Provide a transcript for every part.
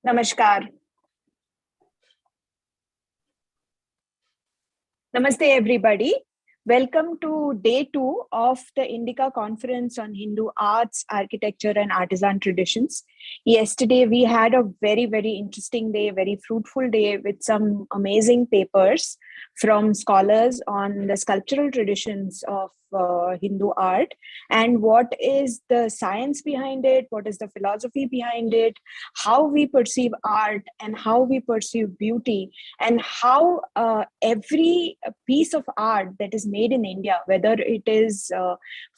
Namaskar. Namaste, everybody. Welcome to day 2 of the Indica conference on Hindu arts, architecture, and artisan traditions. Yesterday, we had a very, very interesting day, very fruitful day with some amazing papers from scholars on the sculptural traditions of Hindu art and what is the science behind it, what is the philosophy behind it, how we perceive art and how we perceive beauty, and how every piece of art that is made in India, whether it is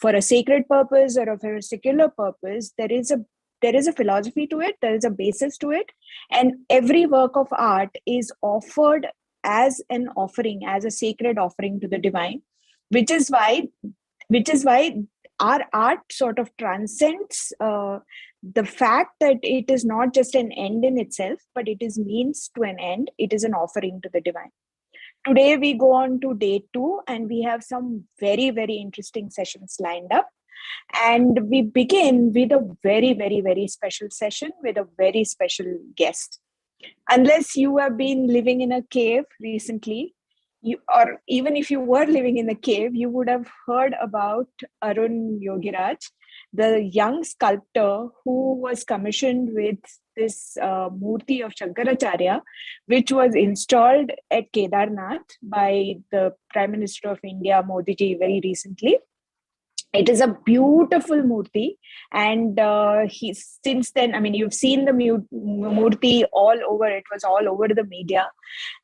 for a sacred purpose or for a secular purpose, there is a philosophy to it, there is a basis to it, and every work of art is offered as an offering, as a sacred offering to the divine, which is why our art sort of transcends the fact that it is not just an end in itself, but it is means to an end. It is an offering to the divine. Today we go on to day 2 and we have some very, very interesting sessions lined up. And we begin with a very, very, very special session with a very special guest. Unless you have been living in a cave recently, or even if you were living in a cave, you would have heard about Arun Yogiraj, the young sculptor who was commissioned with this Murti of Shankaracharya, which was installed at Kedarnath by the Prime Minister of India, Modi ji, very recently. It is a beautiful murti, and he's since then. I mean, you've seen the murti all over. It was all over the media,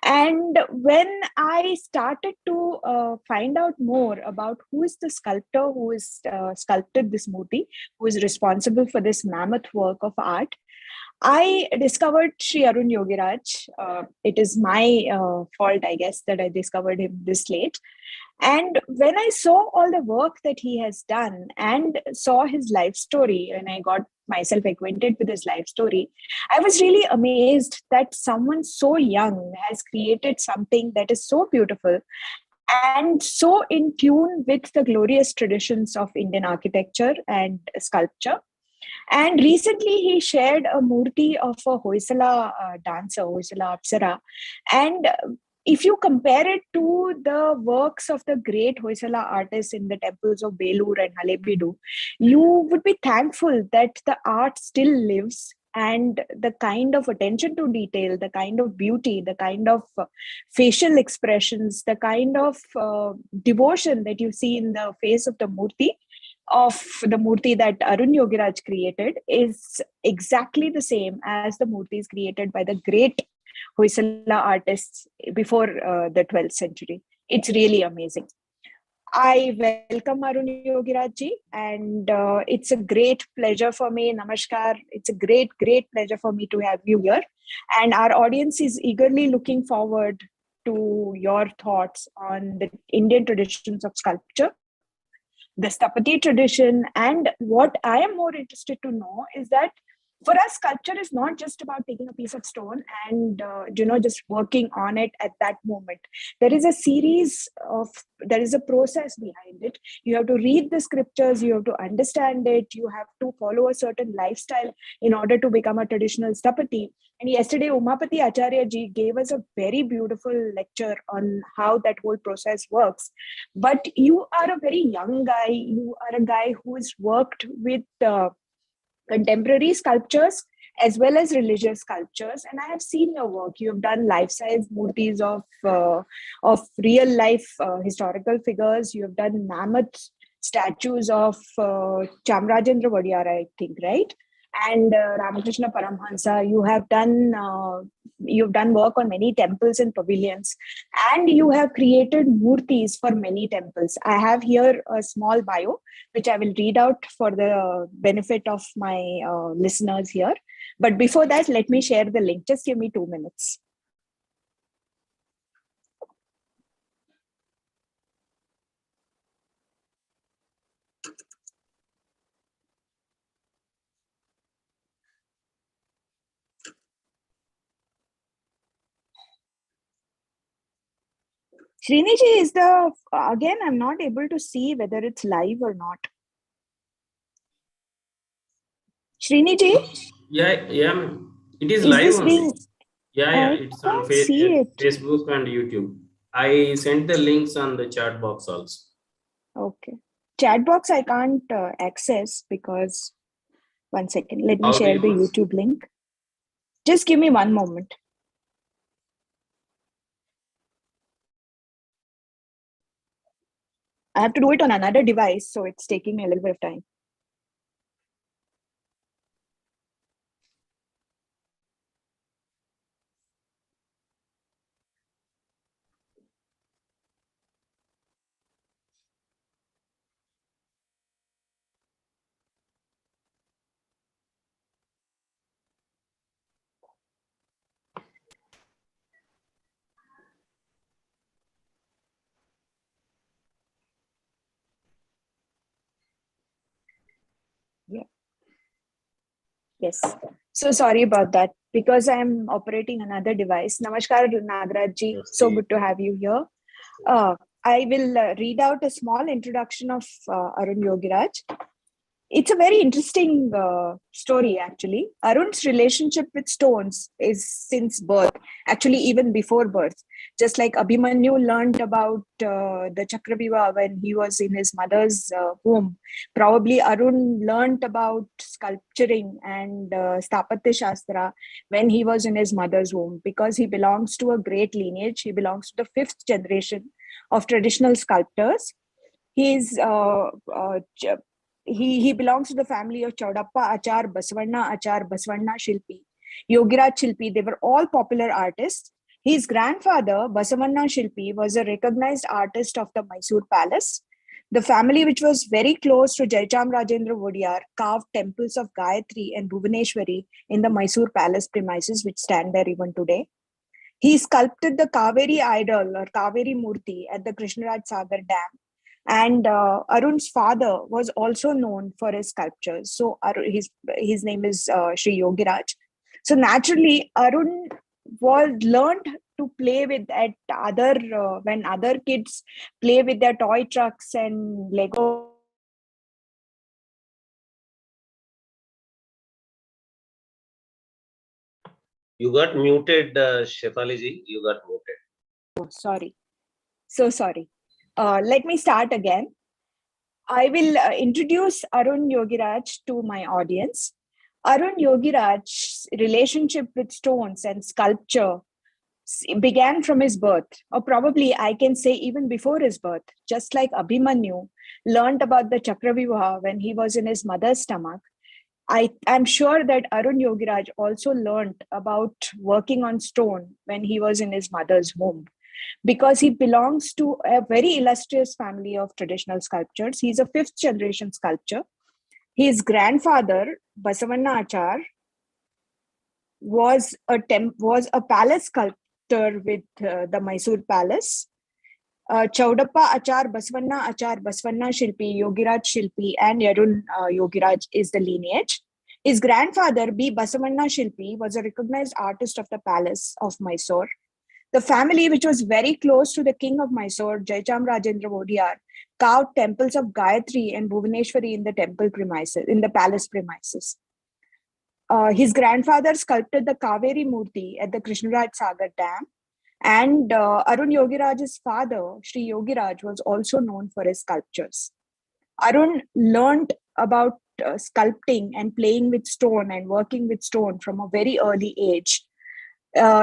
and when I started to find out more about who is the sculptor who is sculpted this murti, who is responsible for this mammoth work of art, I discovered Sri Arun Yogiraj. It is my fault, I guess, that I discovered him this late. And when I saw all the work that he has done and saw his life story, and I got myself acquainted with his life story, I was really amazed that someone so young has created something that is so beautiful and so in tune with the glorious traditions of Indian architecture and sculpture. And recently, he shared a murti of a Hoysala dancer, Hoysala Apsara. And if you compare it to the works of the great Hoysala artists in the temples of Belur and Halebeedu, you would be thankful that the art still lives, and the kind of attention to detail, the kind of beauty, the kind of facial expressions, the kind of devotion that you see in the face of the murti that Arun Yogiraj created is exactly the same as the murtis created by the great Hoysala artists before the 12th century. It's really amazing. I welcome Arun Yogiraj ji, and it's a great pleasure for me. Namaskar. It's a great, great pleasure for me to have you here. And our audience is eagerly looking forward to your thoughts on the Indian traditions of sculpture, the Stapati tradition. And what I am more interested to know is that for us, sculpture is not just about taking a piece of stone and just working on it at that moment. There is a process behind it. You have to read the scriptures, you have to understand it, you have to follow a certain lifestyle in order to become a traditional Stapati. And yesterday, Umapati Acharya ji gave us a very beautiful lecture on how that whole process works. But you are a very young guy. You are a guy who has worked with contemporary sculptures as well as religious sculptures, and I have seen your work. You have done life-size murtis of real-life historical figures. You have done mammoth statues of Chamrajendra Vadiyar, I think, right? And Ramakrishna Paramhansa. You've done work on many temples and pavilions, and you have created murtis for many temples. I have here a small bio which I will read out for the benefit of my listeners here. But before that, let me share the link. Just give me 2 minutes. Sriniji, again, I'm not able to see whether it's live or not. Sriniji? Yeah. It is Is live this only. being? Yeah, I it's on can't see it. Facebook and YouTube. I sent the links on the chat box also. Okay. Chat box I can't access because, one second, let me How do share you the want? YouTube link. Just give me one moment. I have to do it on another device, so it's taking me a little bit of time. Yeah. Yes. So sorry about that because I'm operating another device. Namaskar, Nagaraj ji. So good to have you here. I will read out a small introduction of Arun Yogiraj. It's a very interesting story, actually. Arun's relationship with stones is since birth, actually, even before birth. Just like Abhimanyu learned about the Chakraviva when he was in his mother's womb, probably Arun learned about sculpturing and Stapatya Shastra when he was in his mother's womb, because he belongs to a great lineage. He belongs to the fifth generation of traditional sculptors. He's he belongs to the family of Chaudappa Achar, Basvanna Shilpi, Yogiraj Shilpi. They were all popular artists. His grandfather, Basavanna Shilpi, was a recognized artist of the Mysore Palace. The family, which was very close to Jaicham Rajendra Vodiyar, carved temples of Gayatri and Bhuvaneshwari in the Mysore Palace premises, which stand there even today. He sculpted the Kaveri idol or Kaveri Murti at the Krishnaraj Sagar Dam. And Arun's father was also known for his sculptures. So his name is Sri Yogiraj. So naturally, Arun was learned to play with at other when other kids play with their toy trucks and Lego blocks and playing with their hammer and chisel. You got muted, Shefali ji. You got muted. Oh, sorry. So sorry. Let me start again. I will introduce Arun Yogiraj to my audience. Arun Yogiraj's relationship with stones and sculpture began from his birth, or probably I can say even before his birth, just like Abhimanyu learned about the Chakravyuha when he was in his mother's stomach. I'm sure that Arun Yogiraj also learned about working on stone when he was in his mother's womb, because he belongs to a very illustrious family of traditional sculptors. He's a fifth generation sculptor. His grandfather, Basavanna Achar, was a palace sculptor with the Mysore Palace. Chaudappa Achar, Basvanna Shilpi, Yogiraj Shilpi, and Arun Yogiraj is the lineage. His grandfather, B. Basavanna Shilpi, was a recognized artist of the palace of Mysore. The family, which was very close to the king of Mysore, Jaicham Rajendra Vodiyar, carved temples of Gayatri and Bhuvaneshwari in the temple premises, in the palace premises. His grandfather sculpted the Kaveri Murti at the Krishnaraj Sagar Dam. And Arun Yogiraj's father, Sri Yogiraj, was also known for his sculptures. Arun learned about sculpting and playing with stone and working with stone from a very early age.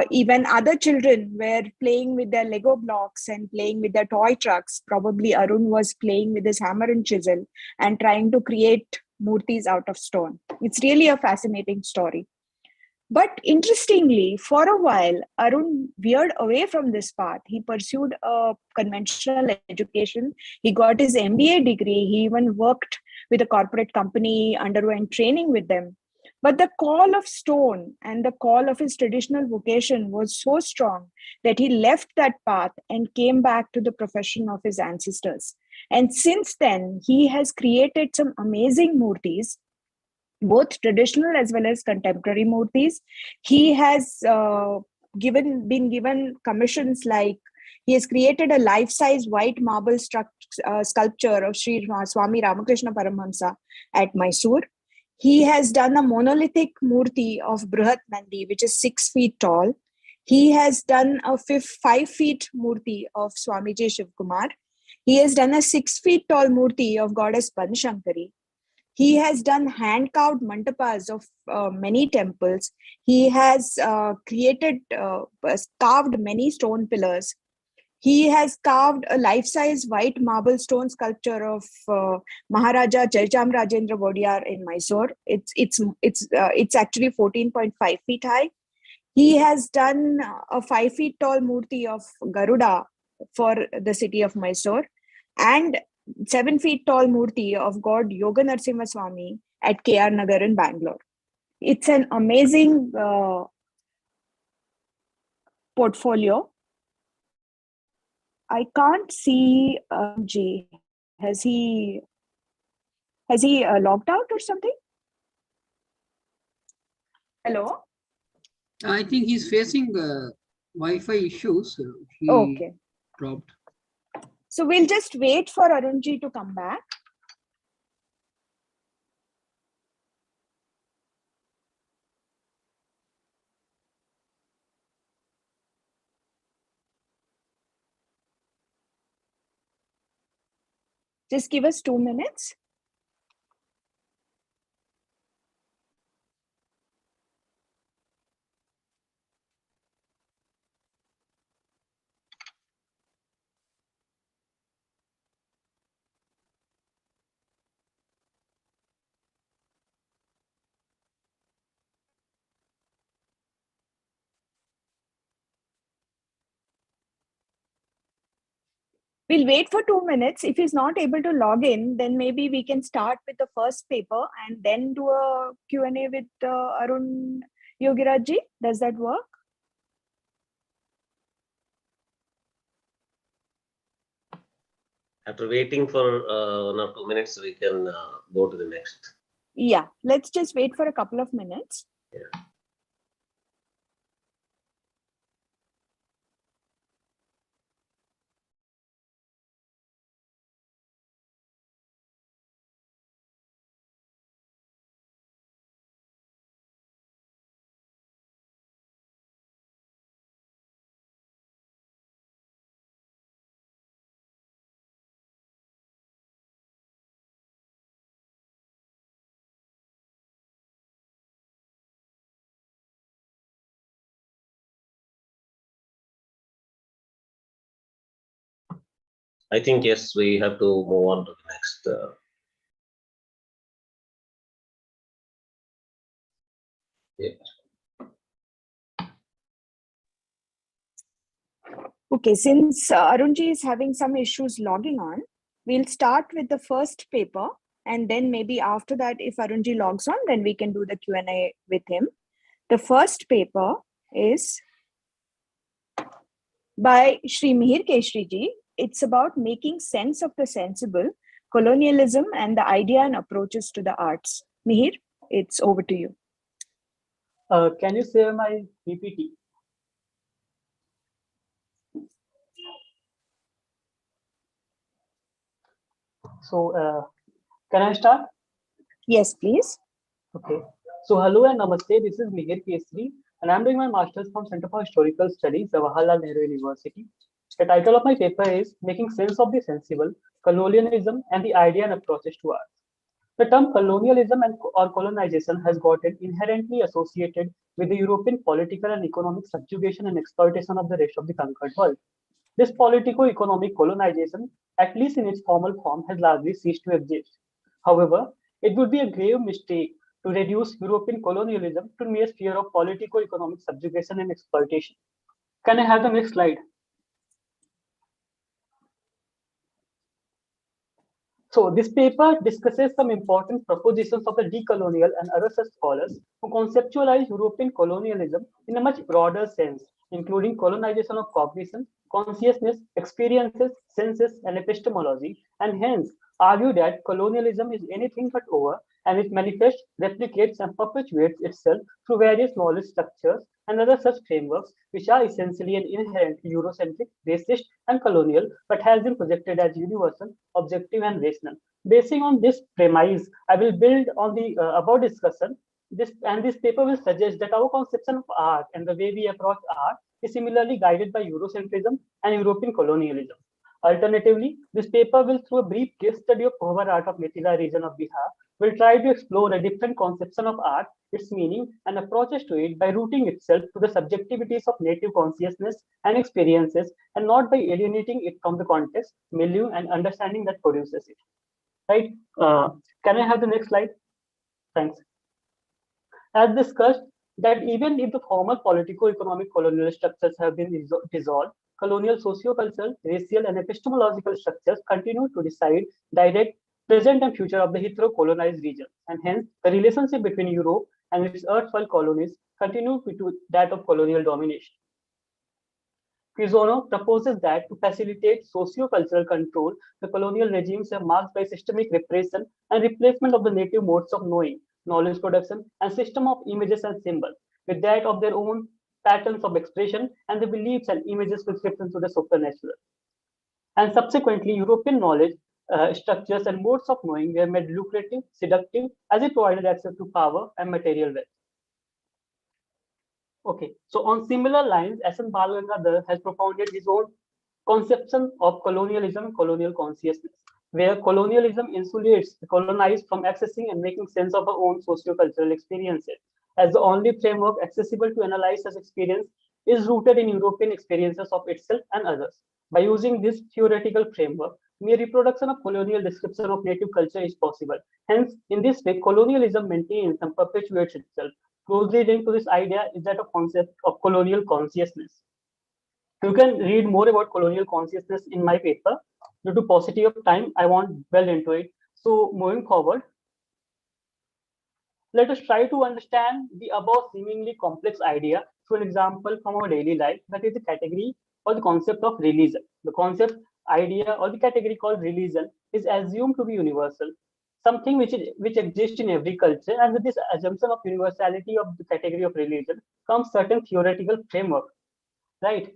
Even other children were playing with their Lego blocks and playing with their toy trucks. Probably Arun was playing with his hammer and chisel and trying to create murtis out of stone. It's really a fascinating story. But interestingly, for a while, Arun veered away from this path. He pursued a conventional education. He got his MBA degree. He even worked with a corporate company, underwent training with them. But the call of stone and the call of his traditional vocation was so strong that he left that path and came back to the profession of his ancestors. And since then, he has created some amazing murtis, both traditional as well as contemporary murtis. He has been given commissions, like he has created a life-size white marble sculpture of Sri Swami Ramakrishna Paramahamsa at Mysore. He has done a monolithic murti of Brihat Nandi, which is 6 feet tall. He has done a 5 feet murti of Swamiji Shivkumar. He has done a 6 feet tall murti of goddess Panshankari. He has done hand-carved mantapas of many temples. He has carved many stone pillars. He has carved a life-size white marble stone sculpture of Maharaja Jayachamrajendra Vodiyar in Mysore. It's actually 14.5 feet high. He has done a 5 feet tall murti of Garuda for the city of Mysore, and 7 feet tall murti of God Yoga Narasimha Swami at KR Nagar in Bangalore. It's an amazing portfolio. I can't see G. Has he logged out or something? Hello? I think he's facing Wi-Fi issues. He Okay. dropped. So we'll just wait for Arunji to come back. Just give us 2 minutes. We'll wait for 2 minutes. If he's not able to log in, then maybe we can start with the first paper and then do a Q&A with Arun Yogiraj ji. Does that work? After waiting for 1 or 2 minutes, we can go to the next. Yeah, let's just wait for a couple of minutes. Yeah. I think, yes, we have to move on to the next. Okay, since Arunji is having some issues logging on, we'll start with the first paper, and then maybe after that, if Arunji logs on, then we can do the Q&A with him. The first paper is by Shri Mihir Keshri ji. It's about making sense of the sensible, colonialism, and the idea and approaches to the arts. Mihir, it's over to you. Can you share my PPT? So, can I start? Yes, please. Okay. So, hello and namaste. This is Mihir Kesri, and I'm doing my master's from Center for Historical Studies, Jawaharlal Nehru University. The title of my paper is Making Sense of the Sensible, Colonialism and the Idea and Approaches to Art. The term colonialism or colonization has gotten inherently associated with the European political and economic subjugation and exploitation of the rest of the conquered world. This politico-economic colonization, at least in its formal form, has largely ceased to exist. However, it would be a grave mistake to reduce European colonialism to mere sphere of politico-economic subjugation and exploitation. Can I have the next slide? So this paper discusses some important propositions of the decolonial and other such scholars who conceptualize European colonialism in a much broader sense, including colonization of cognition, consciousness, experiences, senses, and epistemology, and hence argue that colonialism is anything but over, and it manifests, replicates, and perpetuates itself through various knowledge structures and other such frameworks, which are essentially and inherently Eurocentric, racist, and colonial, but has been projected as universal, objective, and rational. Basing on this premise, I will build on the above discussion. This paper will suggest that our conception of art and the way we approach art is similarly guided by Eurocentrism and European colonialism. Alternatively, this paper will, through a brief case study of Kohvar art of Mithila region of Bihar, will try to explore a different conception of art, its meaning, and approaches to it by rooting itself to the subjectivities of native consciousness and experiences, and not by alienating it from the context, milieu, and understanding that produces it. Right? Can I have the next slide? Thanks. As discussed, that even if the former politico-economic colonial structures have been dissolved, colonial socio-cultural, racial, and epistemological structures continue to decide, direct, present, and future of the hitherto colonized region, and hence the relationship between Europe and its erstwhile colonies continue to that of colonial domination. Pisono proposes that to facilitate socio-cultural control, the colonial regimes are marked by systemic repression and replacement of the native modes of knowing, knowledge production, and system of images and symbols with that of their own patterns of expression and the beliefs and images prescriptions to the supernatural. And subsequently, European knowledge structures and modes of knowing were made lucrative, seductive, as it provided access to power and material wealth. Okay, so on similar lines, S.N. Balgangadhar has propounded his own conception of colonialism, colonial consciousness, where colonialism insulates the colonized from accessing and making sense of our own socio-cultural experiences, as the only framework accessible to analyze such experience is rooted in European experiences of itself and others. By using this theoretical framework, mere reproduction of colonial description of native culture is possible. Hence, in this way, colonialism maintains and perpetuates itself. Closely linked to this idea is that of concept of colonial consciousness. You can read more about colonial consciousness in my paper. Due to paucity of time, I won't well into it. So moving forward, let us try to understand the above seemingly complex idea through an example from our daily life, that is the category or the concept of religion. The concept, idea, or the category called religion is assumed to be universal, something which exists in every culture, and with this assumption of universality of the category of religion comes certain theoretical framework, right?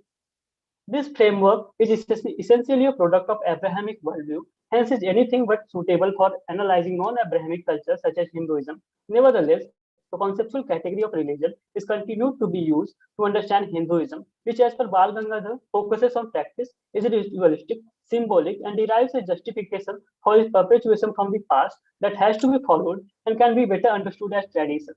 This framework is essentially a product of Abrahamic worldview, hence is anything but suitable for analyzing non-Abrahamic cultures such as Hinduism. Nevertheless, the conceptual category of religion is continued to be used to understand Hinduism, which as per Balgangadhar focuses on practice, is ritualistic, symbolic, and derives a justification for its perpetuation from the past that has to be followed and can be better understood as tradition.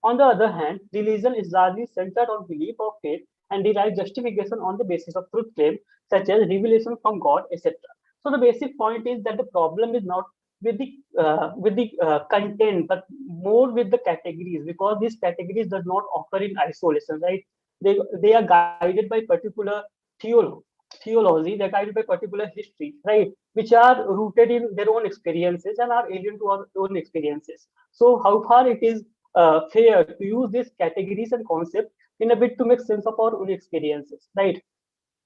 On the other hand, religion is largely centered on belief or faith and derives justification on the basis of truth claims such as revelation from God, etc. So the basic point is that the problem is not with the content, but more with the categories, because these categories does not occur in isolation, right? They are guided by particular theology, they're guided by particular history, right? Which are rooted in their own experiences and are alien to our own experiences. So how far it is fair to use these categories and concepts in a bit to make sense of our own experiences, right?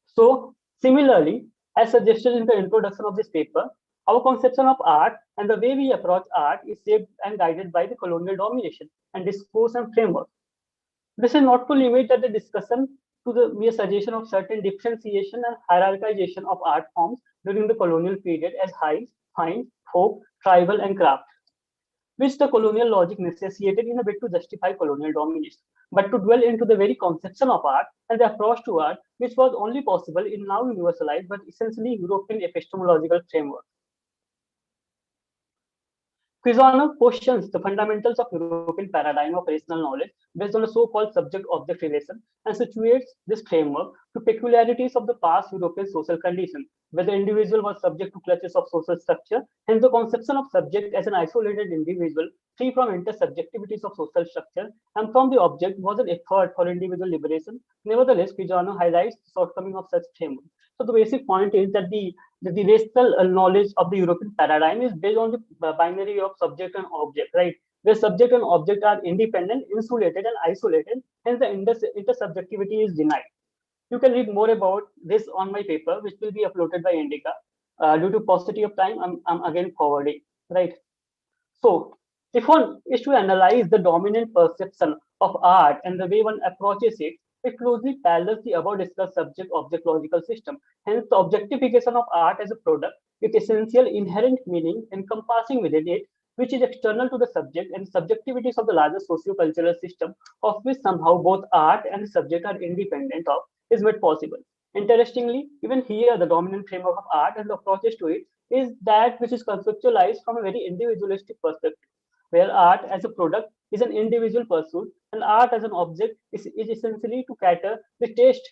So similarly, as suggested in the introduction of this paper, our conception of art and the way we approach art is shaped and guided by the colonial domination and discourse and framework. This is not to limit the discussion to the mere suggestion of certain differentiation and hierarchization of art forms during the colonial period as high, fine, folk, tribal, and craft, which the colonial logic necessitated in a bid to justify colonial domination, but to dwell into the very conception of art and the approach to art, which was only possible in now universalized but essentially European epistemological framework. Pisono questions the fundamentals of European paradigm of rational knowledge based on a so-called subject-object relation and situates this framework to peculiarities of the past European social condition, where the individual was subject to clutches of social structure, hence the conception of subject as an isolated individual free from intersubjectivities of social structure and from the object was an effort for individual liberation. Nevertheless, Pisono highlights the shortcoming of such framework. So the basic point is that the rational knowledge of the European paradigm is based on the binary of subject and object, right? Where subject and object are independent, insulated, and isolated, hence the intersubjectivity is denied. You can read more about this on my paper, which will be uploaded by Indica. Due to paucity of time, I'm again forwarding, right? So if one is to analyze the dominant perception of art and the way one approaches it, it closely parallels the above discussed subject-object logical system. Hence, the objectification of art as a product with essential inherent meaning encompassing within it, which is external to the subject, and subjectivities of the larger socio-cultural system, of which somehow both art and the subject are independent of, is made possible. Interestingly, even here, the dominant framework of art and the approaches to it is that which is conceptualized from a very individualistic perspective, where art as a product is an individual pursuit and art as an object is essentially to cater the taste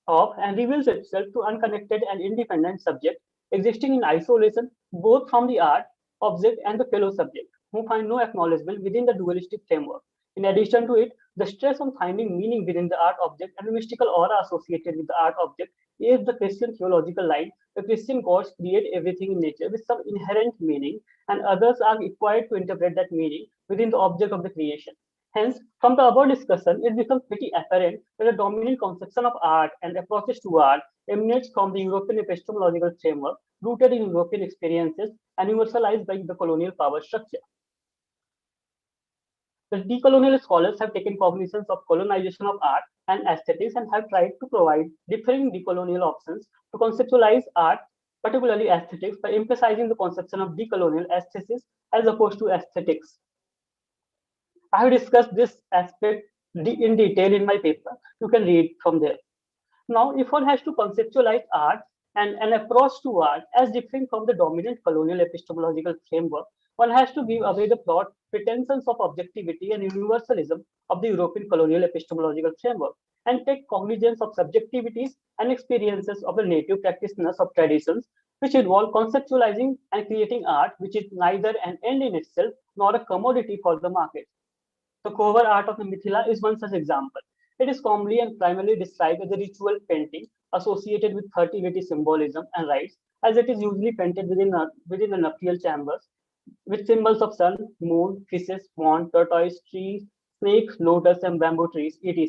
of and reveals itself to unconnected and independent subject existing in isolation both from the art object and the fellow subject who find no acknowledgement within the dualistic framework. In addition to it, the stress on finding meaning within the art object and the mystical aura associated with the art object is the Christian theological line. The Christian gods create everything in nature with some inherent meaning, and others are required to interpret that meaning within the object of the creation. Hence, from the above discussion, it becomes pretty apparent that the dominant conception of art and approaches to art emanates from the European epistemological framework rooted in European experiences and universalized by the colonial power structure. The decolonial scholars have taken cognizance of colonization of art and aesthetics and have tried to provide differing decolonial options to conceptualize art, particularly aesthetics, by emphasizing the conception of decolonial aesthetics as opposed to aesthetics. I have discussed this aspect in detail in my paper. You can read from there. Now, if one has to conceptualize art and an approach to art as different from the dominant colonial epistemological framework, one has to give away the broad pretensions of objectivity and universalism of the European colonial epistemological framework and take cognizance of subjectivities and experiences of the native practitioners of traditions, which involve conceptualizing and creating art, which is neither an end in itself nor a commodity for the market. The cover art of the Mithila is one such example. It is commonly and primarily described as a ritual painting associated with fertility symbolism and rites, as it is usually painted within the nuptial chambers with symbols of sun, moon, fishes, swan, tortoise, trees, snakes, lotus, and bamboo trees, etc.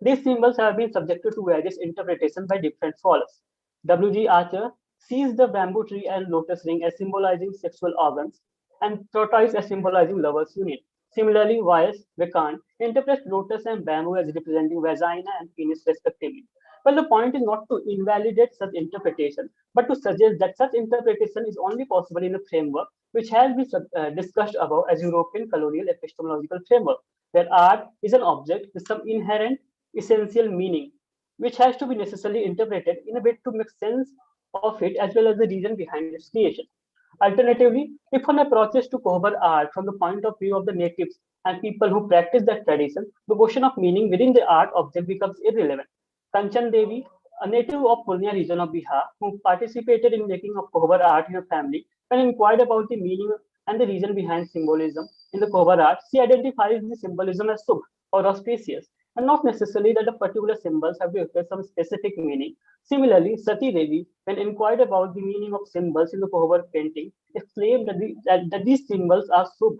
These symbols have been subjected to various interpretations by different scholars. W.G. Archer sees the bamboo tree and lotus ring as symbolizing sexual organs and tortoise as symbolizing lovers' union. Similarly, Wyeth Vekant interprets lotus and bamboo as representing vagina and penis respectively. Well, the point is not to invalidate such interpretation, but to suggest that such interpretation is only possible in a framework which has been discussed above as European colonial epistemological framework, where art is an object with some inherent essential meaning, which has to be necessarily interpreted in a way to make sense of it as well as the reason behind its creation. Alternatively, if one approaches to cover art from the point of view of the natives and people who practice that tradition, the question of meaning within the art object becomes irrelevant. Kanchan Devi, a native of Purnia region of Bihar, who participated in making of cover art in her family, when inquired about the meaning and the reason behind symbolism in the cover art, she identifies the symbolism as Subh or auspicious, and not necessarily that the particular symbols have to have some specific meaning. Similarly, Sati Devi, when inquired about the meaning of symbols in the cover painting, exclaimed that these symbols are Subh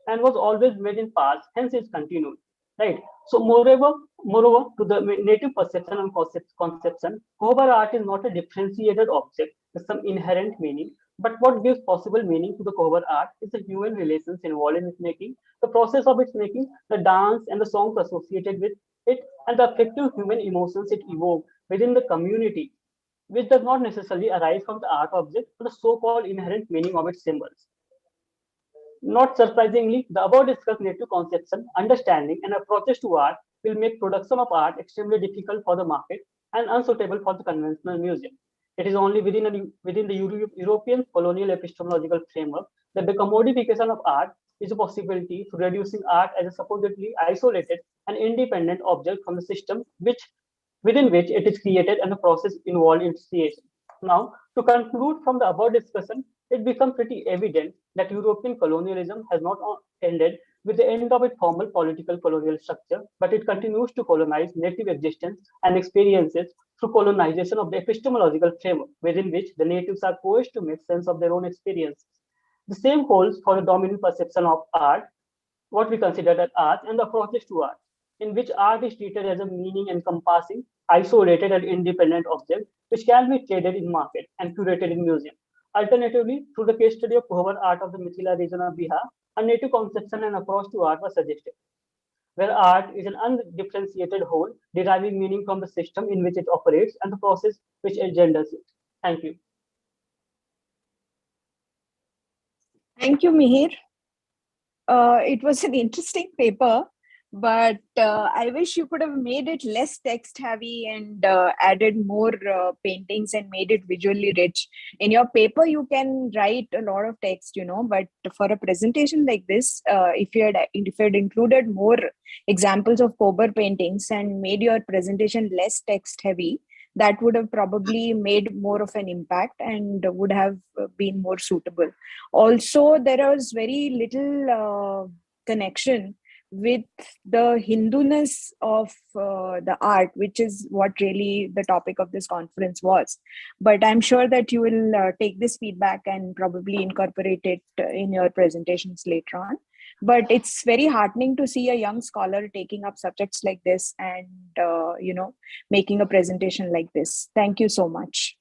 and was always made in past, hence it's continued. Right. So moreover, to the native perception and conception, cover art is not a differentiated object with some inherent meaning, but what gives possible meaning to the cover art is the human relations involved in its making, the process of its making, the dance and the songs associated with it, and the affective human emotions it evokes within the community, which does not necessarily arise from the art object, but the so-called inherent meaning of its symbols. Not surprisingly, the above discussed native conception, understanding, and approaches to art will make production of art extremely difficult for the market and unsuitable for the conventional museum. It is only within the European colonial epistemological framework that the commodification of art is a possibility to reducing art as a supposedly isolated and independent object from the system within which it is created and the process involved in its creation. Now, to conclude from the above discussion, it becomes pretty evident that European colonialism has not ended with the end of its formal political colonial structure, but it continues to colonize native existence and experiences through colonization of the epistemological framework within which the natives are coerced to make sense of their own experiences. The same holds for the dominant perception of art, what we consider as art, and the approaches to art, in which art is treated as a meaning encompassing, isolated, and independent object which can be traded in market and curated in museum. Alternatively, through the case study of cover art of the Mithila region of Bihar, a native conception and approach to art was suggested. where art is an undifferentiated whole, deriving meaning from the system in which it operates and the process which engenders it. Thank you. Thank you, Mihir. It was an interesting paper, but I wish you could have made it less text heavy and added more paintings and made it visually rich. In your paper, you can write a lot of text, but for a presentation like this, if you had included more examples of Kober paintings and made your presentation less text heavy, that would have probably made more of an impact and would have been more suitable. Also, there was very little connection with the Hinduness of the art, which is what really the topic of this conference was. But I'm sure that you will take this feedback and probably incorporate it in your presentations later on. But it's very heartening to see a young scholar taking up subjects like this and, making a presentation like this. Thank you so much.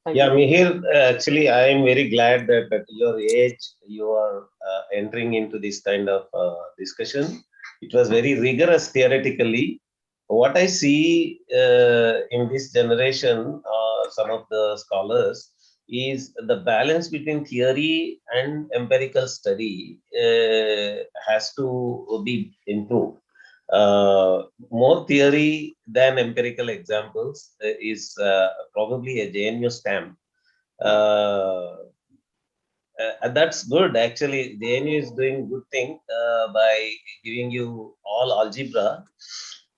Yeah, Mihir, actually, I am very glad that at your age, you are entering into this kind of discussion. It was very rigorous theoretically. What I see in this generation, some of the scholars, is the balance between theory and empirical study has to be improved. More theory than empirical examples is probably a JNU stamp. That's good. Actually, JNU is doing good thing by giving you all algebra.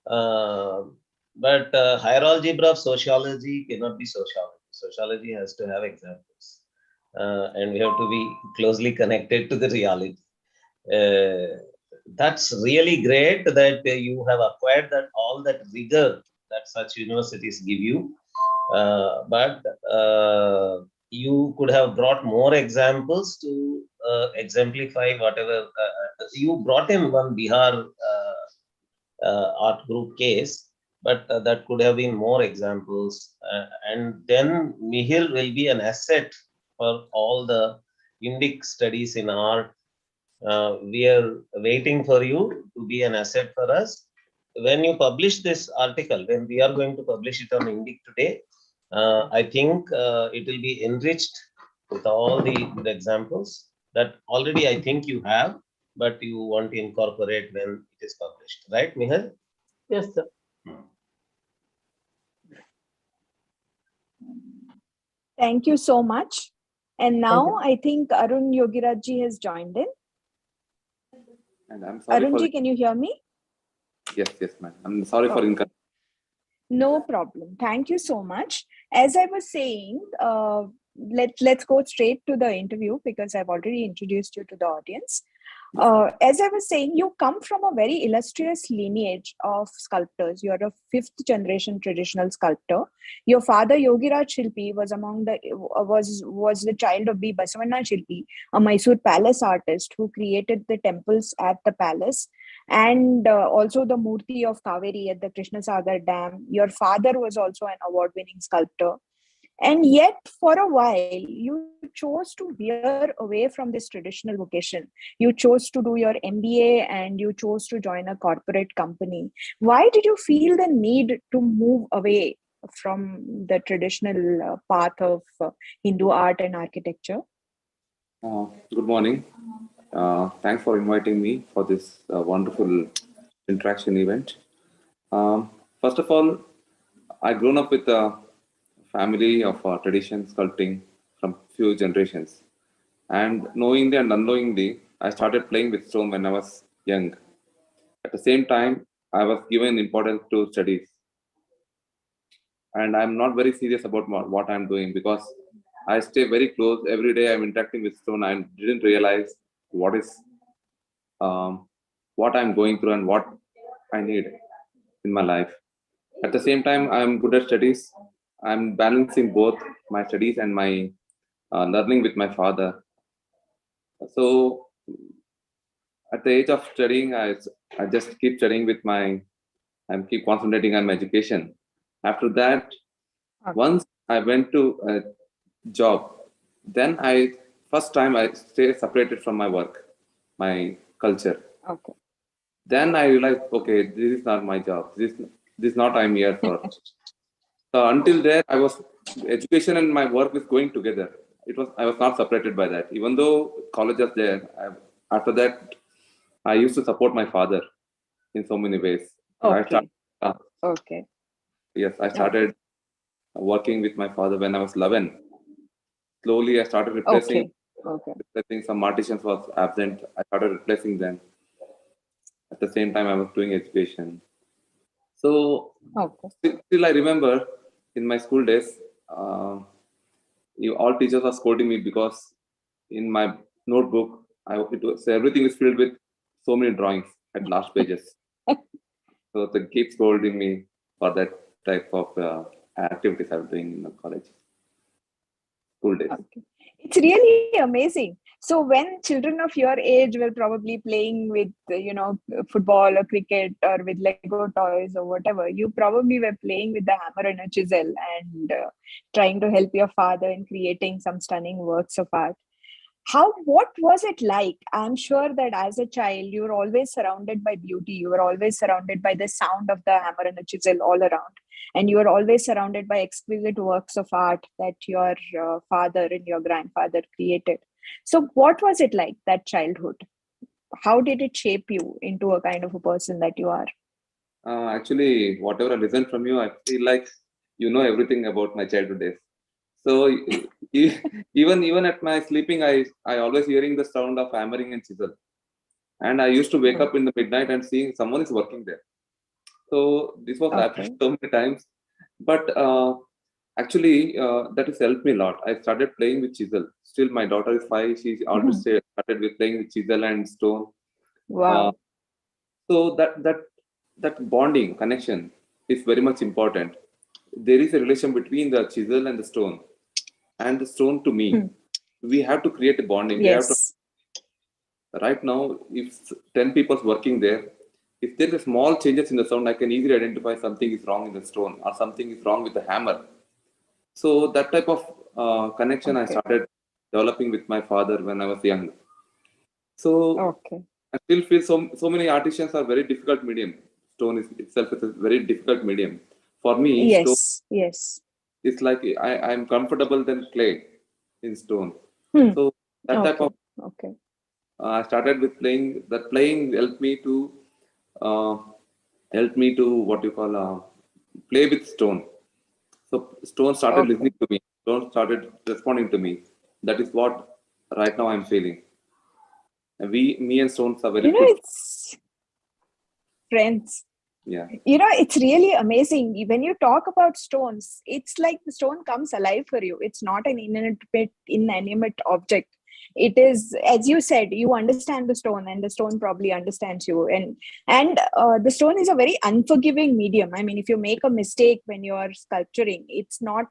But higher algebra of sociology cannot be sociology. Sociology has to have examples. And we have to be closely connected to the reality. That's really great that you have acquired all that rigor that such universities give you. But you could have brought more examples to exemplify whatever. You brought in one Bihar art group case, but that could have been more examples. And then Mihir will be an asset for all the Indic studies in art. We are waiting for you to be an asset for us. When you publish this article, when we are going to publish it on Indic today, I think it will be enriched with all the examples that already I think you have, but you want to incorporate when it is published. Right, Mihir? Yes, sir. Thank you so much. And now I think Arun Yogiraj ji has joined in. And I'm sorry Arunji, can you hear me? Yes, ma'am. I'm sorry for inconvenience. No problem. Thank you so much. As I was saying, let's go straight to the interview because I've already introduced you to the audience. As I was saying, you come from a very illustrious lineage of sculptors. You're a 5th generation traditional sculptor. Your father, Yogiraj Shilpi, was the child of B. Basavanna Shilpi, a Mysore palace artist who created the temples at the palace and also the Murti of Kaveri at the Krishna Sagar Dam. Your father was also an award-winning sculptor. And yet, for a while, you chose to veer away from this traditional vocation. You chose to do your MBA and you chose to join a corporate company. Why did you feel the need to move away from the traditional path of Hindu art and architecture? Good morning. Thanks for inviting me for this wonderful interaction event. First of all, I grown up with a family of tradition sculpting from few generations, and knowingly and unknowingly, I started playing with stone when I was young. At the same time, I was given importance to studies, and I'm not very serious about what I'm doing because I stay very close every day. I'm interacting with stone. I didn't realize what I'm going through and what I need in my life. At the same time, I'm good at studies. I'm balancing both my studies and my learning with my father. So at the age of studying, I just keep studying with I keep concentrating on my education. After that, once I went to a job, then first time I stay separated from my work, my culture. Okay. then I realized, okay, this is not my job. This is not I'm here for. So until there, I was education and my work is going together. I was not separated by that. Even though college was there, after that, I used to support my father in so many ways. Okay. Okay. Yes, I started working with my father when I was 11. Slowly, I started replacing some artisans was absent. I started replacing them. At the same time, I was doing education. So still, I remember in my school days, all teachers are scolding me because in my notebook, everything is filled with so many drawings at last pages. So they keep scolding me for that type of activities I'm doing in the college. School days. Okay. It's really amazing. So when children of your age were probably playing with, football or cricket or with Lego toys or whatever, you probably were playing with the hammer and a chisel and trying to help your father in creating some stunning works of art. What was it like? I'm sure that as a child, you were always surrounded by beauty. You were always surrounded by the sound of the hammer and the chisel all around. And you were always surrounded by exquisite works of art that your father and your grandfather created. So what was it like, that childhood? How did it shape you into a kind of a person that you are? Actually, whatever I listen from you, I feel like you know everything about my childhood days. So even at my sleeping, I always hearing the sound of hammering and chisel, and I used to wake up in the midnight and seeing someone is working there. So this was happening so many times, but actually that has helped me a lot. I started playing with chisel. Still, my daughter is 5. She always started with playing with chisel and stone. Wow. So that bonding connection is very much important. There is a relation between the chisel and the stone, and the stone to me. We have to create a bonding. Yes. Right now, if 10 people working there, if there is small changes in the sound, I can easily identify something is wrong in the stone or something is wrong with the hammer. So that type of connection I started developing with my father when I was young. So I still feel so many artisans are very difficult medium. Stone itself is a very difficult medium. For me, stone it's like I'm comfortable than clay in stone. So that type of I started with playing. That playing helped me to what you call play with stone. So stone started listening to me. Stone started responding to me. That is what right now I'm feeling. And me and stones are very good friends. Yeah. It's really amazing. When you talk about stones, it's like the stone comes alive for you. It's not an inanimate object. It is, as you said, you understand the stone and the stone probably understands you. And the stone is a very unforgiving medium. I mean, if you make a mistake when you are sculpturing, it's not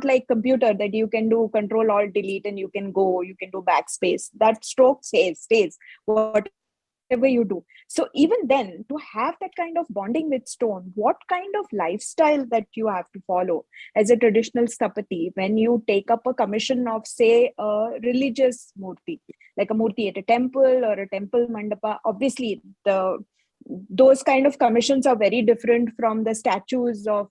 like computer that you can do Control Alt Delete and you can do backspace. That stroke stays whatever you do. So even then, to have that kind of bonding with stone, what kind of lifestyle that you have to follow as a traditional sthapati when you take up a commission of, say, a religious murti, like a murti at a temple or a temple mandapa? Obviously, those kind of commissions are very different from the statues of,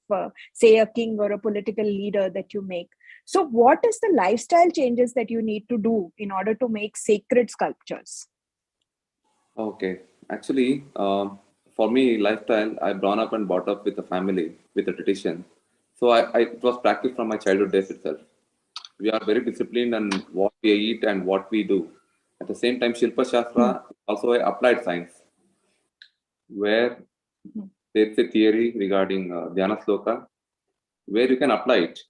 say, a king or a political leader that you make. So what is the lifestyle changes that you need to do in order to make sacred sculptures? Okay. Actually, for me, lifestyle, I brought up and brought up with a family, with a tradition. So it was practiced from my childhood days itself. We are very disciplined on what we eat and what we do. At the same time, Shilpa Shastra also a applied science, where there's a theory regarding Dhyana Sloka, where you can apply it.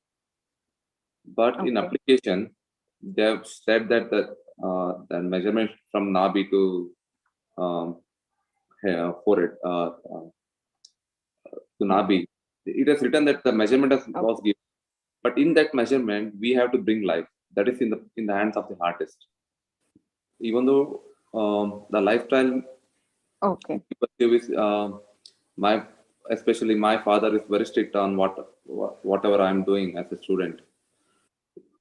But in application, they have said that the measurement from Nabi to forehead to Nabi, it has written that the measurement was given. But in that measurement, we have to bring life. That is in the hands of the artist. Even though the lifestyle, especially my father is very strict on whatever I'm doing as a student.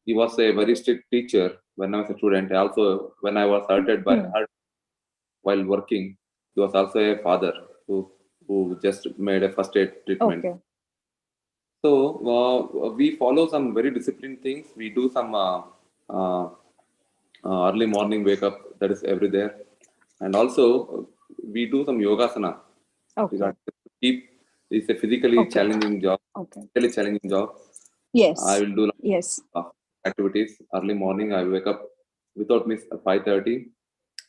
He was a very strict teacher when I was a student. Also, when I was hurted while working, He was also a father who just made a first aid treatment. Okay. So we follow some very disciplined things. We do some early morning wake up, that is every day, and also we do some yogasana. Okay. It's a physically challenging job. Okay. Physically challenging job. Yes. I will do yes. activities early morning. I wake up without miss at 5:30.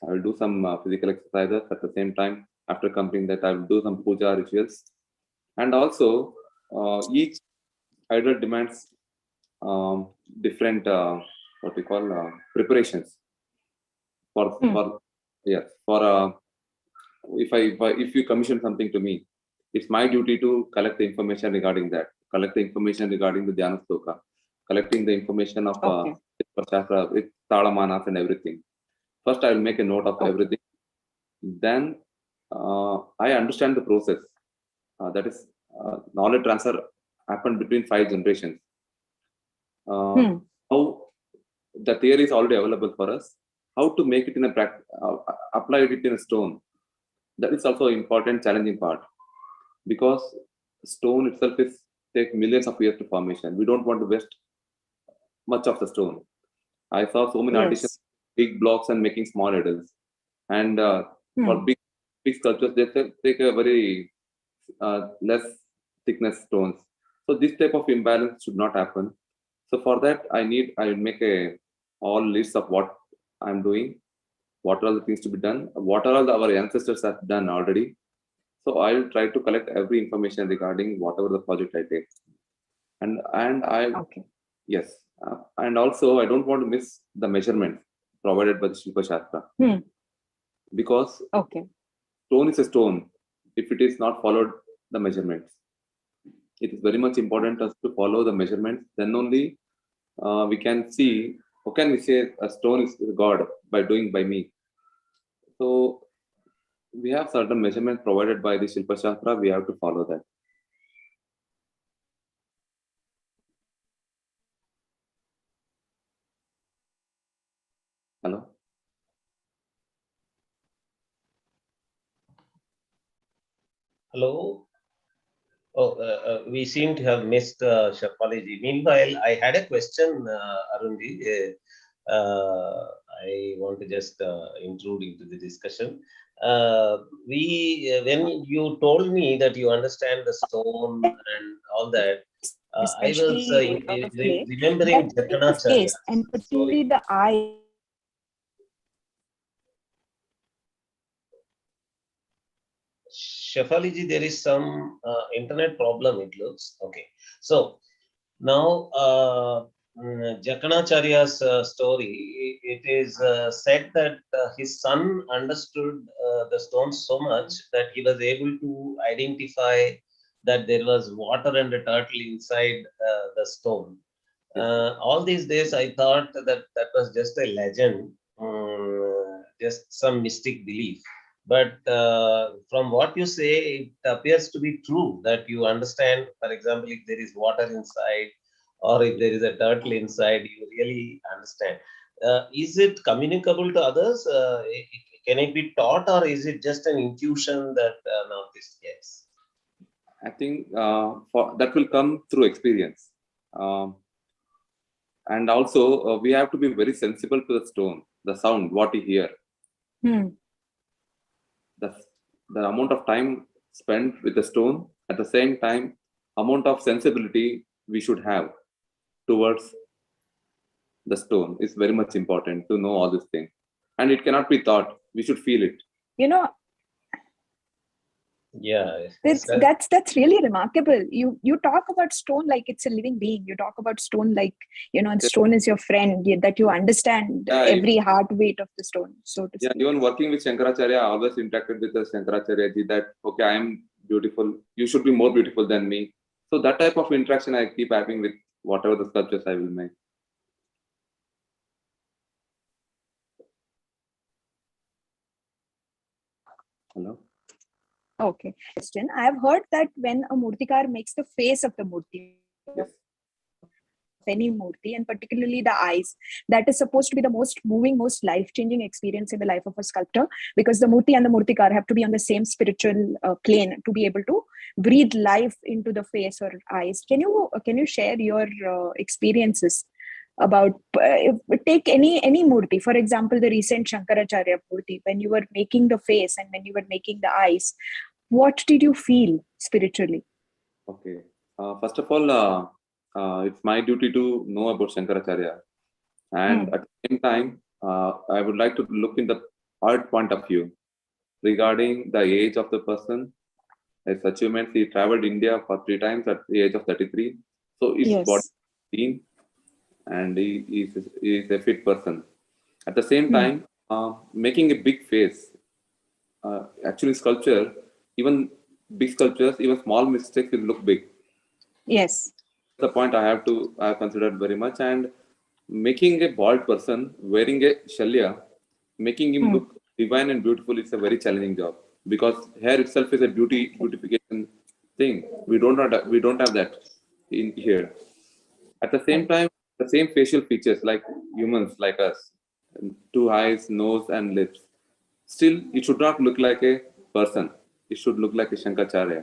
I will do some physical exercises at the same time. After completing that, I will do some puja rituals, and also each idol demands different what we call preparations for yes for if you commission something to me, it's my duty to collect the information regarding that, collect the information regarding the Dhyana Sloka, collecting the information of Chakra with Talamanas and everything. First, I will make a note of everything. Then I understand the process. That is, knowledge transfer happened between 5 generations. How the theory is already available for us. How to make it in a apply it in a stone. That is also an important challenging part, because stone itself is take millions of years to formation. We don't want to waste much of the stone. I saw so many artisans big blocks and making small idols, and for big sculptures they take a very less thickness stones. So this type of imbalance should not happen. So for that, I will make a all list of what I'm doing, what are the things to be done, what are all our ancestors have done already. So I will try to collect every information regarding whatever the project I take, and I yes, and also I don't want to miss the measurement provided by the Shilpa Shastra, because stone is a stone if it is not followed the measurements. It is very much important us to follow the measurements. Then only we can see. How can we say a stone is God by doing by me? So we have certain measurements provided by the Shilpa Shastra. We have to follow that. Hello. Hello. Oh, we seem to have missed Shakti. Meanwhile, I had a question, Arunji. I want to just intrude into the discussion. When you told me that you understand the stone and all that, I was remembering Decolonizing and particularly the eye. Shefaliji, there is some internet problem, it looks. Okay. So now Jakanacharya's story, it is said that his son understood the stones so much that he was able to identify that there was water and a turtle inside the stone. All these days I thought that was just a legend, just some mystic belief. But from what you say, it appears to be true that you understand, for example, if there is water inside or if there is a turtle inside, you really understand. Is it communicable to others? Can it be taught, or is it just an intuition that now this gets? I think that will come through experience. And also, we have to be very sensible to the stone, the sound, what you hear. The amount of time spent with the stone, at the same time, amount of sensibility we should have towards the stone is very much important to know all these things. And it cannot be taught. We should feel it. You know, that's really remarkable. You talk about stone like it's a living being. You talk about stone like, stone is your friend, that you understand every heartbeat of the stone, so to speak. Even working with Shankaracharya, I always interacted with the Shankaracharya ji that, okay, I am beautiful, you should be more beautiful than me. So that type of interaction I keep having with whatever the sculptures I will make. Hello? Okay. Question. I have heard that when a murtikar makes the face of the murti, any murti, and particularly the eyes. That is supposed to be the most moving, most life-changing experience in the life of a sculptor, because the murti and the murtikar have to be on the same spiritual plane to be able to breathe life into the face or eyes. Can you share your experiences about take any murti, for example, the recent Shankaracharya murti, when you were making the face and when you were making the eyes, what did you feel spiritually? Okay. First of all, it's my duty to know about Shankaracharya, and at the same time, I would like to look in the art point of view regarding the age of the person. His achievements, he traveled India for 3 times at the age of 33. So his body is clean, and he is a fit person. At the same time, making a big face, actually sculpture, even big sculptures, even small mistakes will look big. Yes. The point I have considered very much. And making a bald person wearing a shalya, making him look divine and beautiful, is a very challenging job, because hair itself is a beautification thing. We don't have that in here. At the same time, the same facial features like humans, like us, 2 eyes, nose, and lips. Still, it should not look like a person. It should look like a Shankaracharya.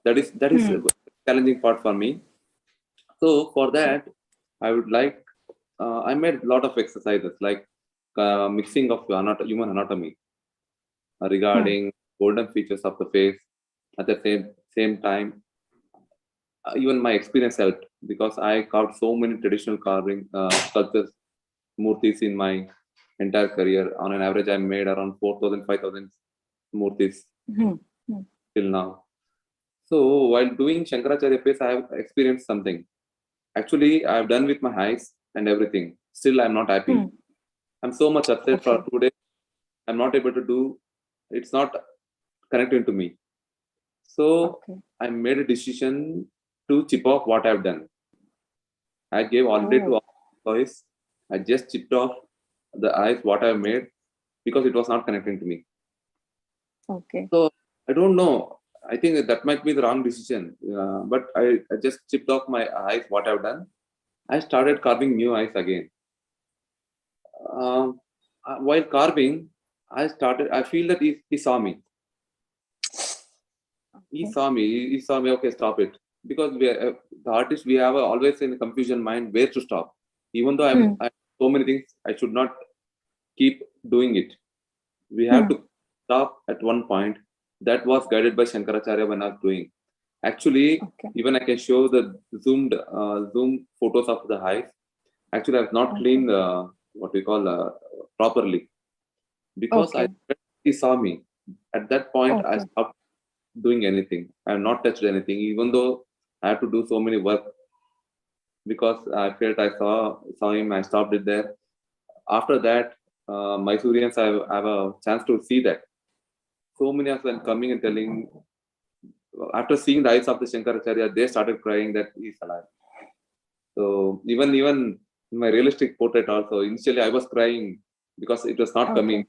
That is a challenging part for me. So for that, I would like, I made a lot of exercises like mixing of human anatomy regarding golden features of the face. At the same time, even my experience helped, because I carved so many traditional sculptures, murtis in my entire career. On an average, I made around 4,000, 5,000 murtis till now. So while doing Shankaracharya face, I have experienced something. Actually, I have done with my eyes and everything. Still, I'm not happy. I'm so much upset for 2 days. I'm not able to do. It's not connecting to me. So I made a decision to chip off what I've done. I gave holiday to all employees. I just chipped off the eyes what I've made, because it was not connecting to me. Okay. So I don't know. I think that might be the wrong decision. But I just chipped off my eyes what I've done. I started carving new eyes again. While carving, I feel that he saw me. He saw me. Okay, stop it. Because the artists, we have always in a confusion mind where to stop. Even though I have so many things, I should not keep doing it. We have to stop at one point. That was guided by Shankaracharya when I was doing. Actually, even I can show the zoom photos of the eyes. Actually, I have not cleaned what we call properly, because he saw me. At that point, I stopped doing anything. I have not touched anything, even though I have to do so many work, because I felt I saw him. I stopped it there. After that, Mysoreans have a chance to see that. So many of them coming and telling, after seeing the eyes of the Shankaracharya, they started crying that he's alive. So even in my realistic portrait also, initially I was crying because it was not coming.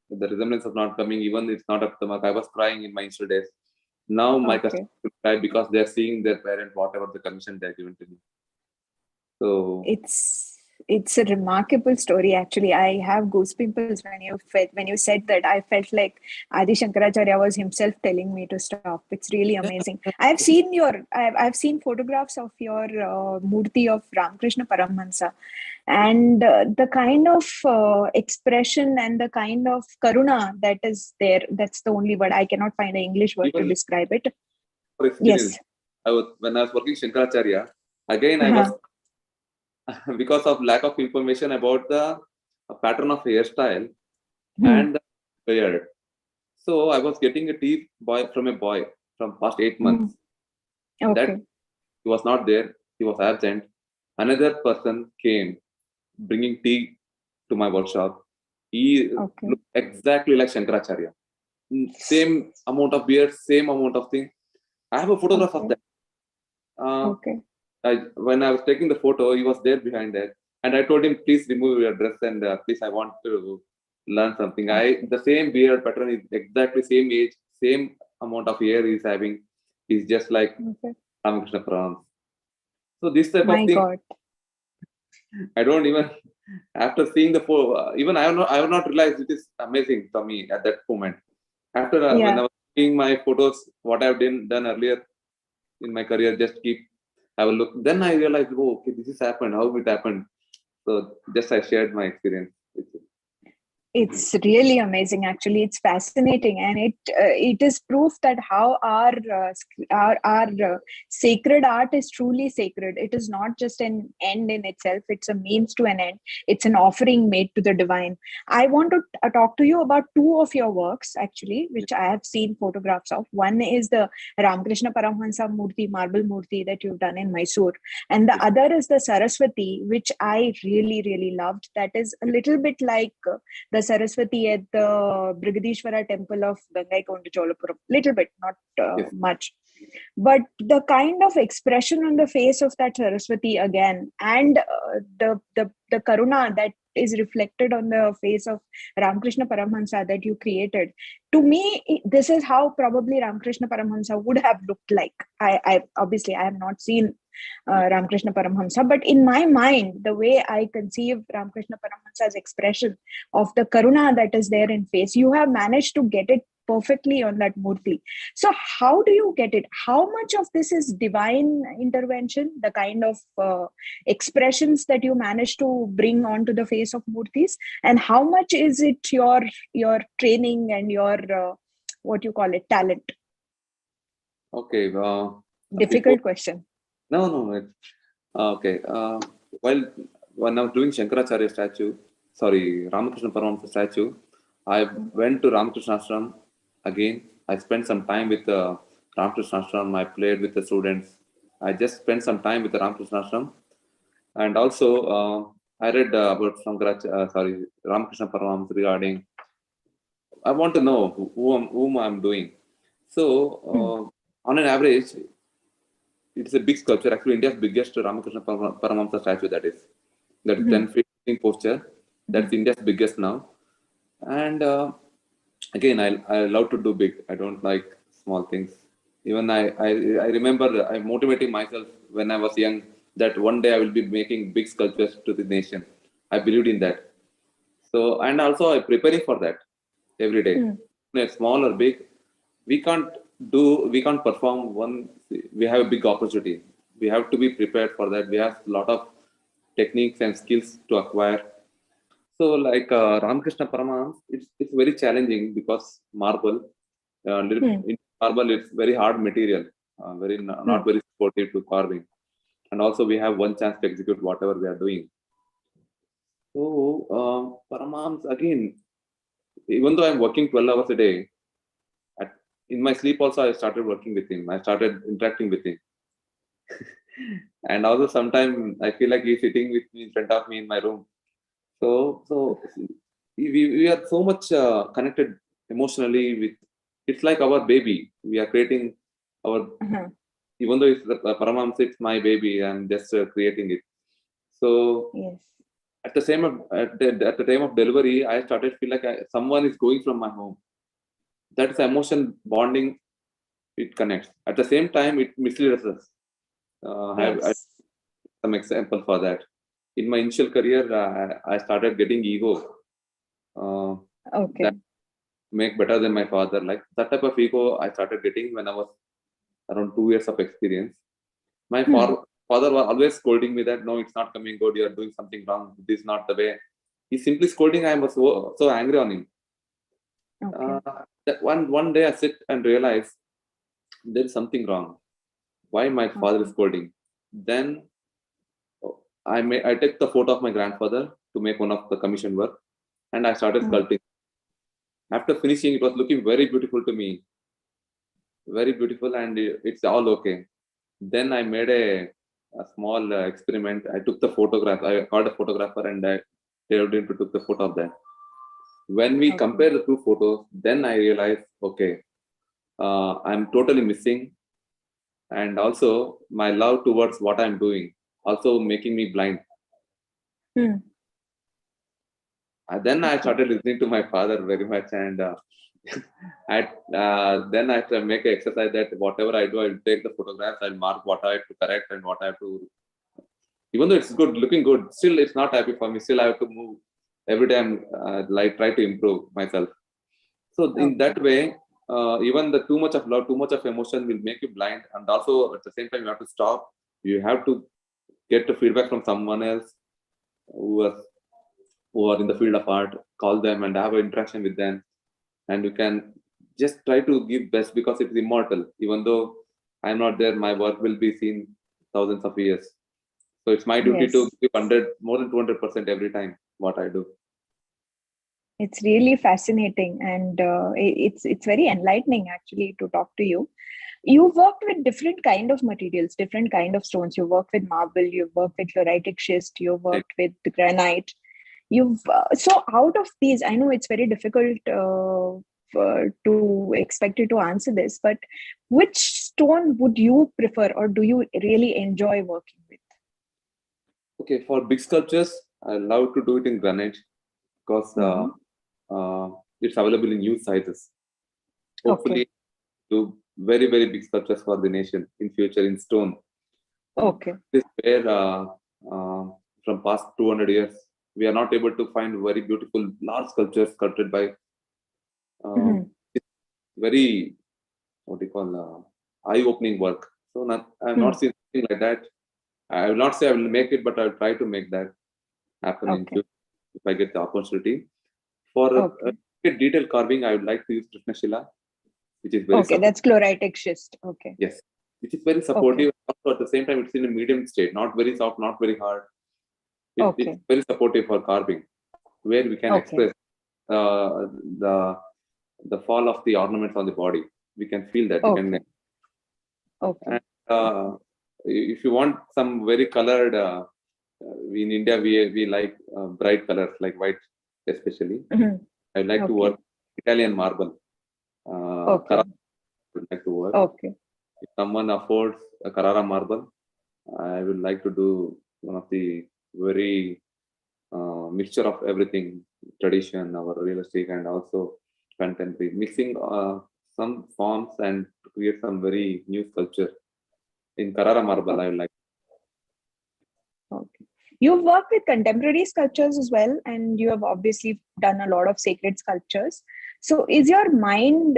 The resemblance of not coming, even it's not up to the mark. I was crying in my initial days. Now my customers cry because they're seeing their parent, whatever the commission they're given to me. So it's a remarkable story. Actually, I have goosepimples when you said that. I felt like Adi Shankaracharya was himself telling me to stop. It's really amazing. I've seen photographs of your murti of Ramakrishna Paramahansa, and the kind of expression and the kind of karuna that is there. That's the only word. I cannot find an English word to describe it. Yes. When I was working Shankaracharya, again I was because of lack of information about the pattern of hairstyle and the beard. So I was getting a tea from a boy from past 8 months. That he was not there. He was absent. Another person came bringing tea to my workshop. He looked exactly like Shankaracharya. Same amount of beard, same amount of thing. I have a photograph of that. When I was taking the photo, he was there behind that, and I told him, "Please remove your dress and please, I want to learn something." The same beard pattern is exactly same age, same amount of hair he's having. He's just like Ramakrishna Paramahansa. So this type of thing I don't even, after seeing the photo, even I have not realized it is amazing for me at that moment. After when I was seeing my photos, what I've done earlier in my career, just have a look. Then I realized, oh, okay, this has happened. How it happened? So just I shared my experience with you. It's really amazing. Actually, it's fascinating, and it is proof that how our sacred art is truly sacred. It is not just an end in itself; it's a means to an end. It's an offering made to the divine. I want to talk to you about two of your works, actually, which I have seen photographs of. One is the Ramakrishna Paramahansa Murti, marble Murti that you've done in Mysore, and the other is the Saraswati, which I really loved. That is a little bit like the Saraswati at the Brigadishwara temple of Gangaikonda Cholapuram. Little bit, not much. But the kind of expression on the face of that Saraswati again, and the karuna that is reflected on the face of Ramakrishna Paramahansa that you created. To me, this is how probably Ramakrishna Paramahansa would have looked like. I obviously I have not seen Ramakrishna Paramahamsa, but in my mind, the way I conceive Ramakrishna Paramahamsa's expression of the karuna that is there in face, you have managed to get it perfectly on that murti. So how do you get it? How much of this is divine intervention, the kind of expressions that you manage to bring onto the face of murtis, and how much is it your training and your what you call it, talent? Okay. Difficult question. No. Okay. When I was doing Shankaracharya statue, Ramakrishna Paramahansa statue, I went to Ramakrishna Ashram again. I spent some time with Ramakrishna Ashram. I played with the students. I just spent some time with the Ramakrishna Ashram. And also, I read about Ramakrishna Paramahansa regarding, I want to know whom I'm doing. So, on an average, it's a big sculpture. Actually, India's biggest Ramakrishna Paramahamsa statue, that is 10 feet in posture. That's India's biggest now. And again, I love to do big. I don't like small things. Even I remember I'm motivating myself when I was young that one day I will be making big sculptures to the nation. I believed in that. So, and also I'm preparing for that every day. Small or big, we can't perform one. We have a big opportunity. We have to be prepared for that. We have a lot of techniques and skills to acquire. So, like Ramakrishna Paramahansa, it's very challenging because marble, in marble, it's very hard material, not very supportive to carving, and also we have one chance to execute whatever we are doing. So, Paramahansa again, even though I'm working 12 hours a day, in my sleep also I started working with him. I started interacting with him. And also sometimes I feel like he's sitting with me in front of me in my room. So we are so much connected emotionally with, it's like our baby. We are creating our, even though it's Paramahamsa, it's my baby, I'm just creating it. So at the time of delivery, I started feel like someone is going from my home. That is emotion bonding. It connects. At the same time, it misleads us. I have some example for that. In my initial career, I started getting ego. That make better than my father. Like that type of ego I started getting when I was around 2 years of experience. My father was always scolding me that no, it's not coming good. You are doing something wrong. This is not the way. He's simply scolding. I was so angry on him. That one day I sit and realize there is something wrong. Why my father is scolding? Then I took the photo of my grandfather to make one of the commission work, and I started sculpting. After finishing, it was looking very beautiful to me, very beautiful, and it's all okay. Then I made a small experiment. I took the photograph. I called a photographer and I told him to take the photo of that. When we compare the two photos, then I realized, okay, I'm totally missing, and also my love towards what I'm doing also making me blind. Then I started listening to my father very much, and then I make an exercise that whatever I do, I'll take the photographs, I'll mark what I have to correct and what I have to even though it's good, looking good, still it's not happy for me. Still, I have to move every day. I'm try to improve myself. So in that way, even the too much of love, too much of emotion will make you blind, and also at the same time you have to stop. You have to get the feedback from someone else who are in the field of art. Call them and have an interaction with them, and you can just try to give best because it's immortal. Even though I'm not there, my work will be seen thousands of years. So it's my duty to give 100, more than 200% every time what I do. It's really fascinating, and it's very enlightening actually to talk to you. You worked with different kind of materials, different kind of stones. You worked with marble, you worked with chloritic schist, you worked with granite. So out of these, I know it's very difficult to expect you to answer this, but which stone would you prefer, or do you really enjoy working with? Okay, for big sculptures, I love to do it in granite because it's available in huge sizes. Hopefully, do very, very big sculptures for the nation in future in stone. Okay. This where from past 200 years, we are not able to find very beautiful large sculptures sculpted by very, what do you call, eye-opening work. So I've not seen something like that. I will not say I will make it, but I'll try to make that happen in future if I get the opportunity. For detailed carving, I would like to use Krishnashila, which is very that's chloritic schist. Okay. Yes, which is very supportive. Also, at the same time, it's in a medium state, not very soft, not very hard. It's very supportive for carving, where we can express the fall of the ornaments on the body. We can feel that. And, if you want some very colored, in India we like bright colors like white, especially. I like to work Italian marble. Carrara would like to work. If someone affords a Carrara marble, I would like to do one of the very mixture of everything, tradition, our realistic, and also contemporary, mixing some forms and create some very new sculpture. In Carrara marble, I would like. You've worked with contemporary sculptures as well, and you have obviously done a lot of sacred sculptures. So is your mind,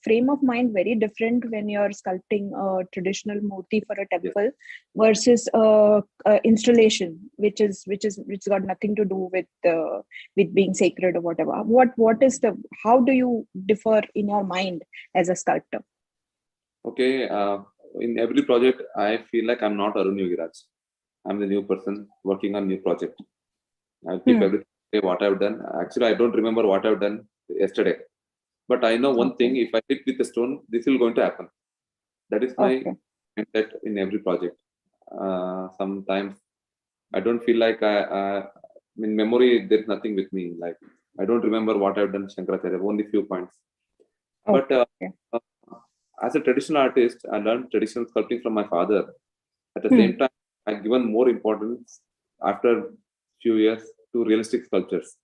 frame of mind very different when you're sculpting a traditional murti for a temple versus installation, which got nothing to do with being sacred or whatever? How do you differ in your mind as a sculptor? Okay, in every project, I feel like I'm not Arun Yogiraj. I'm the new person working on new project. I'll keep everything what I've done. Actually, I don't remember what I've done yesterday, but I know one thing: if I hit with the stone, this will going to happen. That is my mindset in every project. Sometimes I don't feel like in memory there's nothing with me. Like I don't remember what I've done Shankaracharya, only few points. But as a traditional artist, I learned traditional sculpting from my father. At the same time, I've given more importance after few years to realistic sculptures.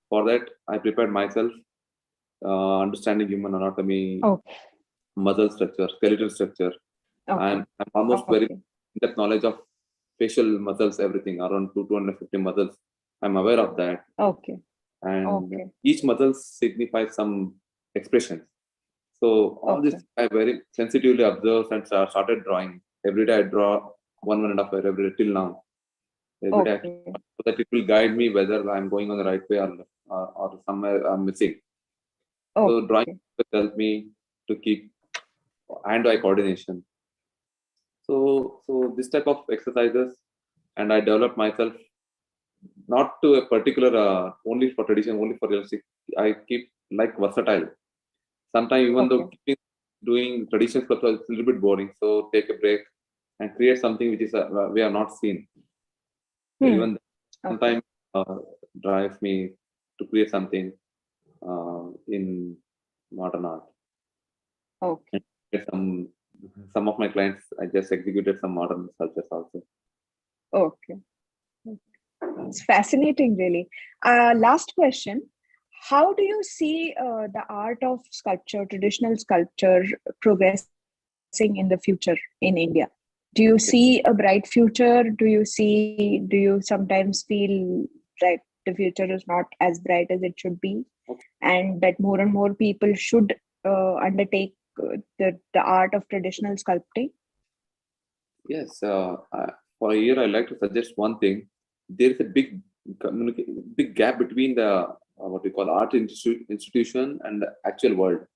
For that, I prepared myself, understanding human anatomy, muscle structure, skeletal structure. I'm almost very in-depth knowledge of facial muscles, everything around 250 muscles. I'm aware of that. And each muscle signifies some expression. So all this I very sensitively observed and started drawing. Every day I draw 1.5 hours every day till now. Every day, so that it will guide me whether I'm going on the right way or somewhere I'm missing. So drawing will help me to keep hand-eye coordination. So this type of exercises, and I develop myself not to a particular only for tradition, only for realistic. I keep like versatile. Sometimes even though doing traditional sculpture is a little bit boring, so take a break and create something which is we have not seen. Even sometimes drives me to create something in modern art. Some of my clients, I just executed some modern sculptures also. It's fascinating, really. Last question. How do you see the art of sculpture, traditional sculpture, progressing in the future in India? Do you see a bright future? Do you sometimes feel that the future is not as bright as it should be, and that more and more people should undertake the art of traditional sculpting? Yes, for a year, I'd like to suggest one thing. There is a big gap between the what we call art institution and the actual world.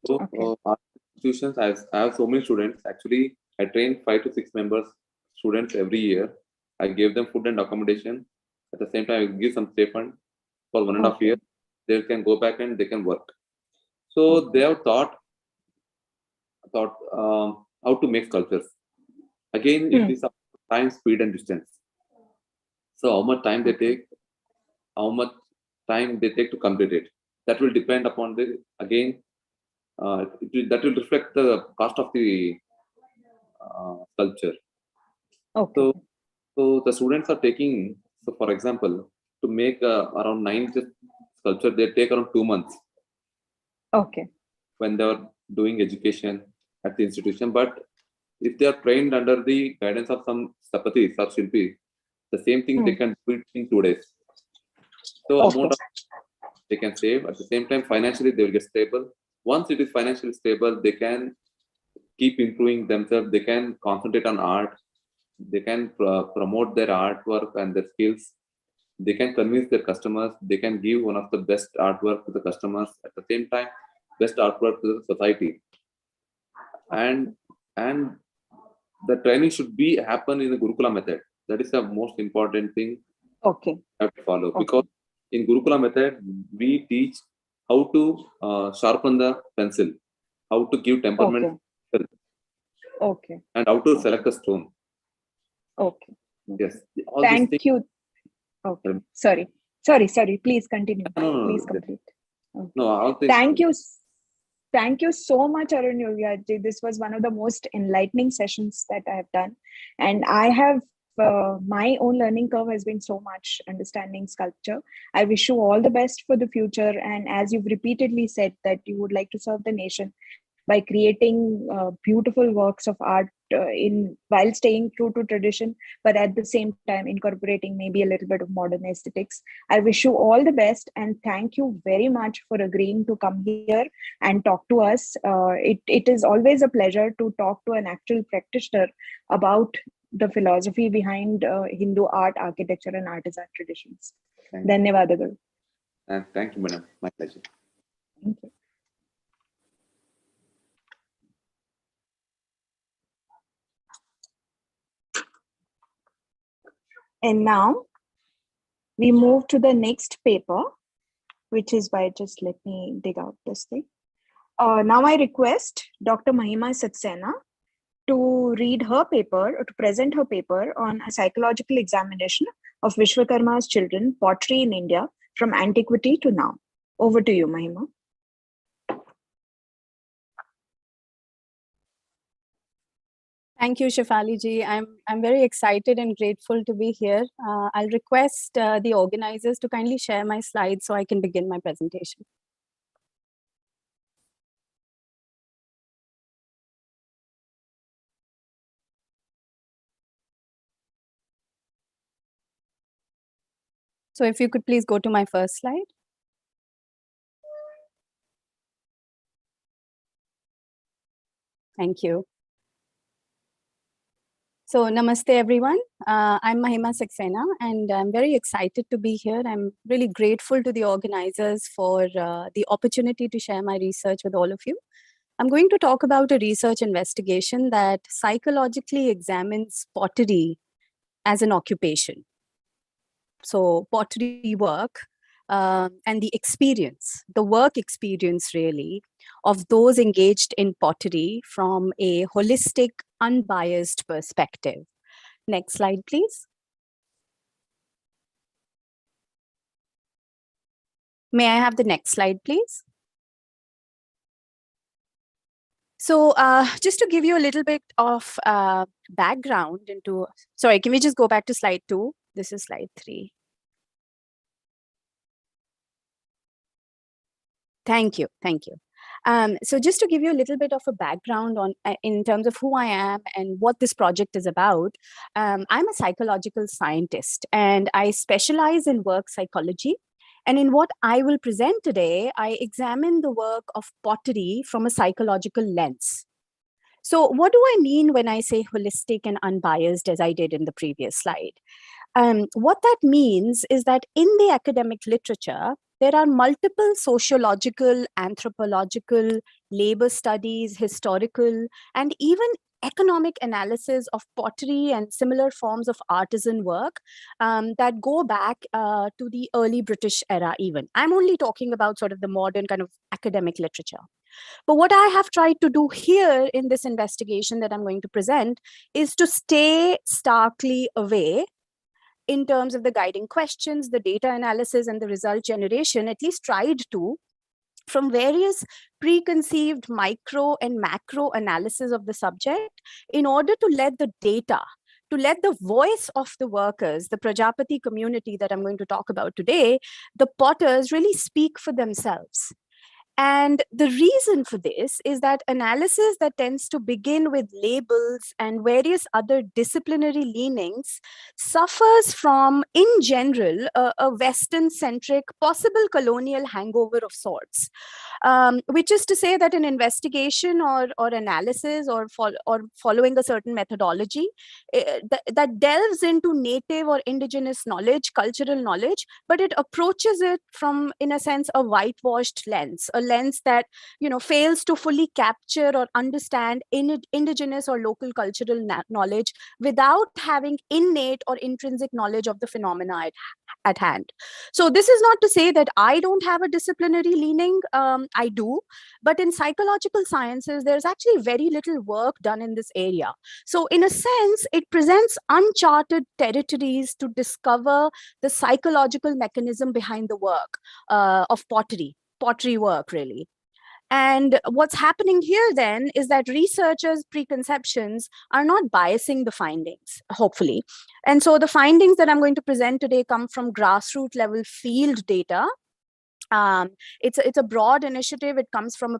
So, Okay. art institutions, I have so many students. Actually, I train 5 to 6 students every year. I give them food and accommodation. At the same time, I give some stipend for 1.5 years. They can go back and they can work. So they have thought how to make sculptures. Again, it is time, speed, and distance. So how much time they take, to complete it. That will depend upon that will reflect the cost of the sculpture. Okay. So the students are taking, so for example, to make around 9 sculpture, they take around 2 months. Okay. When they are doing education at the institution. But if they are trained under the guidance of some Stapatis or Shilpi, the same thing they can do it in 2 days. So amount of they can save. At the same time, financially they will get stable. Once it is financially stable, they can keep improving themselves. They can concentrate on art. They can promote their artwork and their skills. They can convince their customers. They can give one of the best artwork to the customers. At the same time, best artwork to the society. And the training should be happen in the Gurukula method. That is the most important thing. Okay. You have to follow, because in Gurukula method we teach how to sharpen the pencil, how to give temperament, and how to select the stone. Okay. Yes. Thank you. Okay. Sorry. Please continue. Please complete. Okay. No, Thank you so much, Arun Yogiraj. This was one of the most enlightening sessions that I have done. And I have, my own learning curve has been so much understanding sculpture. I wish you all the best for the future. And as you've repeatedly said that you would like to serve the nation by creating beautiful works of art while staying true to tradition, but at the same time incorporating maybe a little bit of modern aesthetics. I wish you all the best, and thank you very much for agreeing to come here and talk to us. It is always a pleasure to talk to an actual practitioner about the philosophy behind Hindu art, architecture, and artisan traditions. Dhanyavadagal. Thank you, madam. My pleasure. Thank you. And now we move to the next paper, which is by, just let me dig out this thing. Now I request Dr. Mahima Saxena to read her paper, or to present her paper on a psychological examination of Vishwakarma's children, pottery in India from antiquity to now. Over to you, Mahima. Thank you, Shefali ji. I'm very excited and grateful to be here. I'll request the organizers to kindly share my slides so I can begin my presentation. So if you could please go to my first slide. Thank you. So namaste, everyone. I'm Mahima Saxena, and I'm very excited to be here. I'm really grateful to the organizers for the opportunity to share my research with all of you. I'm going to talk about a research investigation that psychologically examines pottery as an occupation. So pottery work and the experience, the work experience really, of those engaged in pottery from a holistic, unbiased perspective. Next slide, please. May I have the next slide, please? So just to give you a little bit of background into, sorry, can we just go back to slide 2? This is slide 3. Thank you. So just to give you a little bit of a background on in terms of who I am and what this project is about, I'm a psychological scientist and I specialize in work psychology. And in what I will present today, I examine the work of pottery from a psychological lens. So what do I mean when I say holistic and unbiased, as I did in the previous slide? What that means is that in the academic literature, there are multiple sociological, anthropological, labor studies, historical, and even economic analysis of pottery and similar forms of artisan work that go back to the early British era even. I'm only talking about sort of the modern kind of academic literature. But what I have tried to do here in this investigation that I'm going to present is to stay starkly away in terms of the guiding questions, the data analysis, and the result generation, at least tried to, from various preconceived micro and macro analysis of the subject in order to let the data, to let the voice of the workers, the Prajapati community that I'm going to talk about today, the potters really speak for themselves. And the reason for this is that analysis that tends to begin with labels and various other disciplinary leanings suffers from, in general, a Western-centric, possible colonial hangover of sorts, which is to say that an investigation or analysis or following a certain methodology that delves into native or indigenous knowledge, cultural knowledge, but it approaches it from, in a sense, a whitewashed lens, a lens that fails to fully capture or understand indigenous or local cultural knowledge without having innate or intrinsic knowledge of the phenomena at hand. So this is not to say that I don't have a disciplinary leaning. I do, but in psychological sciences, there's actually very little work done in this area. So in a sense, it presents uncharted territories to discover the psychological mechanism behind the work of pottery work, really. And what's happening here then is that researchers' preconceptions are not biasing the findings, hopefully. And so the findings that I'm going to present today come from grassroots level field data. It's a broad initiative. It comes from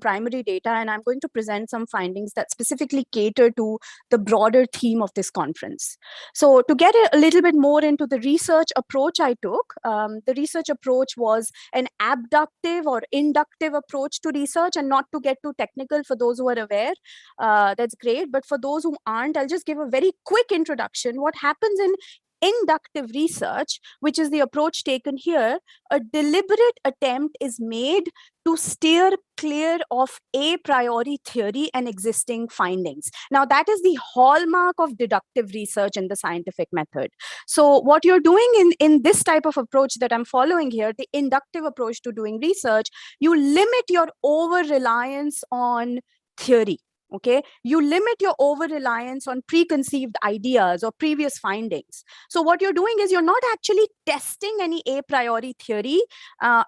primary data, and I'm going to present some findings that specifically cater to the broader theme of this conference. So to get a little bit more into the research approach I took, the research approach was an abductive or inductive approach to research, and not to get too technical for those who are aware, that's great. But for those who aren't, I'll just give a very quick introduction. What happens in inductive research, which is the approach taken here, a deliberate attempt is made to steer clear of a priori theory and existing findings. Now, that is the hallmark of deductive research in the scientific method. So what you're doing in this type of approach that I'm following here, the inductive approach to doing research, you limit your over-reliance on theory. Okay, you limit your over-reliance on preconceived ideas or previous findings. So what you're doing is you're not actually testing any a priori theory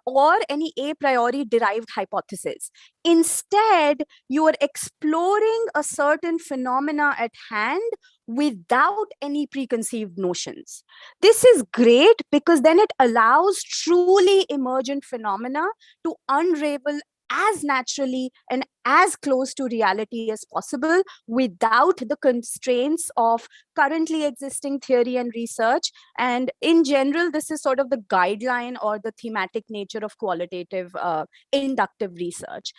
or any a priori derived hypothesis. Instead, you are exploring a certain phenomena at hand without any preconceived notions. This is great because then it allows truly emergent phenomena to unravel as naturally and as close to reality as possible without the constraints of currently existing theory and research. And in general, this is sort of the guideline or the thematic nature of qualitative inductive research.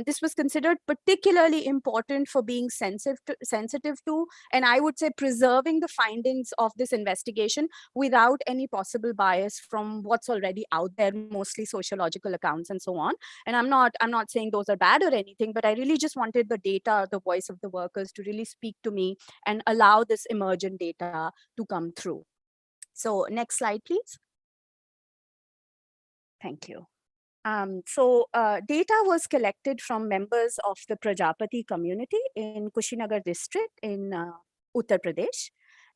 This was considered particularly important for being sensitive to, and I would say preserving the findings of this investigation without any possible bias from what's already out there, mostly sociological accounts and so on. And I'm not saying those are bad or anything, but I really just wanted the data, the voice of the workers to really speak to me and allow this emergent data to come through. So next slide, please. Thank you. Data was collected from members of the Prajapati community in Kushinagar district in Uttar Pradesh.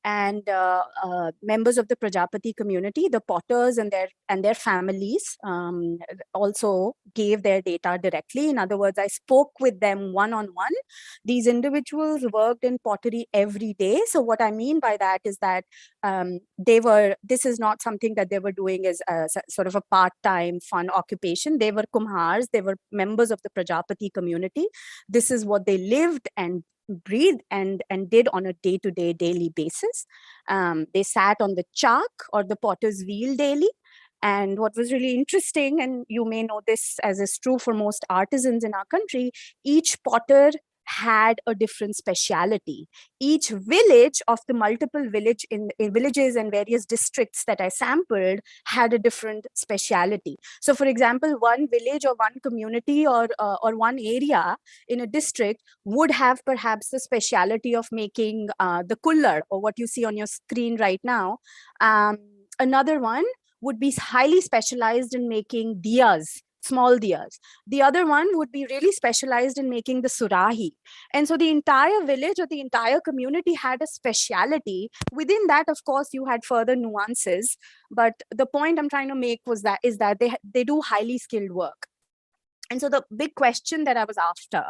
and members of the Prajapati community, the potters and their families also gave their data directly. In other words, I spoke with them one-on-one. These individuals worked in pottery every day. So what I mean by that is that this is not something that they were doing as a sort of a part-time fun occupation. They were kumhars, they were members of the Prajapati community. This is what they lived and breathed and did on a day-to-day, daily basis. They sat on the chak or the potter's wheel daily. And what was really interesting, and you may know this as is true for most artisans in our country, each potter had a different speciality. Each village of the multiple villages and various districts that I sampled had a different speciality. So for example, one village or one community or one area in a district would have perhaps the speciality of making the kullar, or what you see on your screen right now. Another one would be highly specialized in making diyas, small diyas. The other one would be really specialized in making the surahi. And so the entire village or the entire community had a speciality. Within that, of course, you had further nuances. But the point I'm trying to make is that they do highly skilled work. And so the big question that I was after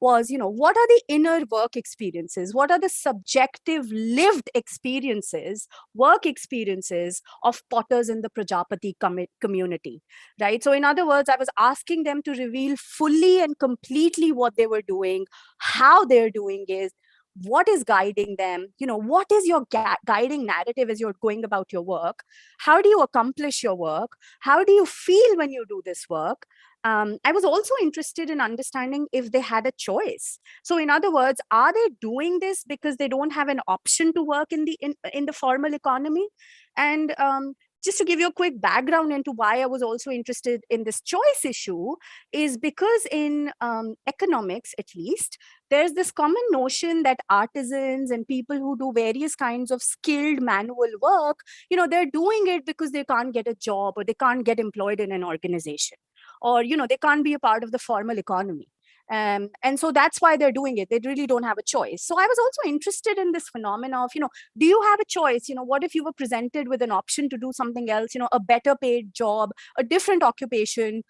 was, what are the inner work experiences? What are the subjective lived experiences, work experiences of potters in the Prajapati community, right? So in other words, I was asking them to reveal fully and completely what they were doing, how they're doing it, what is guiding them, what is your guiding narrative as you're going about your work? How do you accomplish your work? How do you feel when you do this work? I was also interested in understanding if they had a choice. So in other words, are they doing this because they don't have an option to work in the formal economy? And just to give you a quick background into why I was also interested in this choice issue is because in economics, at least, there's this common notion that artisans and people who do various kinds of skilled manual work, they're doing it because they can't get a job or they can't get employed in an organization, or, they can't be a part of the formal economy. And so that's why they're doing it. They really don't have a choice. So I was also interested in this phenomena of, do you have a choice? What if you were presented with an option to do something else, a better paid job, a different occupation?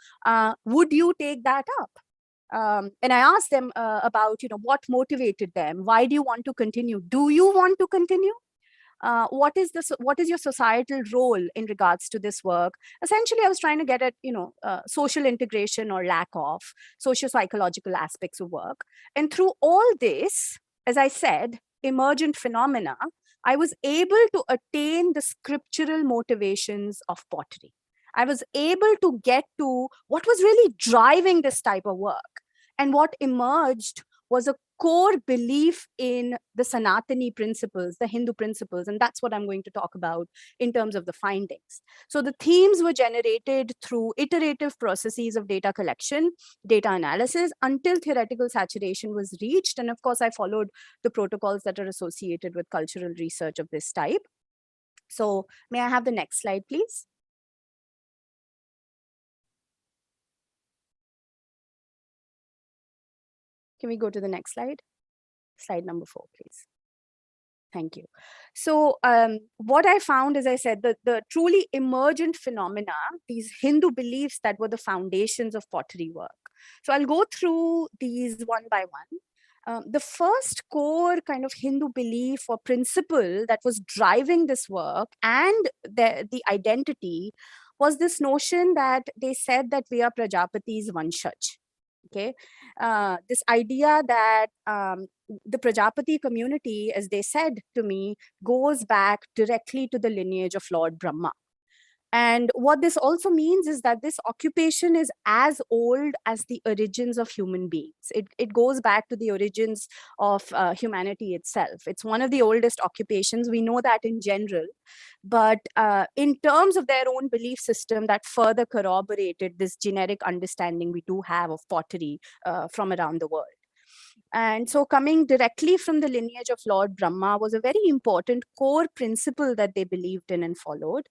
Would you take that up? And I asked them about, what motivated them? Why do you want to continue? Do you want to continue? What is your societal role in regards to this work? Essentially, I was trying to get at, social integration or lack of socio-psychological aspects of work. And through all this, as I said, emergent phenomena, I was able to attain the scriptural motivations of pottery. I was able to get to what was really driving this type of work. And what emerged was a core belief in the Sanatani principles, the Hindu principles, and that's what I'm going to talk about in terms of the findings. So the themes were generated through iterative processes of data collection, data analysis, until theoretical saturation was reached. And of course, I followed the protocols that are associated with cultural research of this type. So may I have the next slide, please? Can we go to the next slide? Slide number 4, please. Thank you. So what I found, as I said, the truly emergent phenomena, these Hindu beliefs that were the foundations of pottery work. So I'll go through these one by one. The first core kind of Hindu belief or principle that was driving this work and the identity was this notion that they said that we are Prajapati's Vanshaj. Okay, this idea that the Prajapati community, as they said to me, goes back directly to the lineage of Lord Brahma. And what this also means is that this occupation is as old as the origins of human beings. It goes back to the origins of humanity itself. It's one of the oldest occupations. We know that in general. But in terms of their own belief system, that further corroborated this generic understanding we do have of pottery from around the world. And so coming directly from the lineage of Lord Brahma was a very important core principle that they believed in and followed.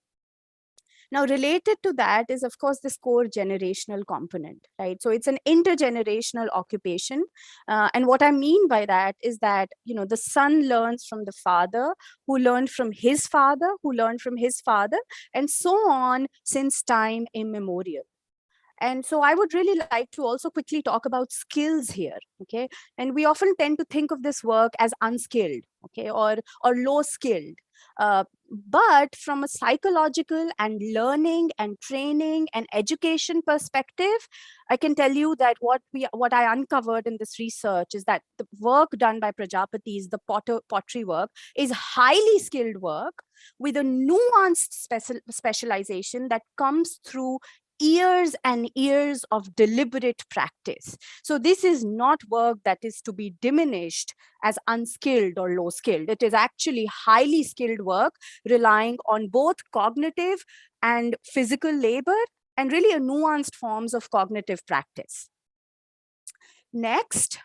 Now, related to that is, of course, this core generational component, right? So it's an intergenerational occupation. And what I mean by that is that, the son learns from the father, who learned from his father, who learned from his father, and so on since time immemorial. And so I would really like to also quickly talk about skills here, okay? And we often tend to think of this work as unskilled, okay, or low skilled. But from a psychological and learning and training and education perspective, I can tell you that what I uncovered in this research is that the work done by Prajapatis, the pottery work, is highly skilled work with a nuanced specialization that comes through years and years of deliberate practice. So this is not work that is to be diminished as unskilled or low skilled. It is actually highly skilled work relying on both cognitive and physical labor and really a nuanced forms of cognitive practice. Next,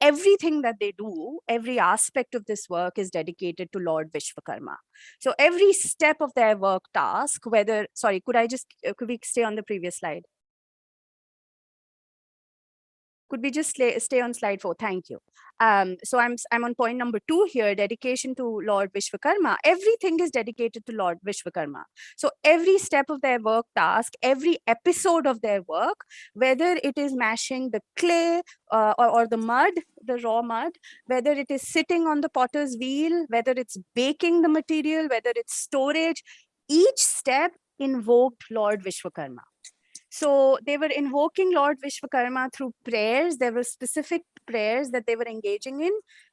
everything that they do, every aspect of this work is dedicated to Lord Vishwakarma. So every step of their work task, sorry, could we stay on the previous slide? Could we just stay on slide 4? Thank you. So I'm on point number 2 here, dedication to Lord Vishwakarma. Everything is dedicated to Lord Vishwakarma. So every step of their work task, every episode of their work, whether it is mashing the clay or the mud, the raw mud, whether it is sitting on the potter's wheel, whether it's baking the material, whether it's storage, each step invoked Lord Vishwakarma. So they were invoking Lord Vishwakarma through prayers. There were specific prayers that they were engaging in.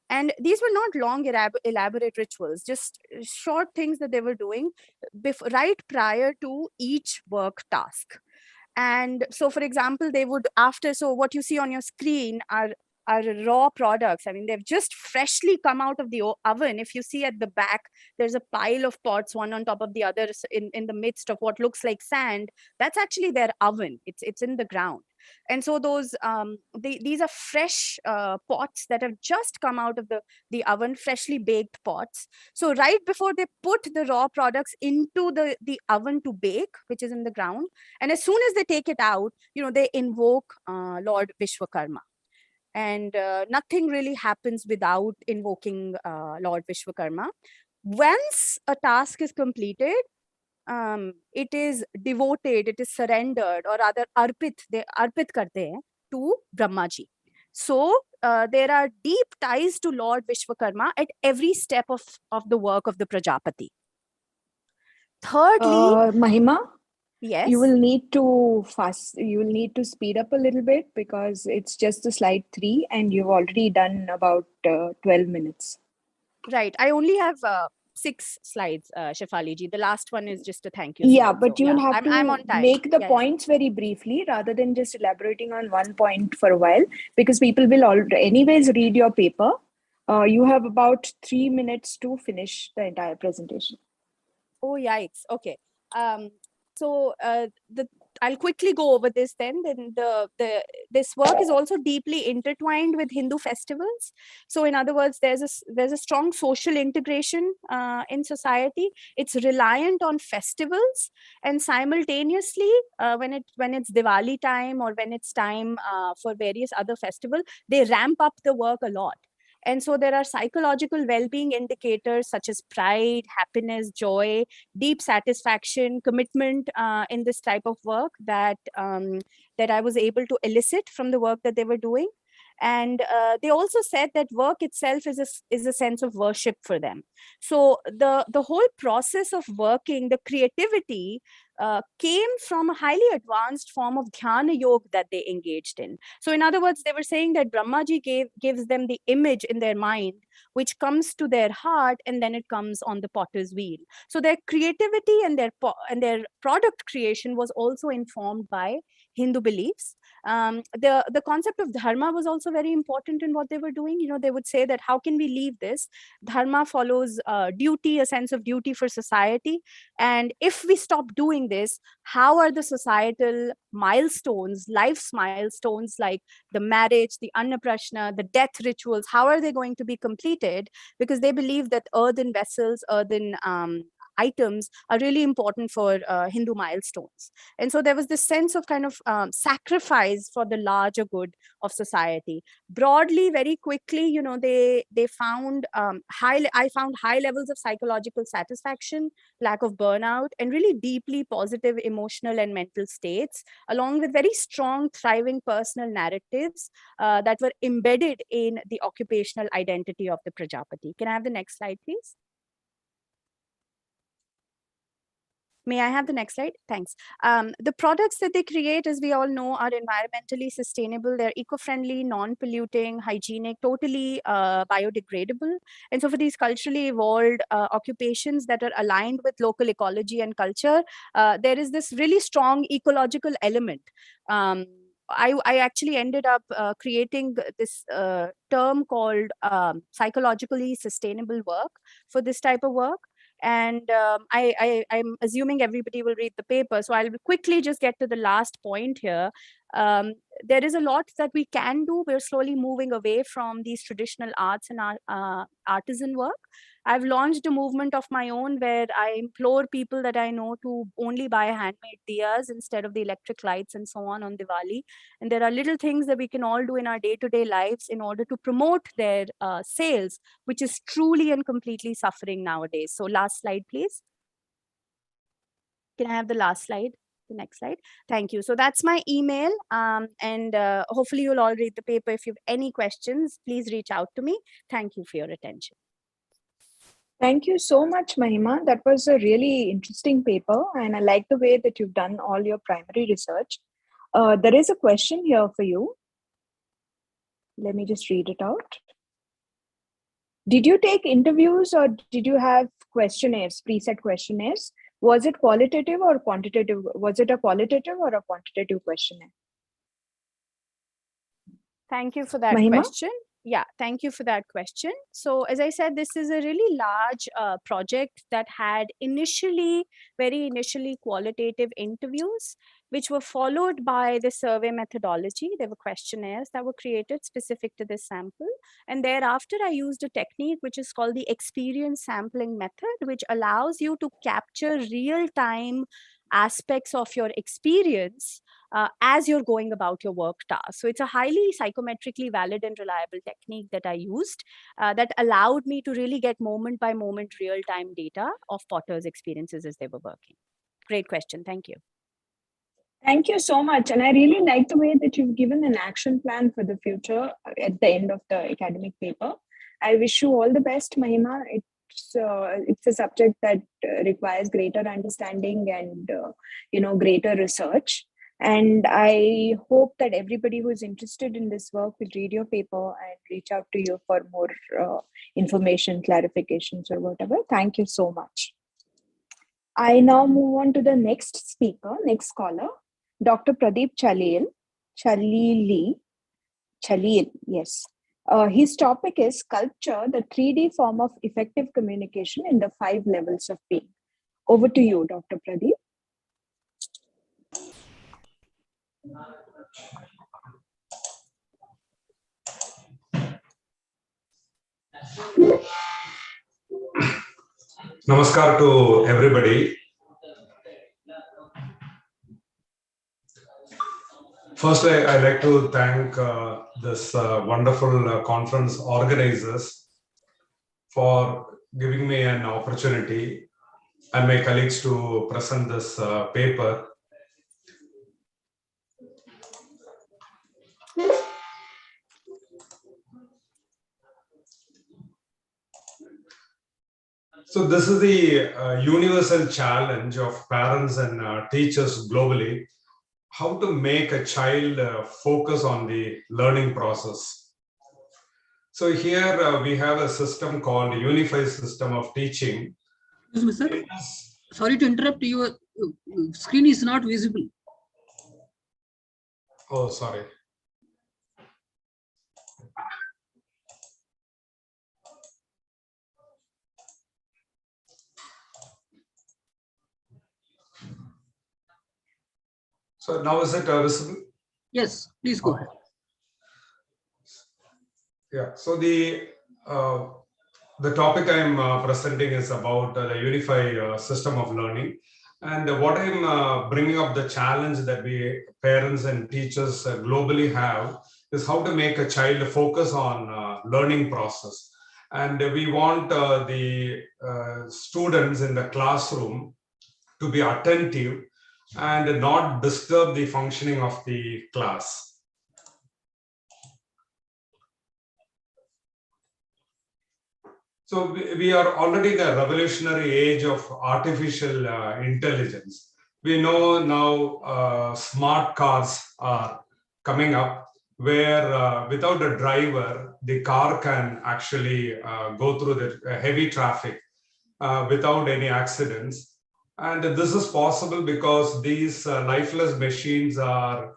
And these were not long, elaborate rituals, just short things that they were doing right prior to each work task. And so, for example, they would so what you see on your screen are raw products. I mean, they've just freshly come out of the oven. If you see at the back, there's a pile of pots, one on top of the other in the midst of what looks like sand. That's actually their oven. It's in the ground. And so those these are fresh pots that have just come out of the oven, freshly baked pots. So right before they put the raw products into the oven to bake, which is in the ground, and as soon as they take it out, they invoke Lord Vishwakarma. And nothing really happens without invoking Lord Vishwakarma. Once a task is completed, it is devoted, it is surrendered, or rather they arpit karte hain to Brahmaji. So there are deep ties to Lord Vishwakarma at every step of the work of the Prajapati. Thirdly, Mahima, yes, you will need to speed up a little bit because it's just the slide 3 and you've already done about 12 minutes. Right. I only have 6 slides, Shefali ji. The last one is just a thank you. Yeah, slide. but So, you will have I'm on to time. make the Yeah, points very briefly rather than just elaborating on one point for a while, because people will anyways read your paper. You have about 3 minutes to finish the entire presentation. Oh, yikes. Okay. So I'll quickly go over this then. Then this work is also deeply intertwined with Hindu festivals. So in other words, there's a strong social integration in society. It's reliant on festivals, and simultaneously, when it's Diwali time or when it's time for various other festivals, they ramp up the work a lot. And so there are psychological well-being indicators such as pride, happiness, joy, deep satisfaction, commitment in this type of work that I was able to elicit from the work that they were doing. And they also said that work itself is a sense of worship for them. So the whole process of working, the creativity came from a highly advanced form of dhyana yoga that they engaged in. So in other words, they were saying that Brahmaji gives them the image in their mind, which comes to their heart, and then it comes on the potter's wheel. So their creativity and their product creation was also informed by Hindu beliefs. The concept of dharma was also very important in what they were doing. They would say that how can we leave this? Dharma follows duty, a sense of duty for society. And if we stop doing this, how are the societal milestones, life's milestones like the marriage, the annaprashna, the death rituals, how are they going to be completed? Because they believe that earthen vessels, earthen items are really important for Hindu milestones. And so there was this sense of kind of sacrifice for the larger good of society. Broadly, very quickly, you know, they found I found high levels of psychological satisfaction, lack of burnout, and really deeply positive emotional and mental states, along with very strong, thriving personal narratives that were embedded in the occupational identity of the Prajapati. Can I have the next slide, please? May I have the next slide? Thanks. The products that they create, as we all know, are environmentally sustainable. They're eco-friendly, non-polluting, hygienic, totally biodegradable. And so for these culturally evolved occupations that are aligned with local ecology and culture, there is this really strong ecological element. I actually ended up creating this term called psychologically sustainable work for this type of work. And I'm assuming everybody will read the paper. So I'll quickly just get to the last point here. There is a lot that we can do. We're slowly moving away from these traditional arts and artisan work. I've launched a movement of my own where I implore people that I know to only buy handmade diyas instead of the electric lights and so on Diwali. And there are little things that we can all do in our day-to-day lives in order to promote their sales, which is truly and completely suffering nowadays. So last slide, please. Can I have the last slide? The next slide. Thank you. So that's my email. And hopefully you'll all read the paper. If you have any questions, please reach out to me. Thank you for your attention. Thank you so much, Mahima. That was a really interesting paper, and I like the way that you've done all your primary research. There is a question here for you. Let me just read it out. Did you take interviews or did you have questionnaires, preset questionnaires? Was it qualitative or quantitative? Was it a qualitative or a quantitative questionnaire? Thank you for that Mahima? question. Yeah, thank you for that question. So as I said, this is a really large project that had very initially qualitative interviews, which were followed by the survey methodology. There were questionnaires that were created specific to this sample. And thereafter, I used a technique which is called the experience sampling method, which allows you to capture real-time aspects of your experience as you're going about your work task. So it's a highly psychometrically valid and reliable technique that I used that allowed me to really get moment by moment real-time data of potters' experiences as they were working. Great question. Thank you. Thank you so much. And I really like the way that you've given an action plan for the future at the end of the academic paper. I wish you all the best, Mahima. It's a subject that requires greater understanding and greater research. And I hope that everybody who is interested in this work will read your paper and reach out to you for more information, clarifications, or whatever. Thank you so much. I now move on to the next speaker, next caller, Dr. Pradeep Chalil, yes. His topic is Sculpture, the 3D form of effective communication in the 5 levels of being. Over to you, Dr. Pradeep. Namaskar to everybody. First, I'd like to thank this wonderful conference organizers for giving me an opportunity and my colleagues to present this paper. So this is the universal challenge of parents and teachers globally, how to make a child focus on the learning process. So here we have a system called UniFi system of teaching. Excuse me, sir. Sorry to interrupt, your screen is not visible. Oh, sorry. So now is it visible? Yes, please go ahead. Yeah, so the the topic I'm presenting is about the UniFi system of learning. And what I'm bringing up the challenge that we parents and teachers globally have is how to make a child focus on learning process. And we want the students in the classroom to be attentive and not disturb the functioning of the class. So we are already in the revolutionary age of artificial intelligence. We know now smart cars are coming up where without a driver, the car can actually go through the heavy traffic without any accidents. And this is possible because these lifeless machines are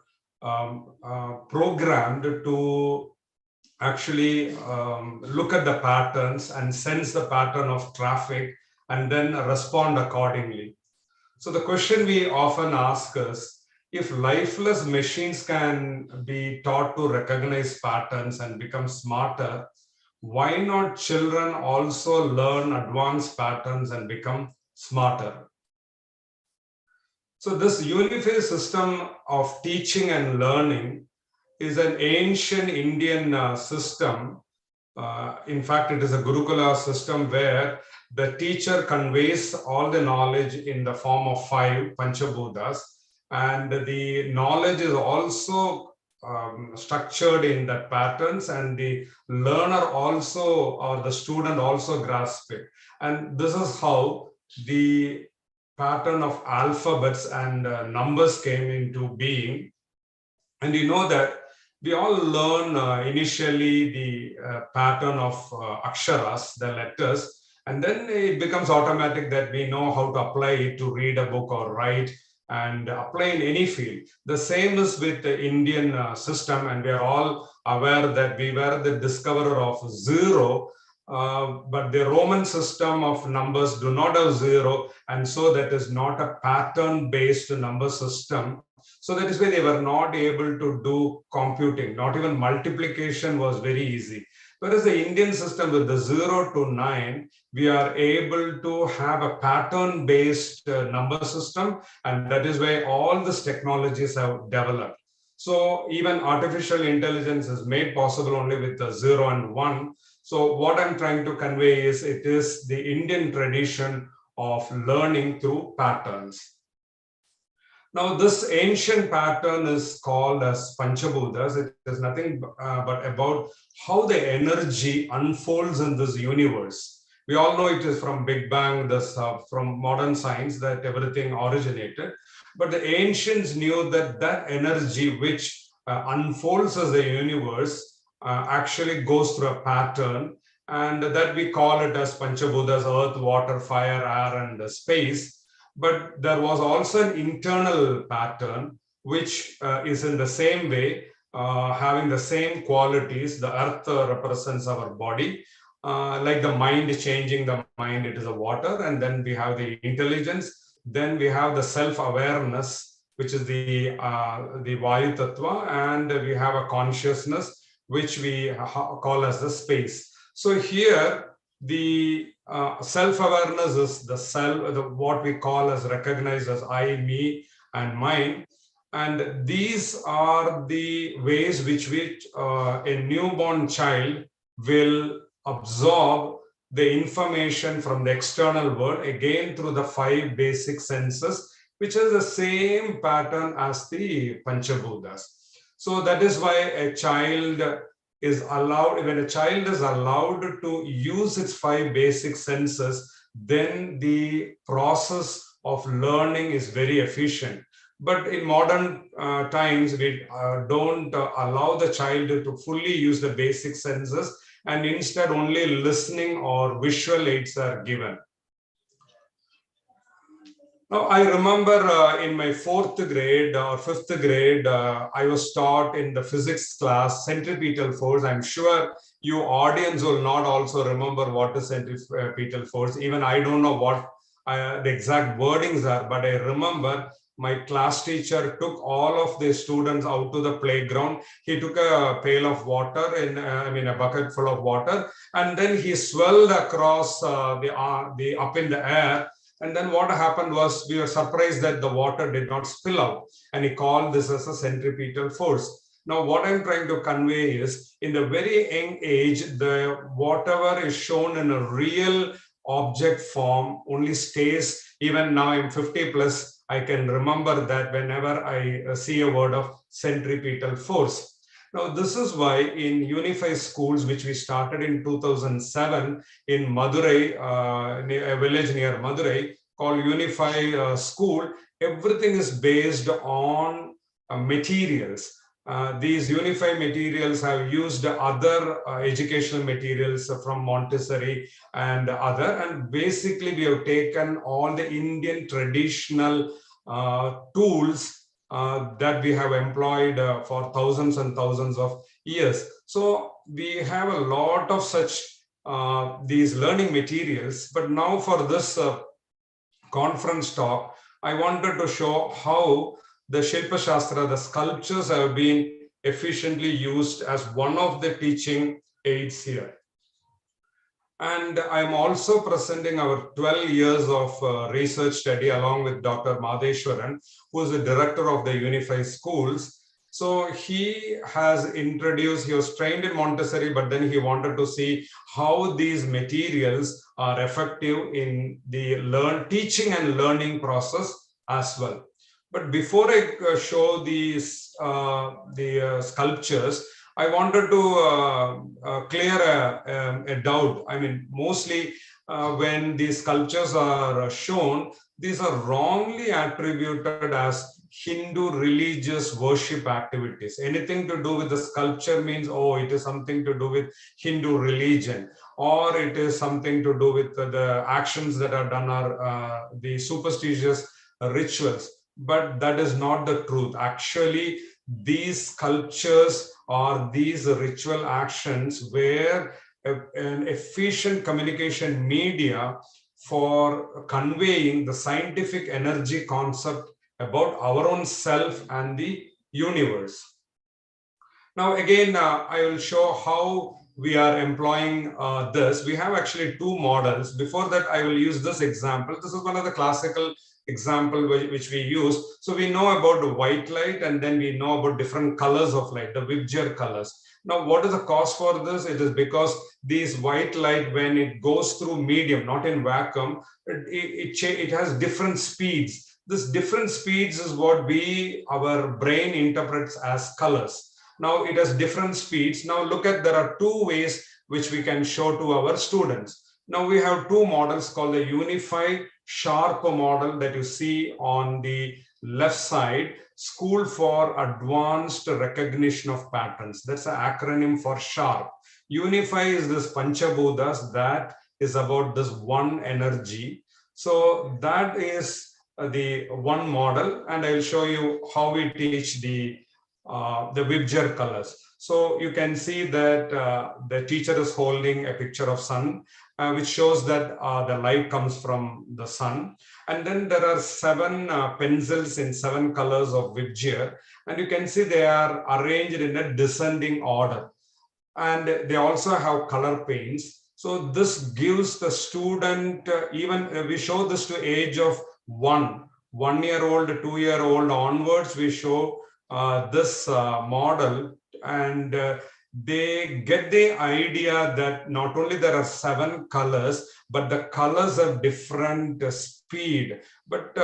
programmed to actually look at the patterns and sense the pattern of traffic and then respond accordingly. So the question we often ask is, if lifeless machines can be taught to recognize patterns and become smarter, why not children also learn advanced patterns and become smarter? So this UniFi system of teaching and learning is an ancient Indian system. In fact, it is a Gurukula system where the teacher conveys all the knowledge in the form of 5 Panchabhutas, and the knowledge is also structured in the patterns, and the learner also, or the student also grasps it. And this is how the pattern of alphabets and numbers came into being. And you know that we all learn initially the pattern of aksharas, the letters, and then it becomes automatic that we know how to apply it to read a book or write and apply in any field. The same is with the Indian system, and we are all aware that we were the discoverer of zero, but the Roman system of numbers do not have zero, and so that is not a pattern-based number system. So that is why they were not able to do computing. Not even multiplication was very easy. Whereas the Indian system with the 0 to 9, we are able to have a pattern-based number system, and that is why all these technologies have developed. So even artificial intelligence is made possible only with the 0 and 1. So what I'm trying to convey is it is the Indian tradition of learning through patterns. Now, this ancient pattern is called as Panchabhutas. It is nothing but about how the energy unfolds in this universe. We all know it is from Big Bang, this from modern science that everything originated. But the ancients knew that that energy which unfolds as the universe actually goes through a pattern, and that we call it as Panchabhutas: earth, water, fire, air, and space. But there was also an internal pattern which is in the same way, having the same qualities. The earth represents our body, like the mind changing the mind, it is a water. And then we have the intelligence. Then we have the self-awareness, which is the Vayu Tattva, and we have a consciousness, which we call as the space. So here, the self-awareness is the self, what we call as recognized as I, me, and mine. And these are the ways which a newborn child will absorb the information from the external world, again through the 5 basic senses, which is the same pattern as the Panchabhutas. So that is why a child is allowed, when a child is allowed to use its 5 basic senses, then the process of learning is very efficient. But in modern times, we don't allow the child to fully use the basic senses, and instead only listening or visual aids are given. Now, I remember in my 4th grade or 5th grade, I was taught in the physics class centripetal force. I'm sure you audience will not also remember what is centripetal force. Even I don't know what the exact wordings are, but I remember my class teacher took all of the students out to the playground. He took a pail of water, a bucket full of water, and then he swirled across the up in the air. And then what happened was, we were surprised that the water did not spill out, and he called this as a centripetal force. Now, what I'm trying to convey is, in the very young age, whatever is shown in a real object form only stays. Even now I'm 50 plus, I can remember that whenever I see a word of centripetal force. Now, this is why in UniFi schools, which we started in 2007 in Madurai, a village near Madurai called UniFi school, everything is based on materials. These UniFi materials have used other educational materials from Montessori and other, and basically we have taken all the Indian traditional tools that we have employed for thousands and thousands of years. So we have a lot of such these learning materials. But now for this conference talk, I wanted to show how the Shilpa Shastra, the sculptures, have been efficiently used as one of the teaching aids here. And I'm also presenting our 12 years of research study along with Dr. Madheshwaran, who is the director of the UniFi schools. So he has introduced, he was trained in Montessori, but then he wanted to see how these materials are effective in the teaching and learning process as well. But before I show these sculptures, I wanted to clear a doubt. I mean, mostly when these sculptures are shown, these are wrongly attributed as Hindu religious worship activities. Anything to do with the sculpture means, oh, it is something to do with Hindu religion, or it is something to do with the actions that are done, or the superstitious rituals. But that is not the truth. Actually, these sculptures or these ritual actions were an efficient communication media for conveying the scientific energy concept about our own self and the universe. Now, again, I will show how we are employing this. We have actually two models. Before that, I will use this example. This is one of the classical example which we use. So we know about the white light, and then we know about different colors of light, the Whipger colors. Now, what is the cause for this? It is because these white light, when it goes through medium, not in vacuum, it has different speeds. This different speeds is what our brain interprets as colors. Now it has different speeds. Now look at, there are two ways which we can show to our students. Now we have two models called the UniFi Sharp model that you see on the left side, School for Advanced Recognition of Patterns. That's an acronym for SHARP. UniFi is this Panchabhutas, that is about this one energy. So that is the one model, and I will show you how we teach the Whipger colors. So you can see that the teacher is holding a picture of sun, which shows that the light comes from the sun. And then there are 7 pencils in 7 colors of Whipger, and you can see they are arranged in a descending order. And they also have color paints. So this gives the student, even we show this to age of 1-year-old, 2-year-old onwards, we show this model, and they get the idea that not only there are 7 colors, but the colors have different speed. But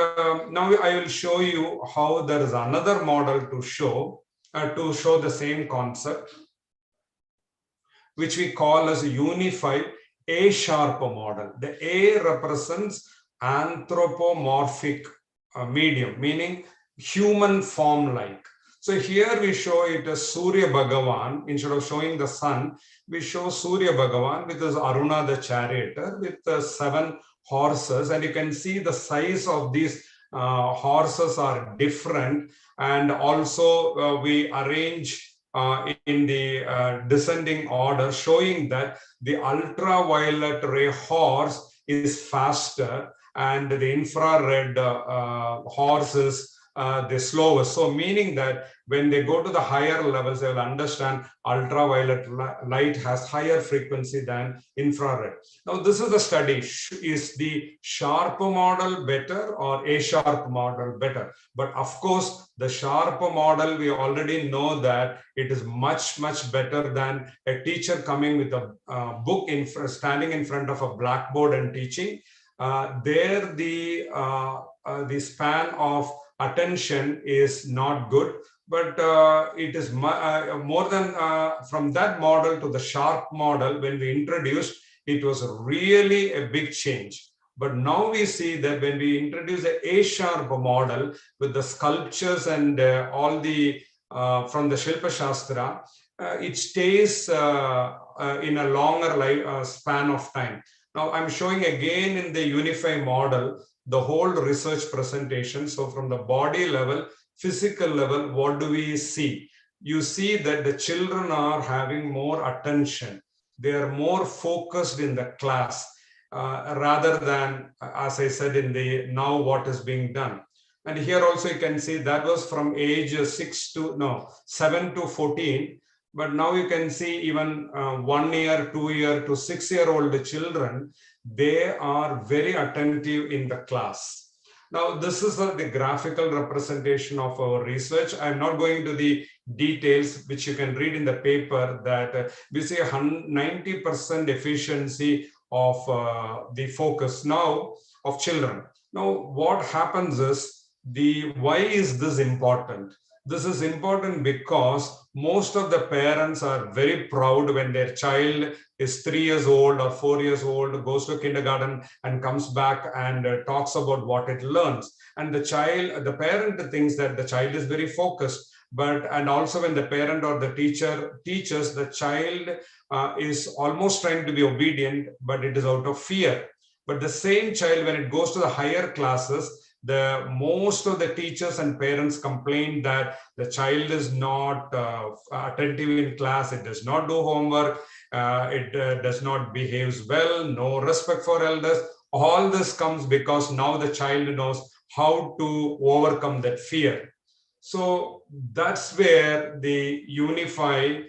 now I will show you how there is another model to show the same concept, which we call as UniFi A-sharp model. The A represents anthropomorphic medium, meaning human form-like. So here we show it as Surya Bhagavan. Instead of showing the sun, we show Surya Bhagavan with his Aruna the charioteer with 7 horses. And you can see the size of these horses are different. And also we arrange in the descending order, showing that the ultraviolet ray horse is faster and the infrared horse is the slowest. So meaning that when they go to the higher levels, they will understand ultraviolet light has higher frequency than infrared. Now, this is the study. Is the sharp model better or a sharp model better? But of course, the sharp model, we already know that it is much, much better than a teacher coming with a book, standing in front of a blackboard and teaching. There, the span of attention is not good, but it is more than from that model to the sharp model. When we introduced, it was really a big change. But now we see that when we introduce a sharp model with the sculptures and all the from the Shilpa Shastra, it stays in a longer span of time. Now I'm showing again in the UniFi model the whole research presentation. So from the body level, physical level, what do we see? You see that the children are having more attention. They are more focused in the class rather than, as I said, in the now what is being done. And here also you can see that was from age 7 to 14. But now you can see even 1 year, 2 year to 6-year-old children, they are very attentive in the class. Now, this is the graphical representation of our research. I'm not going into the details, which you can read in the paper, that we see 90% efficiency of the focus now of children. Now, what happens is, why is this important? This is important because most of the parents are very proud when their child is 3 years old or 4 years old, goes to kindergarten and comes back and talks about what it learns. And the parent thinks that the child is very focused. And also when the parent or the teacher teaches, the child is almost trying to be obedient, but it is out of fear. But the same child, when it goes to the higher classes, most of the teachers and parents complain that the child is not attentive in class, it does not do homework, it does not behave well, no respect for elders. All this comes because now the child knows how to overcome that fear. So that's where the UniFi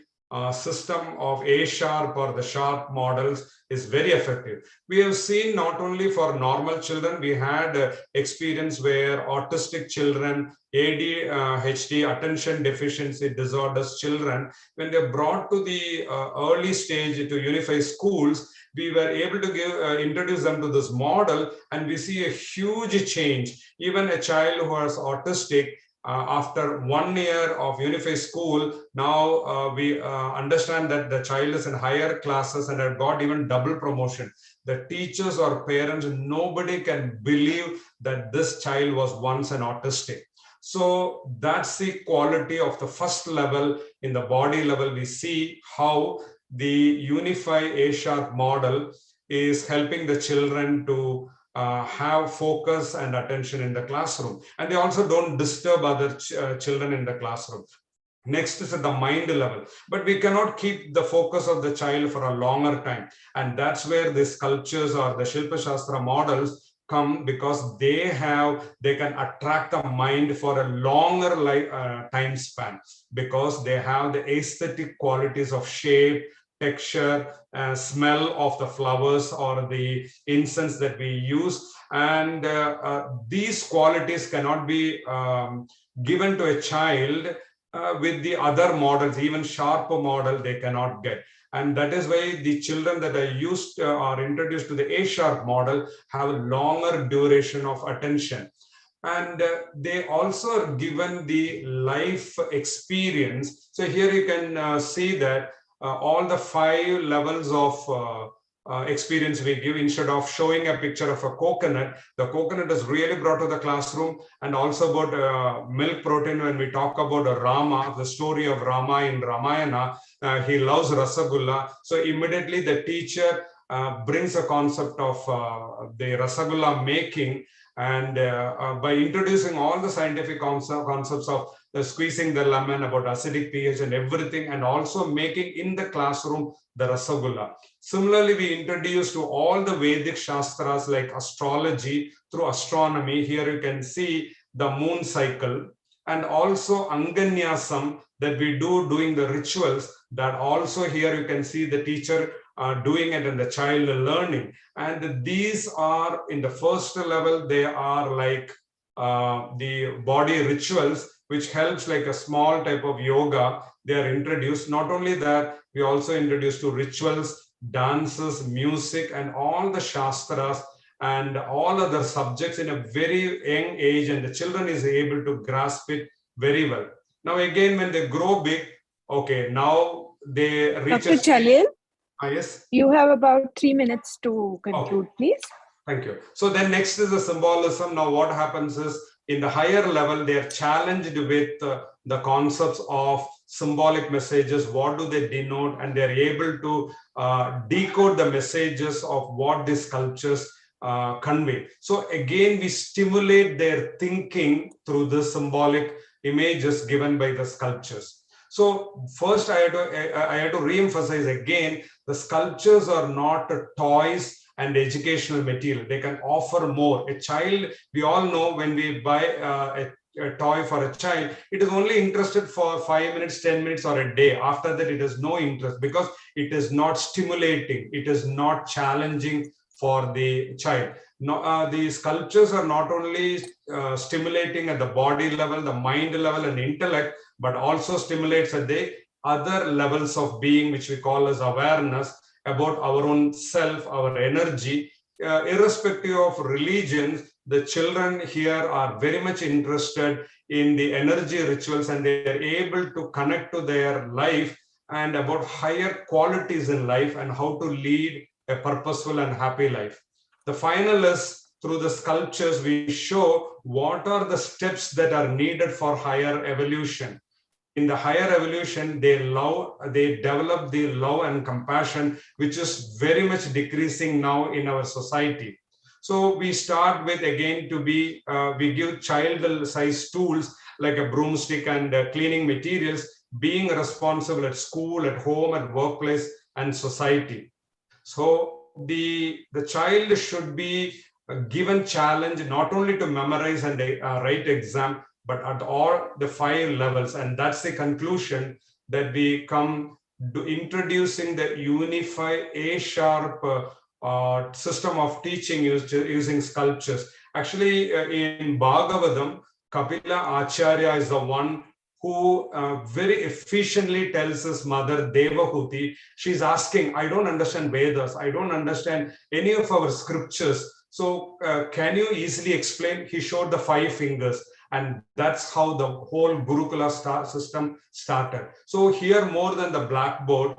system of A-sharp or the sharp models is very effective. We have seen not only for normal children, we had experience where autistic children, ADHD, attention deficiency disorders children, when they're brought to the early stage to UniFi schools, we were able to introduce them to this model, and we see a huge change. Even a child who is autistic, after 1 year of UniFi school, now we understand that the child is in higher classes and have got even double promotion. The teachers or parents, nobody can believe that this child was once an autistic. So that's the quality of the first level. In the body level, we see how the UniFi A-sharp model is helping the children to have focus and attention in the classroom. And they also don't disturb other children in the classroom. Next is at the mind level. But we cannot keep the focus of the child for a longer time. And that's where the sculptures or the Shilpa Shastra models come, because they can attract the mind for a longer time span, because they have the aesthetic qualities of shape, texture, smell of the flowers or the incense that we use. And these qualities cannot be given to a child with the other models. Even sharper model they cannot get. And that is why the children that are introduced to the A-sharp model have a longer duration of attention. And they also are given the life experience. So here you can see that all the 5 levels of experience we give. Instead of showing a picture of a coconut, the coconut is really brought to the classroom. And also about milk protein, when we talk about Rama, the story of Rama in Ramayana, he loves Rasagulla. So immediately the teacher brings a concept of the Rasagulla making, and by introducing all the scientific concepts of squeezing the lemon, about acidic pH and everything, and also making in the classroom the Rasagulla. Similarly, we introduced to all the Vedic Shastras like astrology through astronomy. Here you can see the moon cycle, and also Anganyasam that we do doing the rituals. That also here you can see the teacher doing it and the child learning. And these are in the first level, they are like the body rituals, which helps like a small type of yoga. They are introduced. Not only that, we also introduce to rituals, dances, music, and all the shastras and all other subjects in a very young age, and the children is able to grasp it very well. Now again, when they grow big, okay, now they reach Dr. Chalil, yes. You have about 3 minutes to conclude, please. Thank you. So then next is the symbolism. Now what happens is in the higher level, they are challenged with the concepts of symbolic messages. What do they denote? And they're able to decode the messages of what these sculptures convey. So again, we stimulate their thinking through the symbolic images given by the sculptures. So first I had to re-emphasize again, the sculptures are not toys and educational material. They can offer more. A child, we all know when we buy a toy for a child, it is only interested for 5 minutes, 10 minutes or a day. After that, it has no interest because it is not stimulating. It is not challenging for the child. No, the sculptures are not only stimulating at the body level, the mind level and intellect, but also stimulates at the other levels of being, which we call as awareness about our own self, our energy. Irrespective of religions, the children here are very much interested in the energy rituals, and they are able to connect to their life and about higher qualities in life and how to lead a purposeful and happy life. The final is through the sculptures, we show what are the steps that are needed for higher evolution. In the higher evolution, they develop the love and compassion, which is very much decreasing now in our society. So we start with, again, we give child-sized tools like a broomstick and cleaning materials, being responsible at school, at home, at workplace, and society. So the child should be given challenge not only to memorize and write exam, but at all the 5 levels. And that's the conclusion that we come to introducing the UniFi A-sharp system of teaching using sculptures. Actually, in Bhagavatam, Kapila Acharya is the one who very efficiently tells his mother Devahuti, she's asking, I don't understand Vedas, I don't understand any of our scriptures. So can you easily explain? He showed the 5 fingers. And that's how the whole Gurukula system started. So here, more than the blackboard,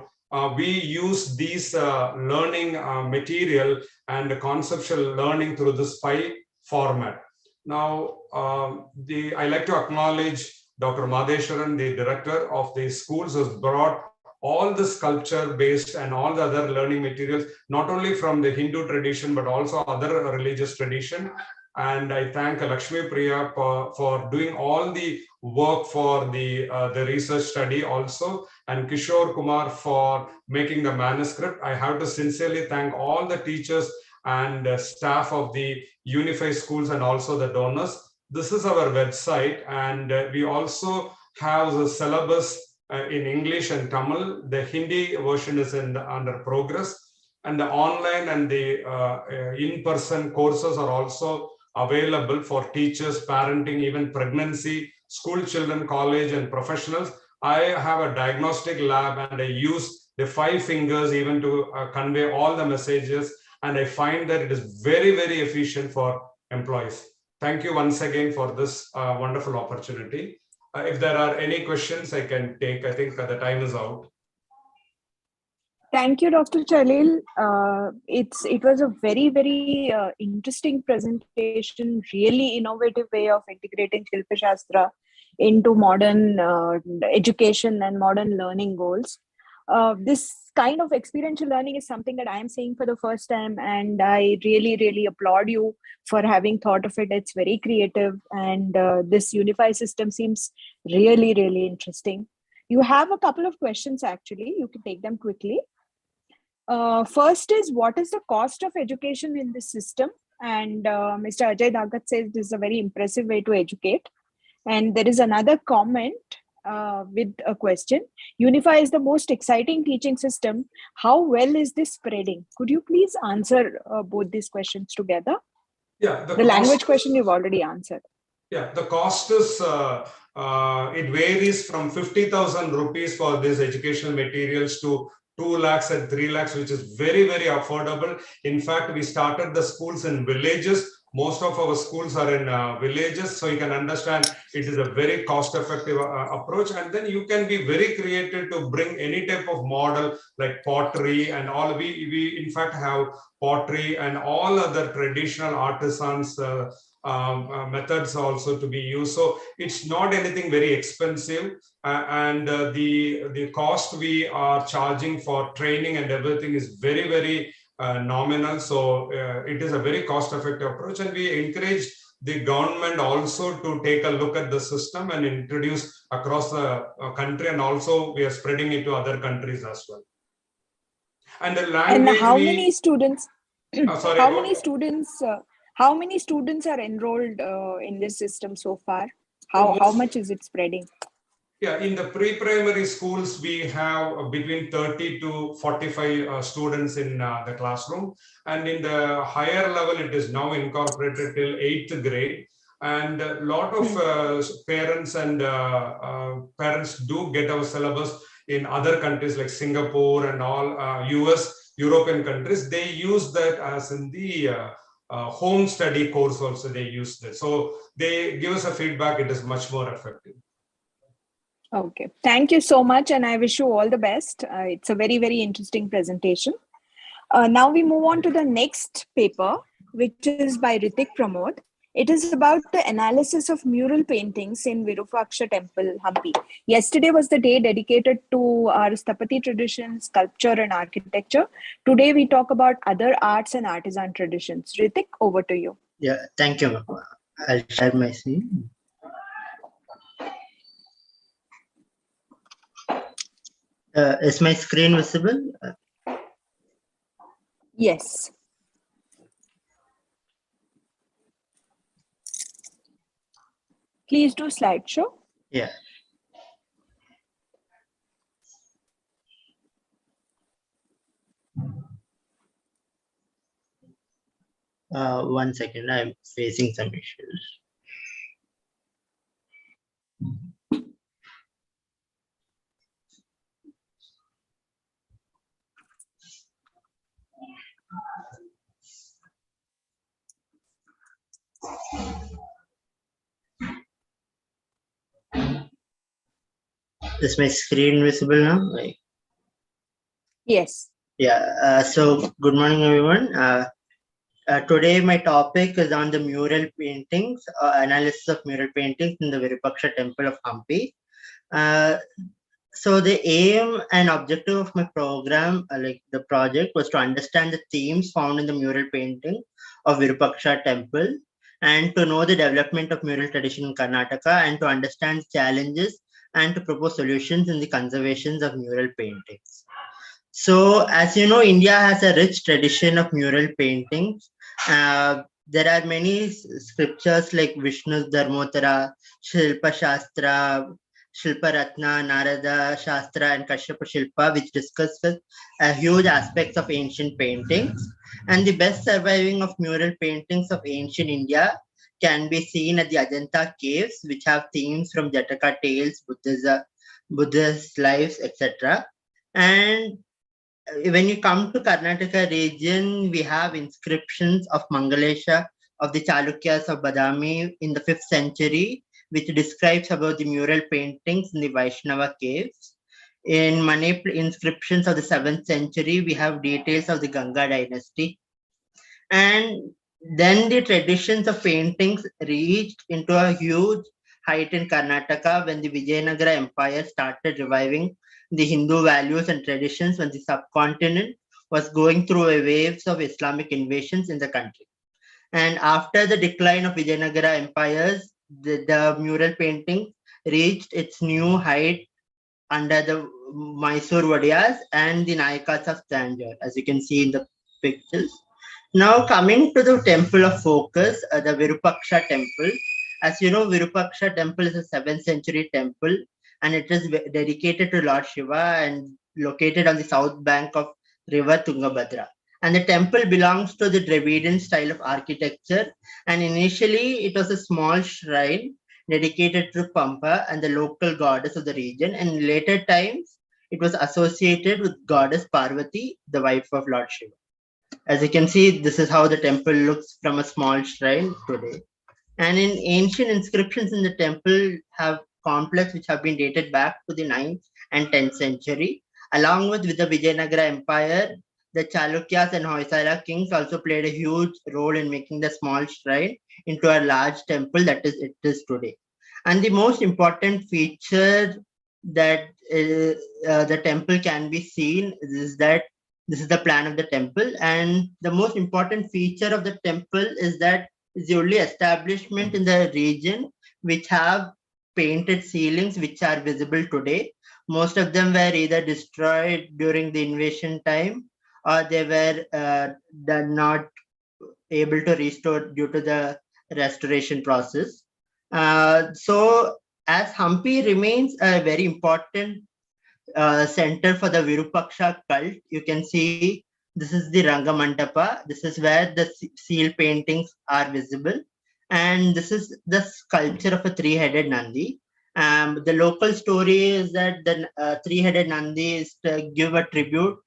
we use these learning material and conceptual learning through this 5 format. Now, I like to acknowledge Dr. Madheswaran, the director of the schools, has brought all the sculpture-based and all the other learning materials, not only from the Hindu tradition, but also other religious tradition. And I thank Lakshmi Priya for doing all the work for the research study also, and Kishore Kumar for making the manuscript. I have to sincerely thank all the teachers and staff of the UniFi schools and also the donors. This is our website, and we also have the syllabus in English and Tamil. The Hindi version is under progress, and the online and the in-person courses are also available for teachers, parenting, even pregnancy, school children, college, and professionals. I have a diagnostic lab, and I use the 5 fingers even to convey all the messages, and I find that it is very, very efficient for employees. Thank you once again for this wonderful opportunity. If there are any questions, I can take. I think the time is out. Thank you, Dr. Chalil. It was a very, very interesting presentation, really innovative way of integrating Shilpa Shastra into modern education and modern learning goals. This kind of experiential learning is something that I am seeing for the first time, and I really, really applaud you for having thought of it. It's very creative, and this UniFi system seems really, really interesting. You have a couple of questions, actually. You can take them quickly. First is, what is the cost of education in this system? And Mr. Ajay Dagat says this is a very impressive way to educate. And there is another comment with a question. UniFi is the most exciting teaching system. How well is this spreading? Could you please answer both these questions together? Yeah, the language question you've already answered. Yeah, the cost is, it varies from 50,000 rupees for these educational materials to 2 lakhs and 3 lakhs, which is very, very affordable. In fact, we started the schools in villages. Most of our schools are in villages, so you can understand it is a very cost-effective approach. And then you can be very creative to bring any type of model like pottery and all. We in fact have pottery and all other traditional artisans methods also to be used. So it's not anything very expensive, and the cost we are charging for training and everything is very, very nominal. So it is a very cost-effective approach, and we encourage the government also to take a look at the system and introduce across the country, and also we are spreading it to other countries as well. And the language. And how many students? Sorry, how many students are enrolled in this system so far? How much is it spreading? Yeah, in the pre-primary schools, we have between 30 to 45 students in the classroom. And in the higher level, it is now incorporated till 8th grade. And a lot of parents and parents do get our syllabus in other countries like Singapore and all US, European countries. They use that as in the home study course also, they use that. So they give us a feedback, it is much more effective. Okay, thank you so much, and I wish you all the best. It's a very, very interesting presentation. Now we move on to the next paper, which is by Ritik Pramod. It is about the analysis of mural paintings in Virupaksha Temple, Hampi. Yesterday was the day dedicated to our Sthapati tradition, sculpture and architecture. Today we talk about other arts and artisan traditions. Ritik, over to you. Yeah, thank you. I'll share my screen. Is my screen visible? Yes. Please do slideshow. Yeah. One second, I'm facing some issues. Is my screen visible now? Yes. Yeah. So good morning, everyone. Today my topic is on the mural paintings, analysis of mural paintings in the Virupaksha Temple of Hampi. So the aim and objective of my program, like the project, was to understand the themes found in the mural painting of Virupaksha Temple, and to know the development of mural tradition in Karnataka, and to understand challenges and to propose solutions in the conservations of mural paintings. So, as you know, India has a rich tradition of mural paintings. There are many scriptures like Vishnu Dharmotara, Shilpa Shastra, Shilpa Ratna, Narada Shastra, and Kashyapa Shilpa, which discusses huge aspects of ancient paintings. And the best surviving of mural paintings of ancient India can be seen at the Ajanta caves, which have themes from Jataka tales, Buddhist lives, etc. And when you come to Karnataka region, we have inscriptions of Mangalesha of the Chalukyas of Badami in the 5th century, which describes about the mural paintings in the Vaishnava caves. In Mane inscriptions of the 7th century, we have details of the Ganga dynasty. And then the traditions of paintings reached into a huge height in Karnataka when the Vijayanagara Empire started reviving the Hindu values and traditions when the subcontinent was going through waves of Islamic invasions in the country. And after the decline of Vijayanagara empires, the mural painting reached its new height under the Mysore Vadiyas and the Nayakas of Tanjore, as you can see in the pictures. Now coming to the temple of focus, the Virupaksha temple. As you know, Virupaksha temple is a 7th century temple and it is dedicated to Lord Shiva and located on the south bank of river Tungabhadra. And the temple belongs to the Dravidian style of architecture. And initially it was a small shrine dedicated to Pampa and the local goddess of the region. And in later times, it was associated with goddess Parvati, the wife of Lord Shiva. As you can see, this is how the temple looks from a small shrine today. And in ancient inscriptions in the temple have complex which have been dated back to the 9th and 10th century. Along with the Vijayanagara Empire, the Chalukyas and Hoysala kings also played a huge role in making the small shrine into a large temple that it is today. And the most important feature that the temple can be seen is that this is the plan of the temple. And the most important feature of the temple is that it's the only establishment in the region which have painted ceilings which are visible today. Most of them were either destroyed during the invasion time or they were not able to restore due to the restoration process. So as Hampi remains a very important center for the Virupaksha cult, you can see this is the Rangamandapa. This is where the seal paintings are visible. And this is the sculpture of a three-headed Nandi. The local story is that the three-headed Nandi is to give a tribute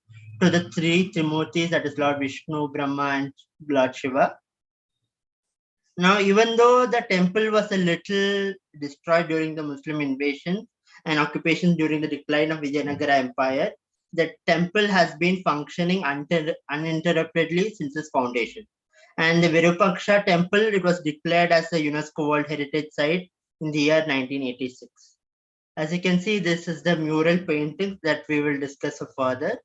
to the three Trimurtis, that is Lord Vishnu, Brahma, and Lord Shiva. Now, even though the temple was a little destroyed during the Muslim invasion and occupation during the decline of Vijayanagara Empire, the temple has been functioning uninterruptedly since its foundation. And the Virupaksha temple, it was declared as a UNESCO World Heritage Site in the year 1986. As you can see, this is the mural painting that we will discuss further.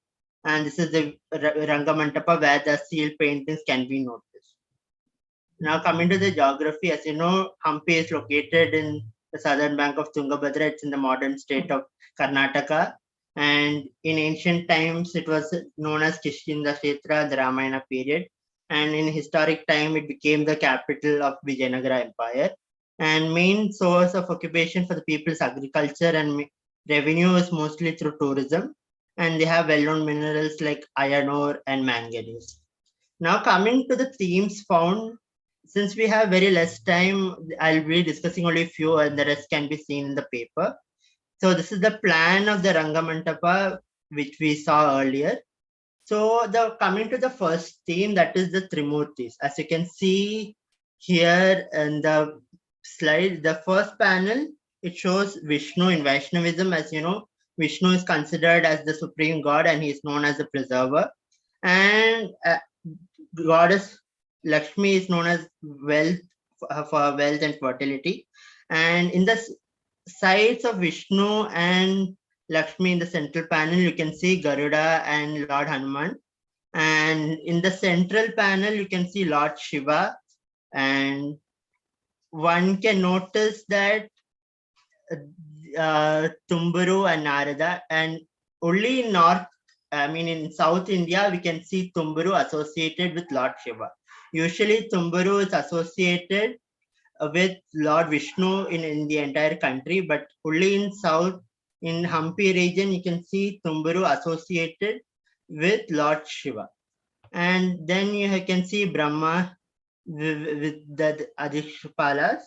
And this is the Rangamandapa where the seal paintings can be noticed. Now coming to the geography, as you know, Hampi is located in the southern bank of Tungabhadra. It's in the modern state of Karnataka. And in ancient times, it was known as Kishinda Kshetra, the Ramayana period. And in historic time, it became the capital of Vijayanagara Empire. And main source of occupation for the people's agriculture and revenue is mostly through tourism. And they have well-known minerals like iron ore and manganese. Now coming to the themes found, since we have very less time, I'll be discussing only a few and the rest can be seen in the paper. So this is the plan of the Rangamandapa, which we saw earlier. So coming to the first theme, that is the Trimurtis. As you can see here in the slide, the first panel, it shows Vishnu in Vaishnavism. As you know, Vishnu is considered as the supreme god and he is known as the preserver. And goddess Lakshmi is known as wealth, for wealth and fertility. And in the sides of Vishnu and Lakshmi in the central panel, you can see Garuda and Lord Hanuman. And in the central panel, you can see Lord Shiva. And one can notice that Tumburu and Narada, and only in in South India, we can see Tumburu associated with Lord Shiva. Usually Tumburu is associated with Lord Vishnu in the entire country, but only in South, in Hampi region, you can see Tumburu associated with Lord Shiva. And then you can see Brahma with the Adishpalas.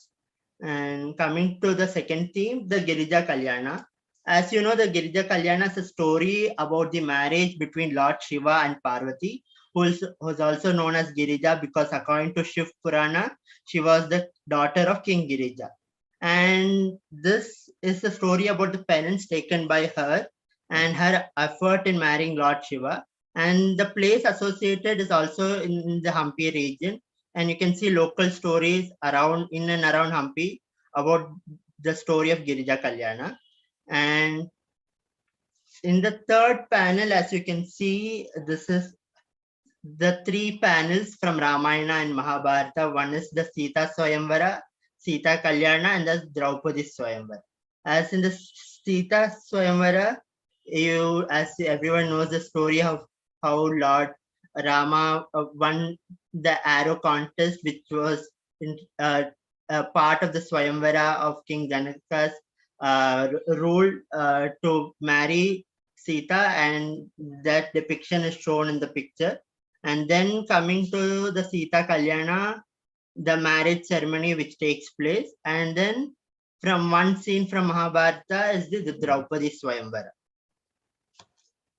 And coming to the second theme, the Girija Kalyana. As you know, the Girija Kalyana is a story about the marriage between Lord Shiva and Parvati, who is also known as Girija because according to Shiv Purana, she was the daughter of King Girija. And this is the story about the penance taken by her and her effort in marrying Lord Shiva. And the place associated is also in the Hampi region. And you can see local stories in and around Hampi about the story of Girija Kalyana. And in the third panel, as you can see, this is the three panels from Ramayana and Mahabharata. One is the Sita Swayamvara, Sita Kalyana, and the Draupadi Swayamvara. As in the Sita Swayamvara, as everyone knows the story of how Lord Rama won the arrow contest, which was part of the Swayamvara of King Janaka's rule to marry Sita, and that depiction is shown in the picture. And then coming to the Sita Kalyana, the marriage ceremony which takes place, and then from one scene from Mahabharata is the Draupadi Swayamvara.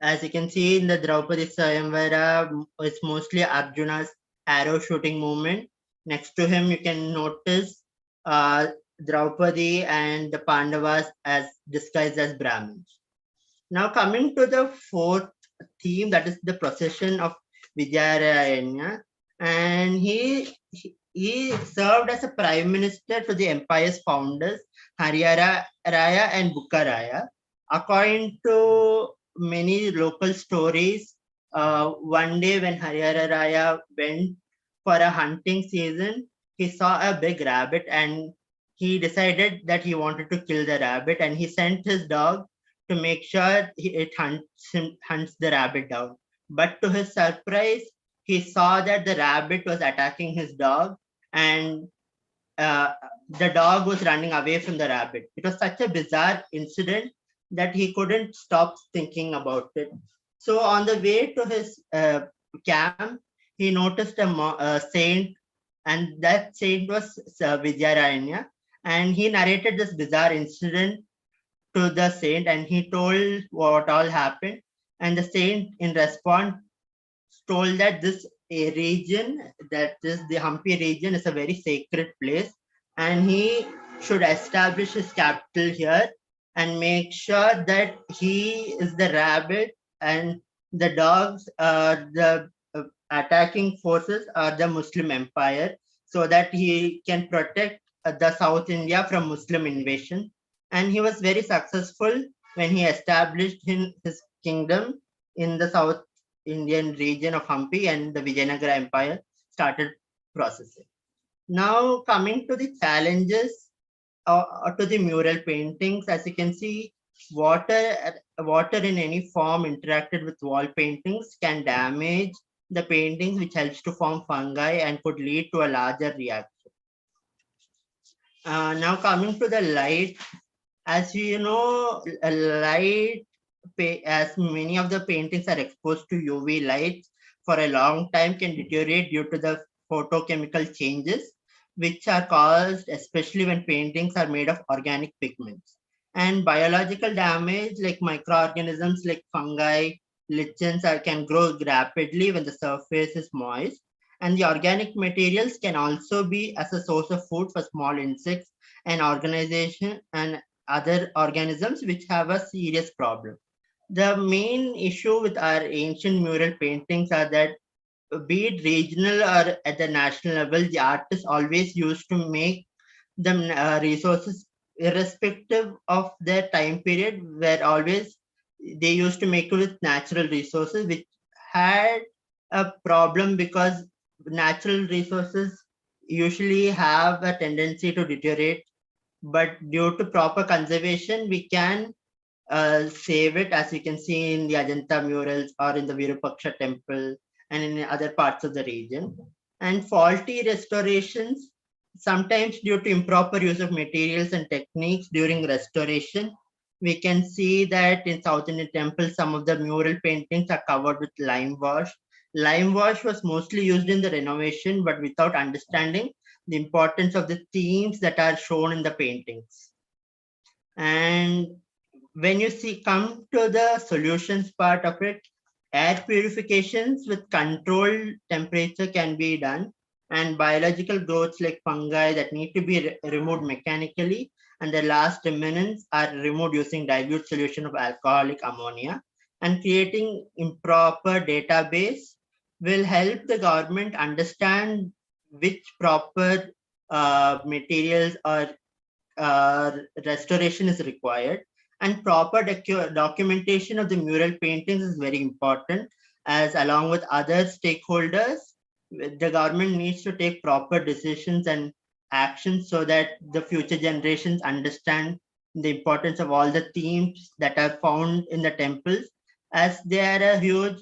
As you can see in the Draupadi Swayamvara, it's mostly Arjuna's arrow shooting movement. Next to him, you can notice Draupadi and the Pandavas as disguised as Brahmins. Now coming to the fourth theme, that is the procession of Vijayaranya, and he served as a prime minister to the empire's founders, Haryara Raya and Bukkaraya. According to many local stories, one day when Haryara Raya went for a hunting season, he saw a big rabbit and he decided that he wanted to kill the rabbit, and he sent his dog to make sure it hunts the rabbit down. But to his surprise, he saw that the rabbit was attacking his dog, and the dog was running away from the rabbit. It was such a bizarre incident that he couldn't stop thinking about it. So on the way to his camp, he noticed a saint, and that saint was Vijayaranya, and he narrated this bizarre incident to the saint, and he told what all happened, and the saint in response told that this region, that is the Hampi region, is a very sacred place, and he should establish his capital here and make sure that he is the rabbit and the dogs, the attacking forces are the Muslim empire, so that he can protect the South India from Muslim invasion. And he was very successful when he established his kingdom in the South Indian region of Hampi, and the Vijayanagara Empire started processing. Now coming to the challenges to the mural paintings, as you can see, water in any form interacted with wall paintings can damage the paintings, which helps to form fungi and could lead to a larger reaction. Now coming to the light, as you know, light, as many of the paintings are exposed to UV light for a long time, can deteriorate due to the photochemical changes, which are caused especially when paintings are made of organic pigments. And biological damage like microorganisms like fungi, lichens can grow rapidly when the surface is moist. And the organic materials can also be as a source of food for small insects and organization and other organisms which have a serious problem. The main issue with our ancient mural paintings are that, be it regional or at the national level, the artists always used to make the resources irrespective of their time period, where always they used to make it with natural resources, which had a problem because natural resources usually have a tendency to deteriorate, but due to proper conservation, we can save it, as you can see in the Ajanta murals or in the Virupaksha temple and in other parts of the region. And faulty restorations, sometimes due to improper use of materials and techniques during restoration. We can see that in South Indian temples, some of the mural paintings are covered with lime wash. Lime wash was mostly used in the renovation, but without understanding the importance of the themes that are shown in the paintings. And when you come to the solutions part of it, air purifications with controlled temperature can be done, and biological growths like fungi that need to be removed mechanically, and the last remnants are removed using dilute solution of alcoholic ammonia. And creating improper database will help the government understand which proper materials or restoration is required. And proper documentation of the mural paintings is very important, as along with other stakeholders, the government needs to take proper decisions and actions so that the future generations understand the importance of all the themes that are found in the temples, as they are a huge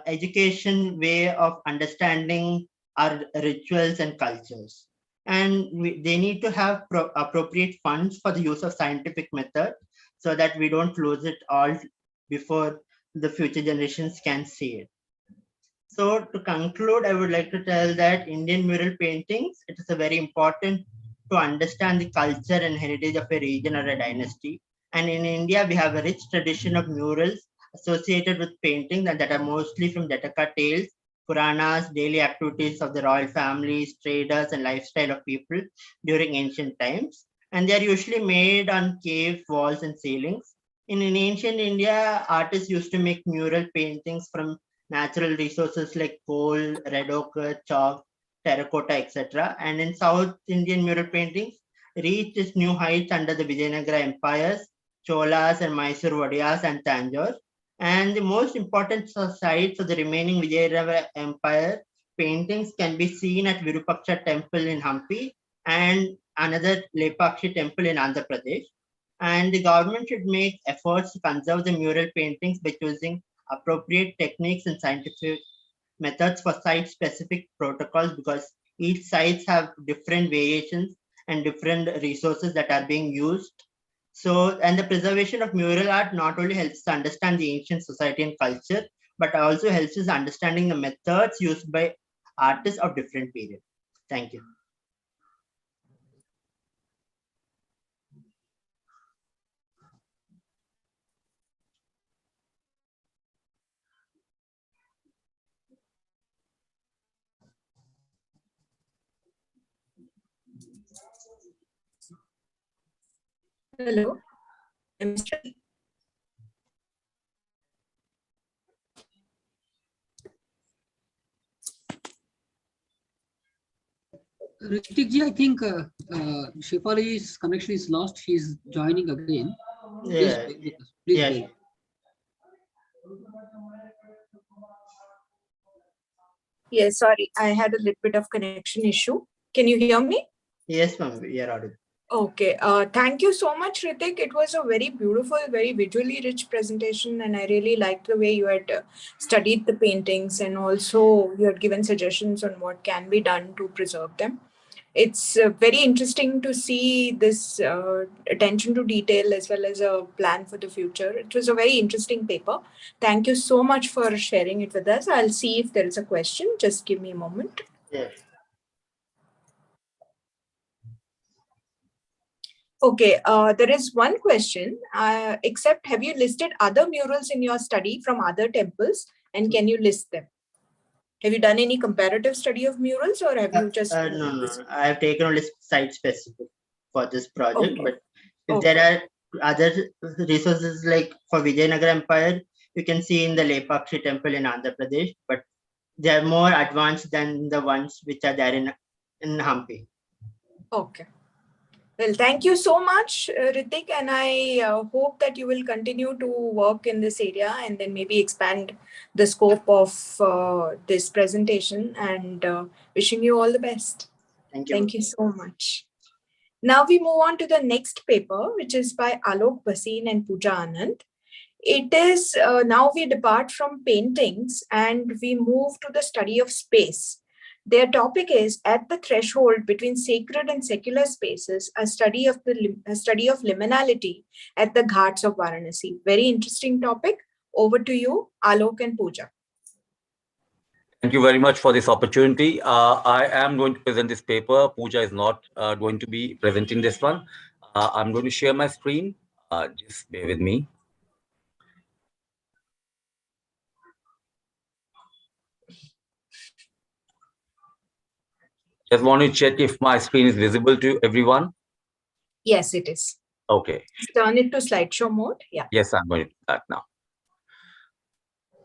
education way of understanding our rituals and cultures. And they need to have appropriate funds for the use of scientific method so that we don't lose it all before the future generations can see it. So to conclude, I would like to tell that Indian mural paintings, it is a very important to understand the culture and heritage of a region or a dynasty. And in India, we have a rich tradition of murals associated with painting that are mostly from Jataka tales, Puranas, daily activities of the royal families, traders, and lifestyle of people during ancient times. And they are usually made on cave walls and ceilings. In ancient India, artists used to make mural paintings from natural resources like coal, red ochre, chalk, terracotta, etc. And in South Indian mural paintings, reached its new heights under the Vijayanagara empires, Cholas and Mysore Wadiyas and Tanjore. And the most important sites of the remaining Vijayanagara Empire paintings can be seen at Virupaksha Temple in Hampi and another Lepakshi Temple in Andhra Pradesh. And the government should make efforts to conserve the mural paintings by choosing appropriate techniques and scientific methods for site-specific protocols, because each sites have different variations and different resources that are being used. So, and the preservation of mural art not only helps us understand the ancient society and culture, but also helps us understanding the methods used by artists of different periods. Thank you. Hello. Ritik ji, I think Shefali's connection is lost. She's joining again. Yeah. Please Yeah. wait. Yes, sorry, I had a little bit of connection issue. Can you hear me? Yes, ma'am, we are audible. Okay, thank you so much, Ritik. It was a very beautiful, very visually rich presentation, and I really liked the way you had studied the paintings, and also you had given suggestions on what can be done to preserve them. It's very interesting to see this attention to detail as well as a plan for the future. It was a very interesting paper. Thank you so much for sharing it with us. I'll see if there is a question. Just give me a moment. Yeah. Okay, there is one question, except have you listed other murals in your study from other temples, and can you list them? Have you done any comparative study of murals, or have you just... No. I have taken only site specific for this project, Okay. but if there are other resources like for Vijayanagara Empire, you can see in the Lepakshi Temple in Andhra Pradesh, but they are more advanced than the ones which are there in Hampi. Okay. Well, thank you so much, Ritik, and I hope that you will continue to work in this area and then maybe expand the scope of this presentation, and wishing you all the best. Thank you. Thank you so much. Now we move on to the next paper, which is by Alok Bhasin and Pooja Anand. It is, now we depart from paintings and we move to the study of space. Their topic is At the Threshold Between Sacred and Secular Spaces, a study of liminality at the Ghats of Varanasi. Very interesting topic. Over to you, Alok and Pooja. Thank you very much for this opportunity. I am going to present this paper. Pooja is not going to be presenting this one. I'm going to share my screen. Just bear with me. Just want to check if my screen is visible to everyone. Yes, it is. Okay. Turn it to slideshow mode. Yeah. Yes, I'm going to do that now.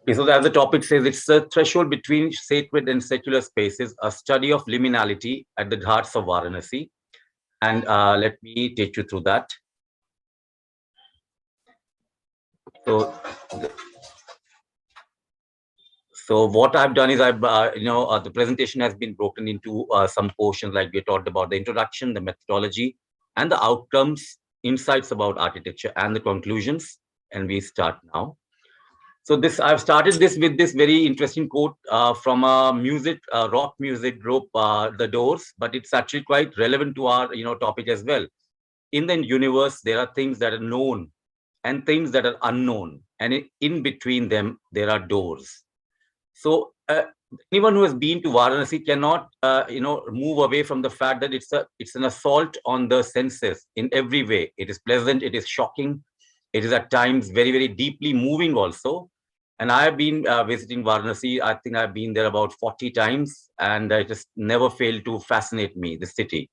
Okay, so as the topic says, it's the threshold between sacred and secular spaces, a study of liminality at the Ghats of Varanasi. And let me take you through that. So what I've done is the presentation has been broken into some portions, like we talked about the introduction, the methodology, and the outcomes, insights about architecture, and the conclusions. And we start now. So I've started this with this very interesting quote from a rock music group, The Doors, but it's actually quite relevant to our topic as well. In the universe, there are things that are known and things that are unknown, and in between them, there are doors. So anyone who has been to Varanasi cannot, move away from the fact that it's an assault on the senses in every way. It is pleasant, it is shocking, it is at times very, very deeply moving also. And I have been visiting Varanasi. I think I've been there about 40 times, and it just never failed to fascinate me, the city.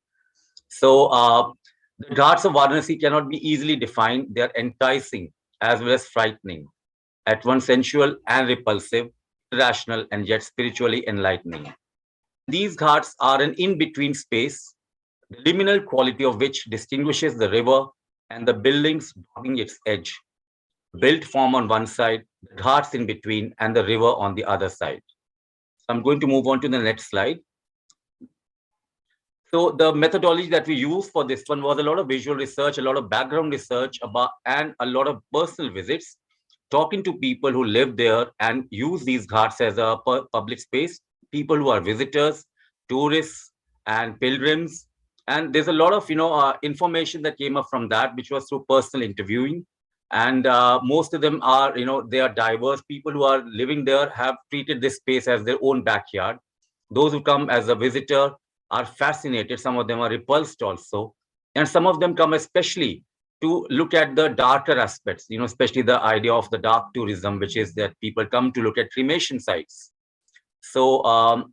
So the ghats of Varanasi cannot be easily defined. They are enticing as well as frightening, at once sensual and repulsive, irrational and yet spiritually enlightening. These ghats are an in-between space, the liminal quality of which distinguishes the river and the buildings dotting its edge. Built form on one side, the ghats in between, and the river on the other side. So I'm going to move on to the next slide. So the methodology that we used for this one was a lot of visual research, a lot of background research and a lot of personal visits, talking to people who live there and use these ghats as a public space, people who are visitors, tourists, and pilgrims. And there's a lot of information that came up from that, which was through personal interviewing. And most of them are, they are diverse. People who are living there have treated this space as their own backyard. Those who come as a visitor are fascinated. Some of them are repulsed also. And some of them come especially to look at the darker aspects, especially the idea of the dark tourism, which is that people come to look at cremation sites. So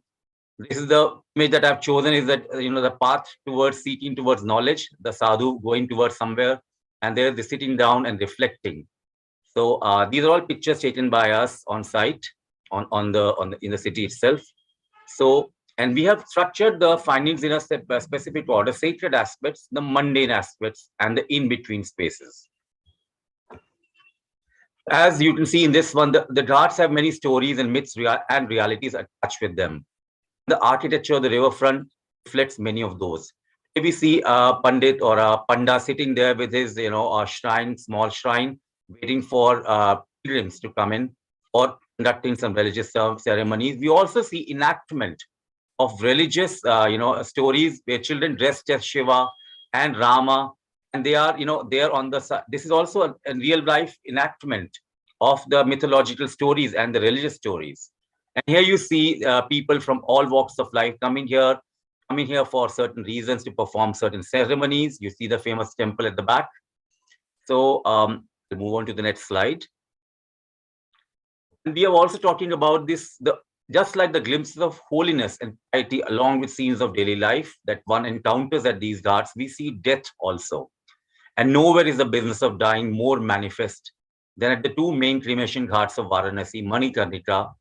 this is the image that I've chosen, is that, the path towards seeking towards knowledge, the sadhu going towards somewhere, and there's the sitting down and reflecting. So these are all pictures taken by us on site in the city itself. So, and we have structured the findings in a specific order: sacred aspects, the mundane aspects, and the in-between spaces. As you can see in this one, the ghats have many stories and myths and realities attached with them. The architecture of the riverfront reflects many of those. If we see a Pandit or a Panda sitting there with his, a small shrine, waiting for pilgrims to come in or conducting some religious ceremonies. We also see enactment of religious, stories where children dressed as Shiva and Rama, and they are, they are on the side. This is also a real life enactment of the mythological stories and the religious stories. And here you see people from all walks of life coming here for certain reasons, to perform certain ceremonies. You see the famous temple at the back. So we'll move on to the next slide. And we are also talking about this, just like the glimpses of holiness and piety along with scenes of daily life that one encounters at these ghats, we see death also. And nowhere is the business of dying more manifest than at the two main cremation ghats of Varanasi, Manikarnika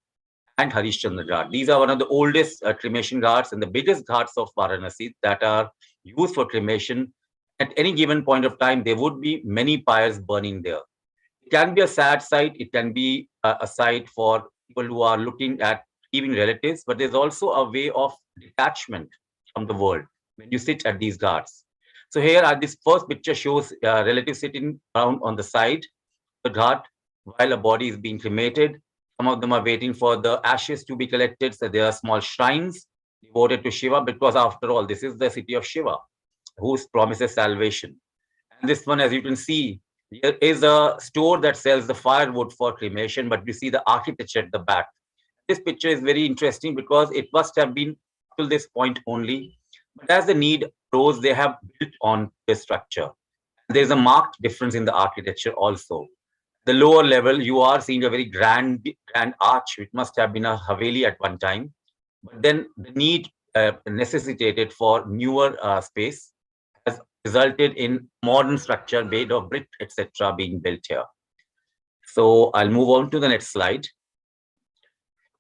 and Harishchandra Ghat. These are one of the oldest cremation ghats and the biggest ghats of Varanasi that are used for cremation. At any given point of time, there would be many pyres burning there. It can be a sad sight. It can be a sight for people who are looking at grieving relatives, but there's also a way of detachment from the world when you sit at these ghats. So here, this first picture shows relatives sitting around on the side of the ghat while a body is being cremated. Some of them are waiting for the ashes to be collected. So there are small shrines devoted to Shiva, because after all, this is the city of Shiva, who promises salvation. And this one, as you can see, there is a store that sells the firewood for cremation, but you see the architecture at the back. This picture is very interesting because it must have been till this point only. But as the need arose, they have built on the structure. There's a marked difference in the architecture also. The lower level, you are seeing a very grand arch, which must have been a Haveli at one time. But then the need necessitated for newer space has resulted in modern structure made of brick, etc., being built here. So I'll move on to the next slide.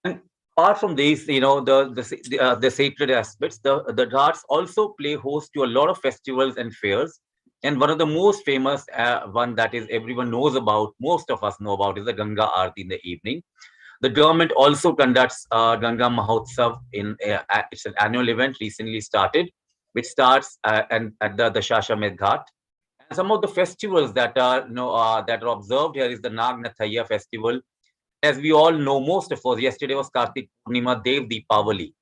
And apart from these, the sacred aspects, the ghats also play host to a lot of festivals and fairs. And one of the most famous one that is everyone knows about, most of us know about, is the Ganga Aarti in the evening. The government also conducts Ganga Mahotsav it's an annual event recently started, which starts at the Shashamedh Ghat. And some of the festivals that are that are observed here is the Nag Nathaiya festival, As we all know, most of us, yesterday was Kartik Purnima, Dev Deepavali.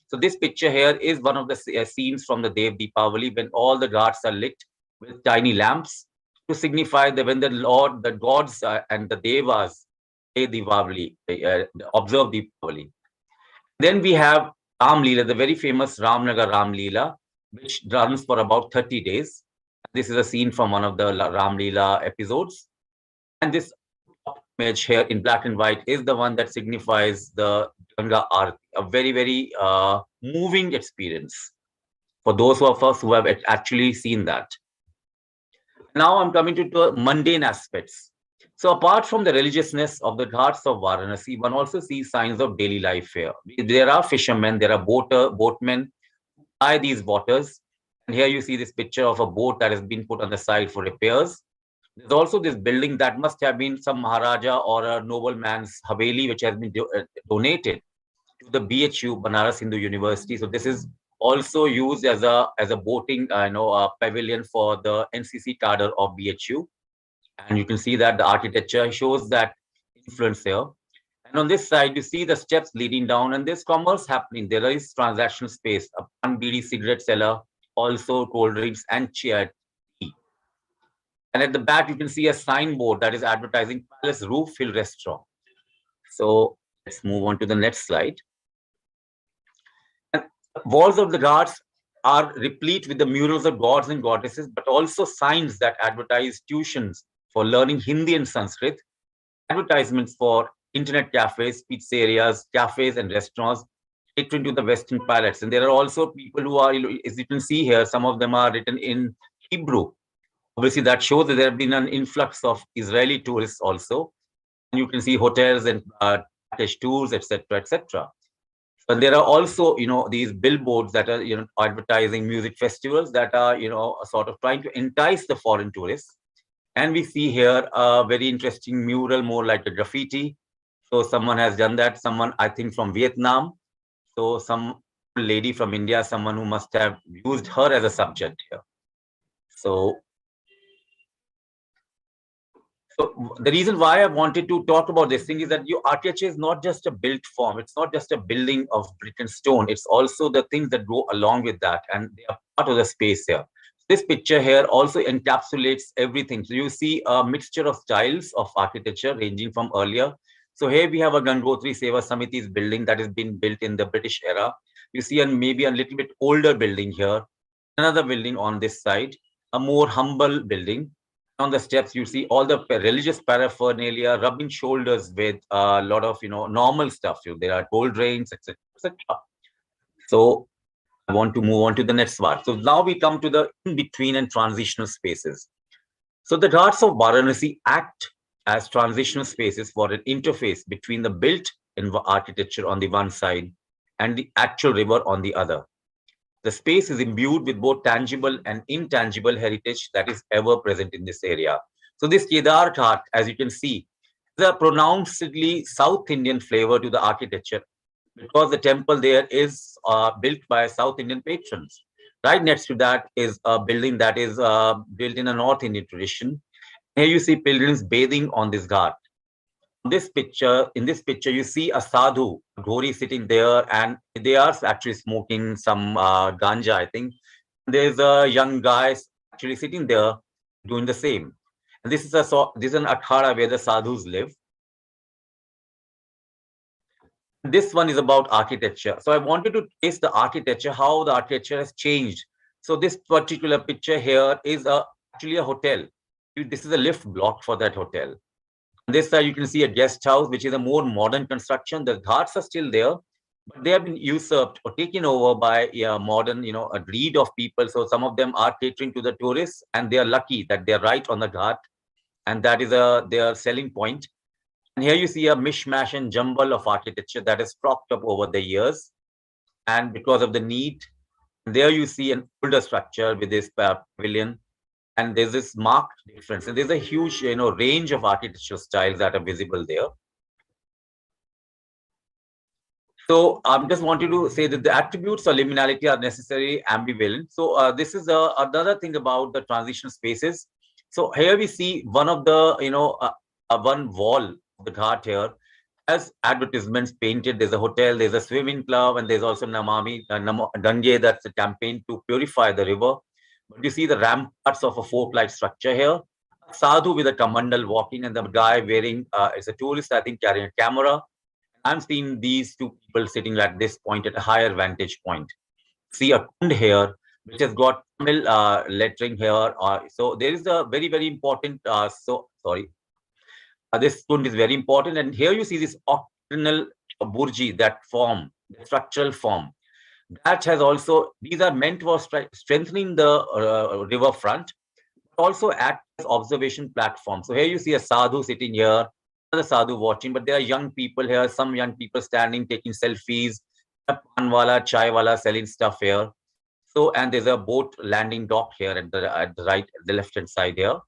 So this picture here is one of the scenes from the Dev Deepavali when all the ghats are lit with tiny lamps to signify that when the Lord, the gods and the Devas say Deepavali, observe Deepavali. Then we have Ram Leela, the very famous Ramnagar Ram Leela, which runs for about 30 days. This is a scene from one of the Ram Leela episodes. And this image here in black and white is the one that signifies the Ganga Aarti, a very, very moving experience for those of us who have actually seen that. Now I'm coming to the mundane aspects. So apart from the religiousness of the ghats of Varanasi, one also sees signs of daily life here. There are fishermen, there are boatmen who ply these waters. And here you see this picture of a boat that has been put on the side for repairs. There's also this building that must have been some Maharaja or a nobleman's Haveli, which has been donated to the BHU, Banaras Hindu University. So this is also used as a boating pavilion for the NCC cadre of BHU. And you can see that the architecture shows that influence here. And on this side, you see the steps leading down, and there's commerce happening. There is transactional space, a pan bidi cigarette seller, also cold drinks and tea. And at the back, you can see a signboard that is advertising Palace Roof Hill Restaurant. So let's move on to the next slide. And walls of the ghats are replete with the murals of gods and goddesses, but also signs that advertise tuitions for learning Hindi and Sanskrit, advertisements for internet cafes, pizzerias, cafes, and restaurants catering to the Western palates. And there are also people who are, as you can see here, some of them are written in Hebrew. Obviously, that shows that there have been an influx of Israeli tourists also. And you can see hotels and package tours, etc., etc. But there are also, these billboards that are, advertising music festivals that are, sort of trying to entice the foreign tourists. And we see here a very interesting mural, more like a graffiti. So someone has done that. Someone, I think, from Vietnam. So some lady from India, someone who must have used her as a subject here. So the reason why I wanted to talk about this thing is that your architecture is not just a built form. It's not just a building of brick and stone. It's also the things that go along with that, and they are part of the space here. This picture here also encapsulates everything. So you see a mixture of styles of architecture ranging from earlier. So here we have a Gangotri Seva Samiti's building that has been built in the British era. You see maybe a little bit older building here, another building on this side, a more humble building. On the steps, you see all the religious paraphernalia rubbing shoulders with a lot of, normal stuff. There are cold drinks, etc., etc. So I want to move on to the next part. So now we come to the in-between and transitional spaces. So the ghats of Varanasi act as transitional spaces for an interface between the built architecture on the one side and the actual river on the other. The space is imbued with both tangible and intangible heritage that is ever present in this area. So this Kedar Ghat, as you can see, is a pronouncedly South Indian flavor to the architecture because the temple there is built by South Indian patrons. Right next to that is a building that is built in a North Indian tradition. Here you see pilgrims bathing on this ghat. In this picture, you see a sadhu, Ghori, sitting there, and they are actually smoking some ganja, I think. There's a young guy actually sitting there doing the same. And this is an akhara where the sadhus live. This one is about architecture. So I wanted to trace the architecture, how the architecture has changed. So this particular picture here is actually a hotel. This is a lift block for that hotel. On this side, you can see a guest house, which is a more modern construction. The ghats are still there, but they have been usurped or taken over by a modern, a breed of people. So some of them are catering to the tourists, and they are lucky that they're right on the ghat, and that is their selling point. And here you see a mishmash and jumble of architecture that has propped up over the years, and because of the need, there you see an older structure with this pavilion. And there's this marked difference. And there's a huge, range of architectural styles that are visible there. So I just wanted to say that the attributes of liminality are necessarily ambivalent. So this is another thing about the transition spaces. So here we see one of the, one wall of the ghat here has advertisements painted. There's a hotel, there's a swimming club, and there's also Namami Gange. That's a campaign to purify the river. But you see the ramparts of a fort-like structure here. A sadhu with a kamandal walking, and the guy wearing, it's a tourist, I think, carrying a camera. I'm seeing these two people sitting at this point at a higher vantage point. See a kund here, which has got Tamil lettering here. So there is a very, very important, this kund is very important. And here you see this octagonal burji, that form, the structural form. That has also, these are meant for strengthening the river front, but also act as observation platform. So here you see a sadhu sitting here, another sadhu watching, but there are young people here, some young people standing, taking selfies, a panwala, chaiwala selling stuff here. So, and there's a boat landing dock here at the right, the left-hand side here.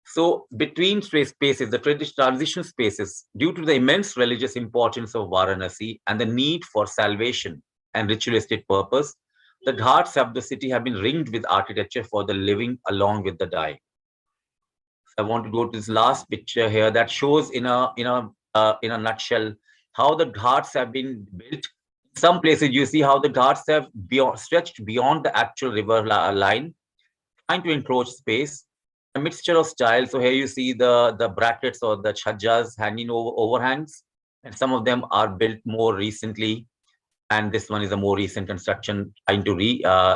So between spaces, the transition spaces, due to the immense religious importance of Varanasi and the need for salvation and ritualistic purpose, the ghats of the city have been ringed with architecture for the living along with the dying. I want to go to this last picture here that shows in a nutshell how the ghats have been built. In some places you see how the ghats have stretched beyond the actual river line, trying to encroach space. A mixture of styles. So here you see the brackets or the chhajjas hanging over overhangs, and some of them are built more recently. And this one is a more recent construction, trying to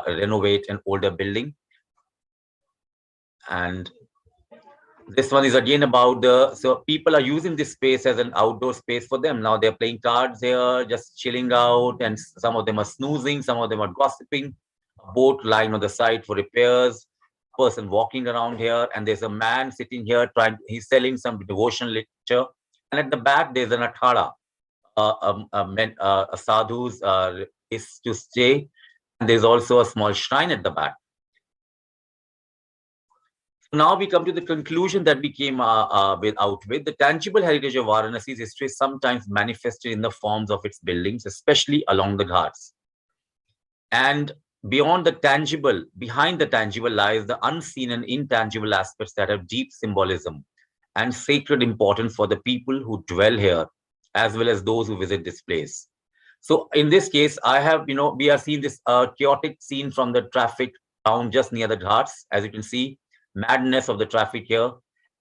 renovate an older building. And this one is again about so people are using this space as an outdoor space for them. Now they're playing cards here, just chilling out, and some of them are snoozing, some of them are gossiping. A boat lying on the side for repairs. Person walking around here, and there's a man sitting here he's selling some devotional literature, and at the back there's an akhada, a sadhu's is to stay, and there's also a small shrine at the back. So now we come to the conclusion that we came out with. The tangible heritage of Varanasi's history is sometimes manifested in the forms of its buildings, especially along the ghats. And beyond the tangible, behind the tangible lies the unseen and intangible aspects that have deep symbolism and sacred importance for the people who dwell here, as well as those who visit this place. So in this case, I have, we are seeing this chaotic scene from the traffic down just near the ghats. As you can see, madness of the traffic here.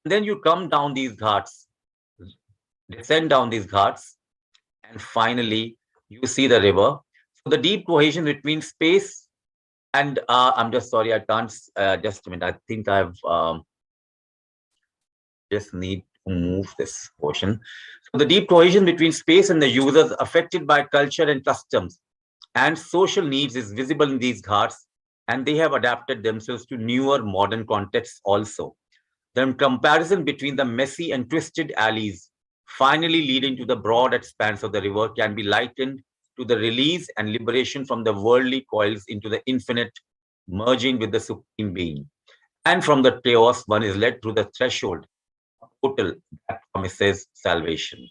And then you come down these ghats, descend down these ghats, and finally you see the river. So the deep cohesion between space and I'm just sorry, I can't, just a minute. I think I've just need to move this portion. So the deep cohesion between space and the users affected by culture and customs and social needs is visible in these ghats, and they have adapted themselves to newer modern contexts also. The comparison between the messy and twisted alleys finally leading to the broad expanse of the river can be likened to the release and liberation from the worldly coils into the infinite, merging with the Supreme Being. And from the chaos, one is led through the threshold, a portal that promises salvation.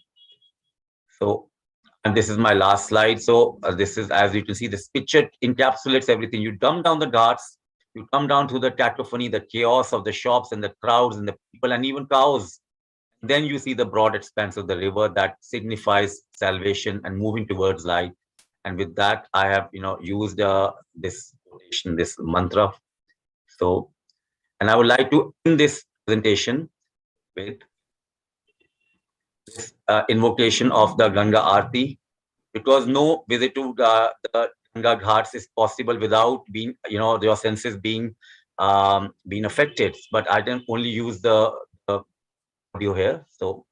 So, and this is my last slide. So this is, as you can see, this picture encapsulates everything. You come down the ghats, you come down to the cacophony, the chaos of the shops and the crowds and the people and even cows. Then you see the broad expanse of the river that signifies salvation and moving towards light. And with that, I have, used this quotation, this mantra. So, and I would like to end this presentation with this invocation of the Ganga Aarti, because no visit to the Ganga Ghats is possible without being, your senses being affected. But I can only use the audio here. So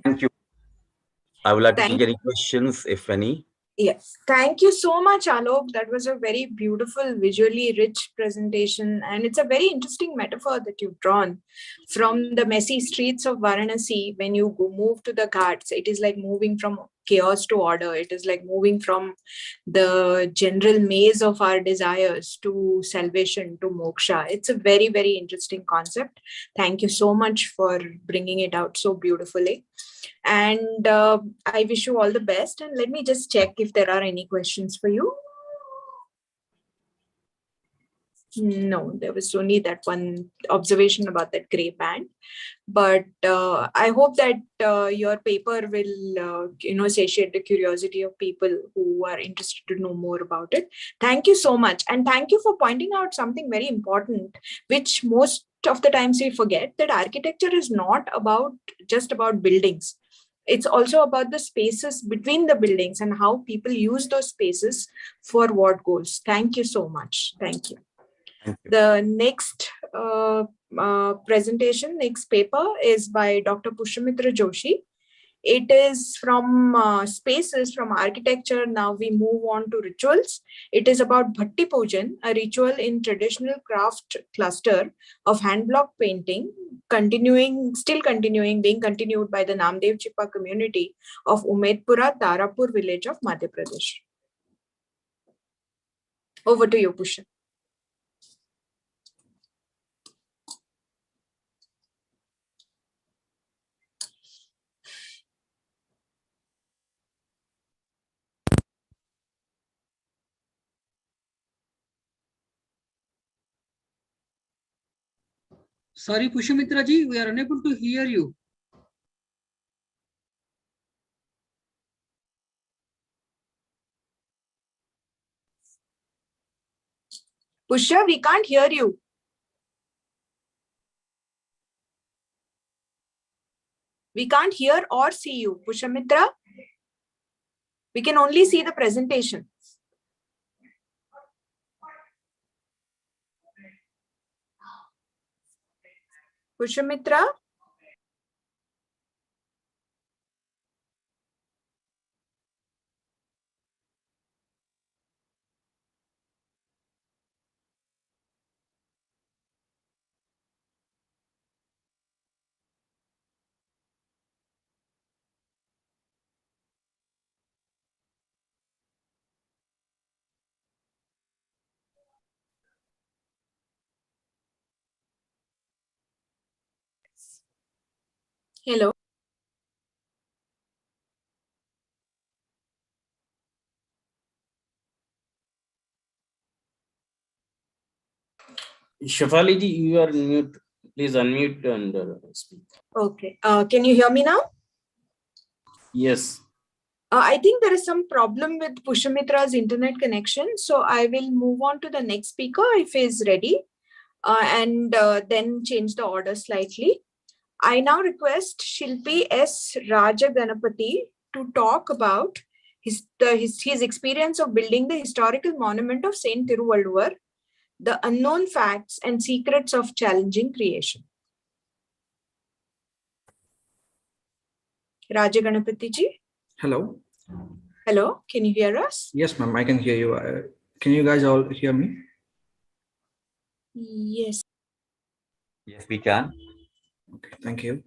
Thank you. I would like to Thank take any questions, if any. Yes, thank you so much, Alok. That was a very beautiful, visually rich presentation. And it's a very interesting metaphor that you've drawn from the messy streets of Varanasi. When you move to the ghats, it is like moving from chaos to order. It is like moving from the general maze of our desires to salvation, to moksha. It's a very, very interesting concept. Thank you so much for bringing it out so beautifully. And I wish you all the best. And let me just check if there are any questions for you. No, there was only that one observation about that gray band. But I hope that your paper will, satiate the curiosity of people who are interested to know more about it. Thank you so much. And thank you for pointing out something very important, which most of the times we forget, that architecture is not just about buildings. It's also about the spaces between the buildings and how people use those spaces for what goals. Thank you so much. Thank you. The next presentation, next paper is by Dr. Pushamitra Joshi. It is from spaces, from architecture. Now we move on to rituals. It is about Bhatti Pujan, a ritual in traditional craft cluster of hand block painting, still continuing, being continued by the Namdev Chippa community of Umedpura, Tarapur village of Madhya Pradesh. Over to you, Pusha. Sorry, Pushamitra ji, we are unable to hear you. Pusha, we can't hear you. We can't hear or see you, Pushamitra. We can only see the presentation. Pushamitra? Hello. Shafali ji, you are mute. Please unmute and speak. Okay. Can you hear me now? Yes. I think there is some problem with Pushamitra's internet connection. So I will move on to the next speaker if he is ready, and then change the order slightly. I now request Shilpi S. Rajaganapati to talk about his experience of building the historical monument of Saint Thiruvalluvar, the unknown facts and secrets of challenging creation. Rajaganapati ji. Hello. Hello, can you hear us? Yes, ma'am, I can hear you. Can you guys all hear me? Yes. Yes, we can. Okay, thank you.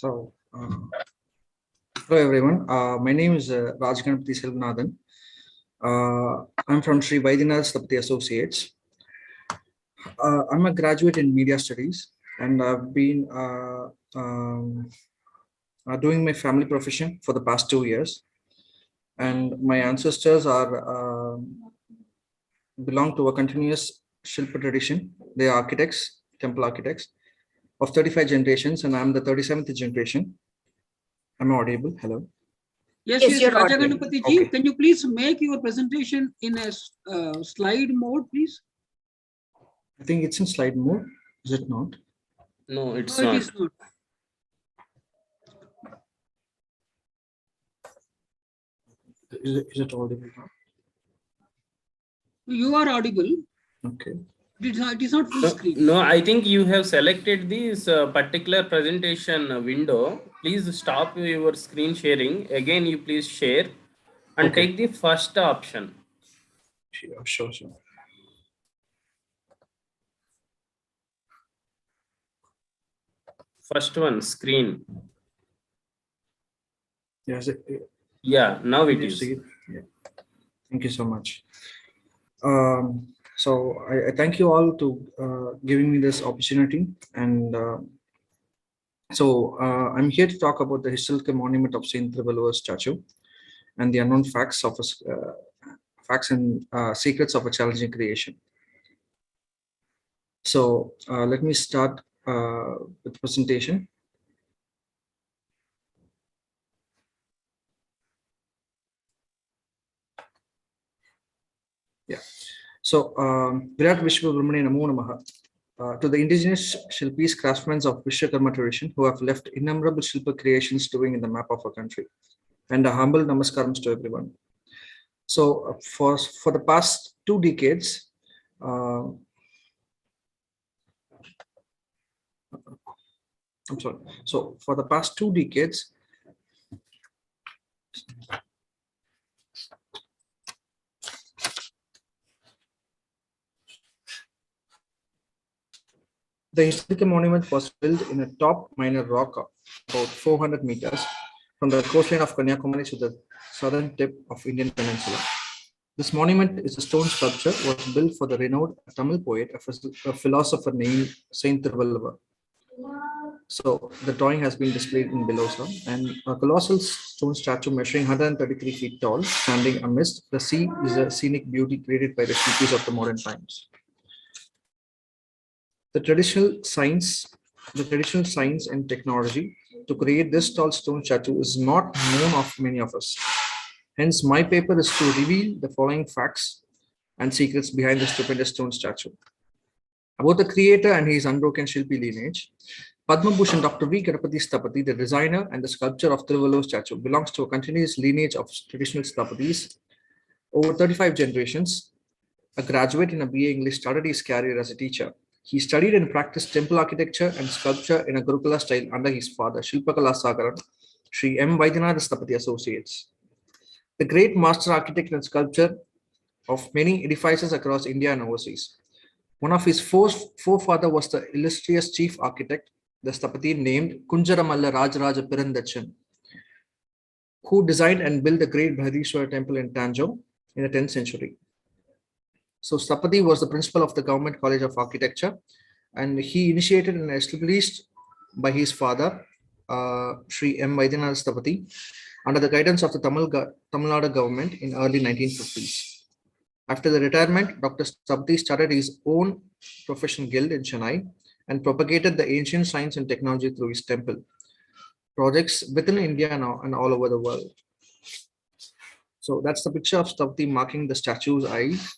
Hello everyone. My name is Rajaganapati Selvanathan. I'm from Sri Vaidinath Stapati Associates. I'm a graduate in media studies, and I've been doing my family profession for the past 2 years. And my ancestors are belong to a continuous Shilpa tradition. They are architects, temple architects. of 35 generations, and I'm the 37th generation. Am I audible? Hello. Yes, Yes, yes, you're Raja audible. Ganapati ji, Okay. can you please make your presentation in a slide mode, please? I think it's in slide mode. Is it not? No, it's No, it not. is not. Is it audible now? You are audible. Okay. It is not full No, screen. no, I think you have selected this particular presentation window. Please stop your screen sharing. Again, you please share and Okay. take the first option. Sure. First one, screen. Yes. Yeah, now it Can you is. see it? Yeah. Thank you so much. So I thank you all to giving me this opportunity, and I'm here to talk about the historical monument of Saint Thiruvalluvar Statue and the unknown facts and secrets of a challenging creation. So let me start with the presentation. Yeah. So Virat Vishwabramani Namo Namaha. To the indigenous Shilpis, craftsmen of Vishwakarma tradition who have left innumerable Shilpa creations doing in the map of our country, and a humble namaskarams to everyone. So for the past 2 decades, I'm sorry. So for the past 2 decades, the historical monument was built in a top minor rock about 400 meters from the coastline of Kanyakumari to the southern tip of Indian Peninsula. This monument is a stone sculpture was built for the renowned Tamil poet, a philosopher named Saint Thiruvalluvar. So the drawing has been displayed in below, sir, and a colossal stone statue measuring 133 feet tall, standing amidst the sea, is a scenic beauty created by the Shilpis of the modern times. The traditional science and technology to create this tall stone statue is not known of many of us. Hence, my paper is to reveal the following facts and secrets behind the stupendous stone statue. About the creator and his unbroken Shilpi lineage, Padma Bhushan Dr. V. Ganapati Sthapati, the designer and the sculptor of Thiruvalluvar statue, belongs to a continuous lineage of traditional Sthapatis. Over 35 generations, a graduate in a BA English, started his career as a teacher. He studied and practiced temple architecture and sculpture in a Gurukula style under his father, Shilpakala Sagaran, Sri M. Vaidyanatha Sthapati Associates. The great master architect and sculptor of many edifices across India and overseas. One of his forefather was the illustrious chief architect, the Sthapati named Kunjaramalla Rajaraja Pirandachan, who designed and built the great Bharadishwara temple in Tanjore in the 10th century. So Sthapati was the principal of the Government College of Architecture, and he initiated and established by his father, Sri M. Vaidyanatha Sthapati, under the guidance of the Tamil Nadu government in early 1950s. After the retirement, Dr. Sthapati started his own professional guild in Chennai and propagated the ancient science and technology through his temple projects within India and all over the world. So that's the picture of Sthapati marking the statue's eyes.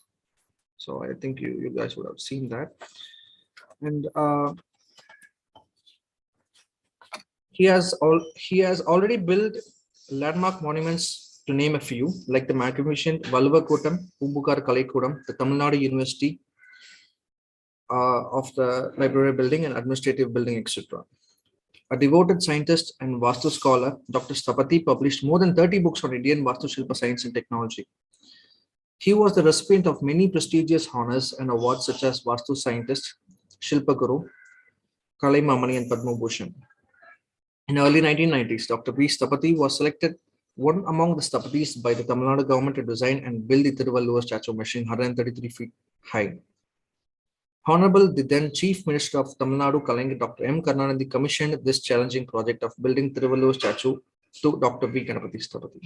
So I think you guys would have seen that. And he has already built landmark monuments, to name a few, like the magnificent Vallavakotam, Umbukar Kalaikodam, the Tamil Nadu University of the library building and administrative building, etc. A devoted scientist and Vastu scholar, Dr. Sthapati published more than 30 books on Indian Vastu Shilpa science and technology. He was the recipient of many prestigious honors and awards such as Vastu Scientist, Shilpa Guru, Kalai Mamani, and Padma Bhushan. In early 1990s, Dr. B. Sthapati was selected one among the Sthapatis by the Tamil Nadu government to design and build the Thiruvalluvar statue measuring 133 feet high. Honorable the then Chief Minister of Tamil Nadu, Kalangi, Dr. M. Karnanidhi, commissioned this challenging project of building Thiruvalluvar statue to Dr. V. Ganapati Sthapati.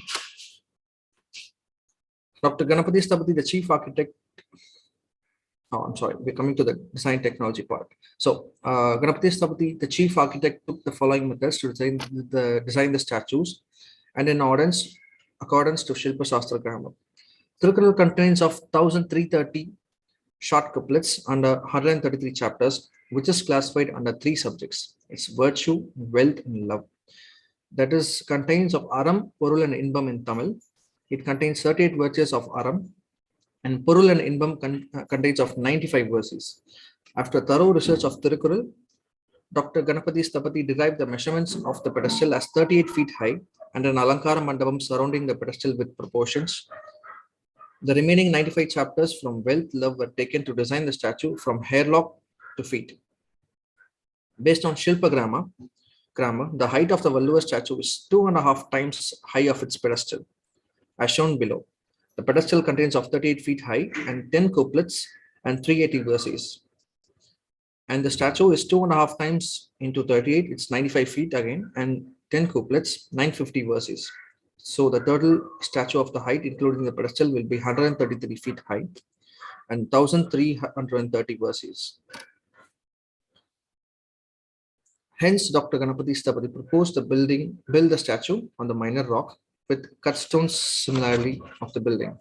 Dr. Ganapati Sthapati, the chief architect I'm sorry, we're coming to the design technology part. So Ganapati Stapati, the chief architect, took the following methods to design the statues and in accordance to Shilpa Shastra grammar. Thirukural contains of 1330 short couplets under 133 chapters, which is classified under 3 subjects. It's virtue, wealth, and love. That is contains of Aram, Porul, and Inbam in Tamil. It contains 38 verses of Aram, and Porul and Inbam contains of 95 verses. After thorough research of Thirukural, Dr. Ganapati Stapati derived the measurements of the pedestal as 38 feet high and an Alankara Mandapam surrounding the pedestal with proportions. The remaining 95 chapters from wealth, love were taken to design the statue from hairlock to feet. Based on Shilpa grammar, the height of the Valluvar statue is 2.5 times high of its pedestal, as shown below. The pedestal contains of 38 feet high and 10 couplets and 380 verses. And the statue is 2.5 times into 38, it's 95 feet again, and 10 couplets, 950 verses. So the total statue of the height, including the pedestal, will be 133 feet high and 1330 verses. Hence, Dr. Ganapati Stapati proposed to build the statue on the minor rock with cut stones similarly of the building,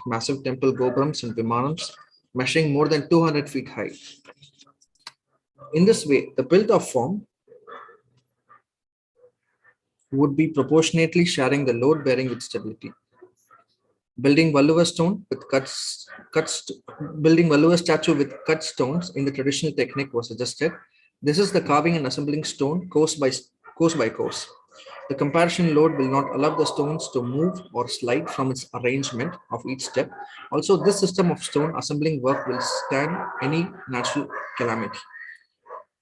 massive temple gopurams and vimanams measuring more than 200 feet high. In this way, the built-up form would be proportionately sharing the load bearing with stability. Building Valluvar statue with cut stones in the traditional technique was suggested. This is the carving and assembling stone course by course. The comparison load will not allow the stones to move or slide from its arrangement of each step. Also, this system of stone assembling work will stand any natural calamity.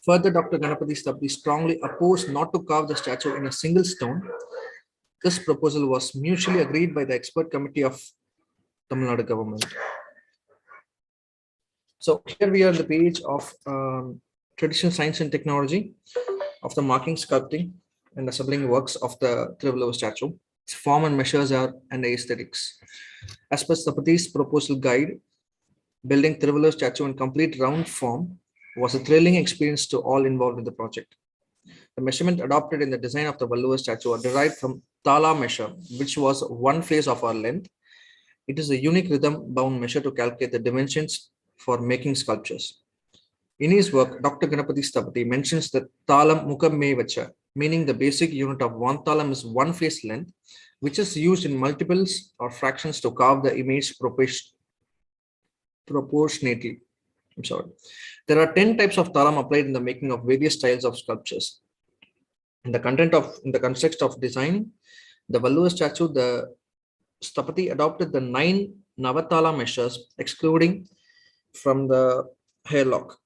Further, Dr. Ganapati Stapati strongly opposed not to carve the statue in a single stone. This proposal was mutually agreed by the expert committee of Tamil Nadu government. So here we are on the page of traditional science and technology of the marking, sculpting, and assembling works of the Thiruvalluvar statue. Its form and measures and aesthetics. As per Stapati's proposal guide, building Thiruvalluvar statue in complete round form was a thrilling experience to all involved in the project. The measurement adopted in the design of the Valluvar statue are derived from Tala measure, which was 1 phase of our length. It is a unique rhythm-bound measure to calculate the dimensions for making sculptures. In his work, Dr. Ganapati Stapati mentions the Talam Mukam Me Vacha, meaning the basic unit of 1 talam is 1 phase length, which is used in multiples or fractions to carve the image proportionately. I'm sorry. There are 10 types of talam applied in the making of various styles of sculptures. In the context of design, the Valluvar statue, the Stapati adopted the 9 Navatala measures, excluding from the hairlock,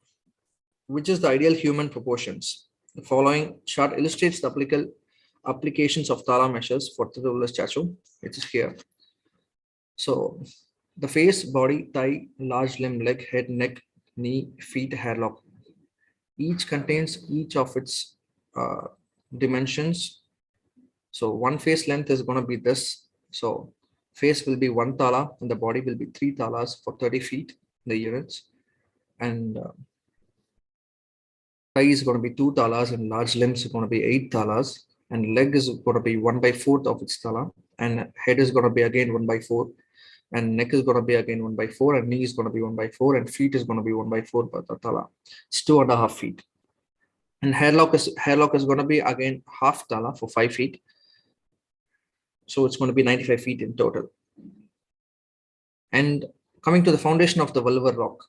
which is the ideal human proportions. The following chart illustrates the applications of Tala measures for the Thiruvalluvar statue, which is here. So the face, body, thigh, large limb, leg, head, neck, knee, feet, hairlock. Each contains each of its dimensions. So 1 face length is going to be this. So face will be 1 tala and the body will be 3 talas for 30 feet, the units. And thigh is going to be 2 talas and large limbs is going to be 8 talas. And leg is going to be 1/4 of its tala. And head is going to be again 1/4. And neck is going to be again 1/4. And knee is going to be 1/4. And feet is going to be 1/4 per tala. It's 2.5 feet. And hairlock is going to be again half tala for 5 feet. So it's going to be 95 feet in total. And coming to the foundation of the Valluvar rock.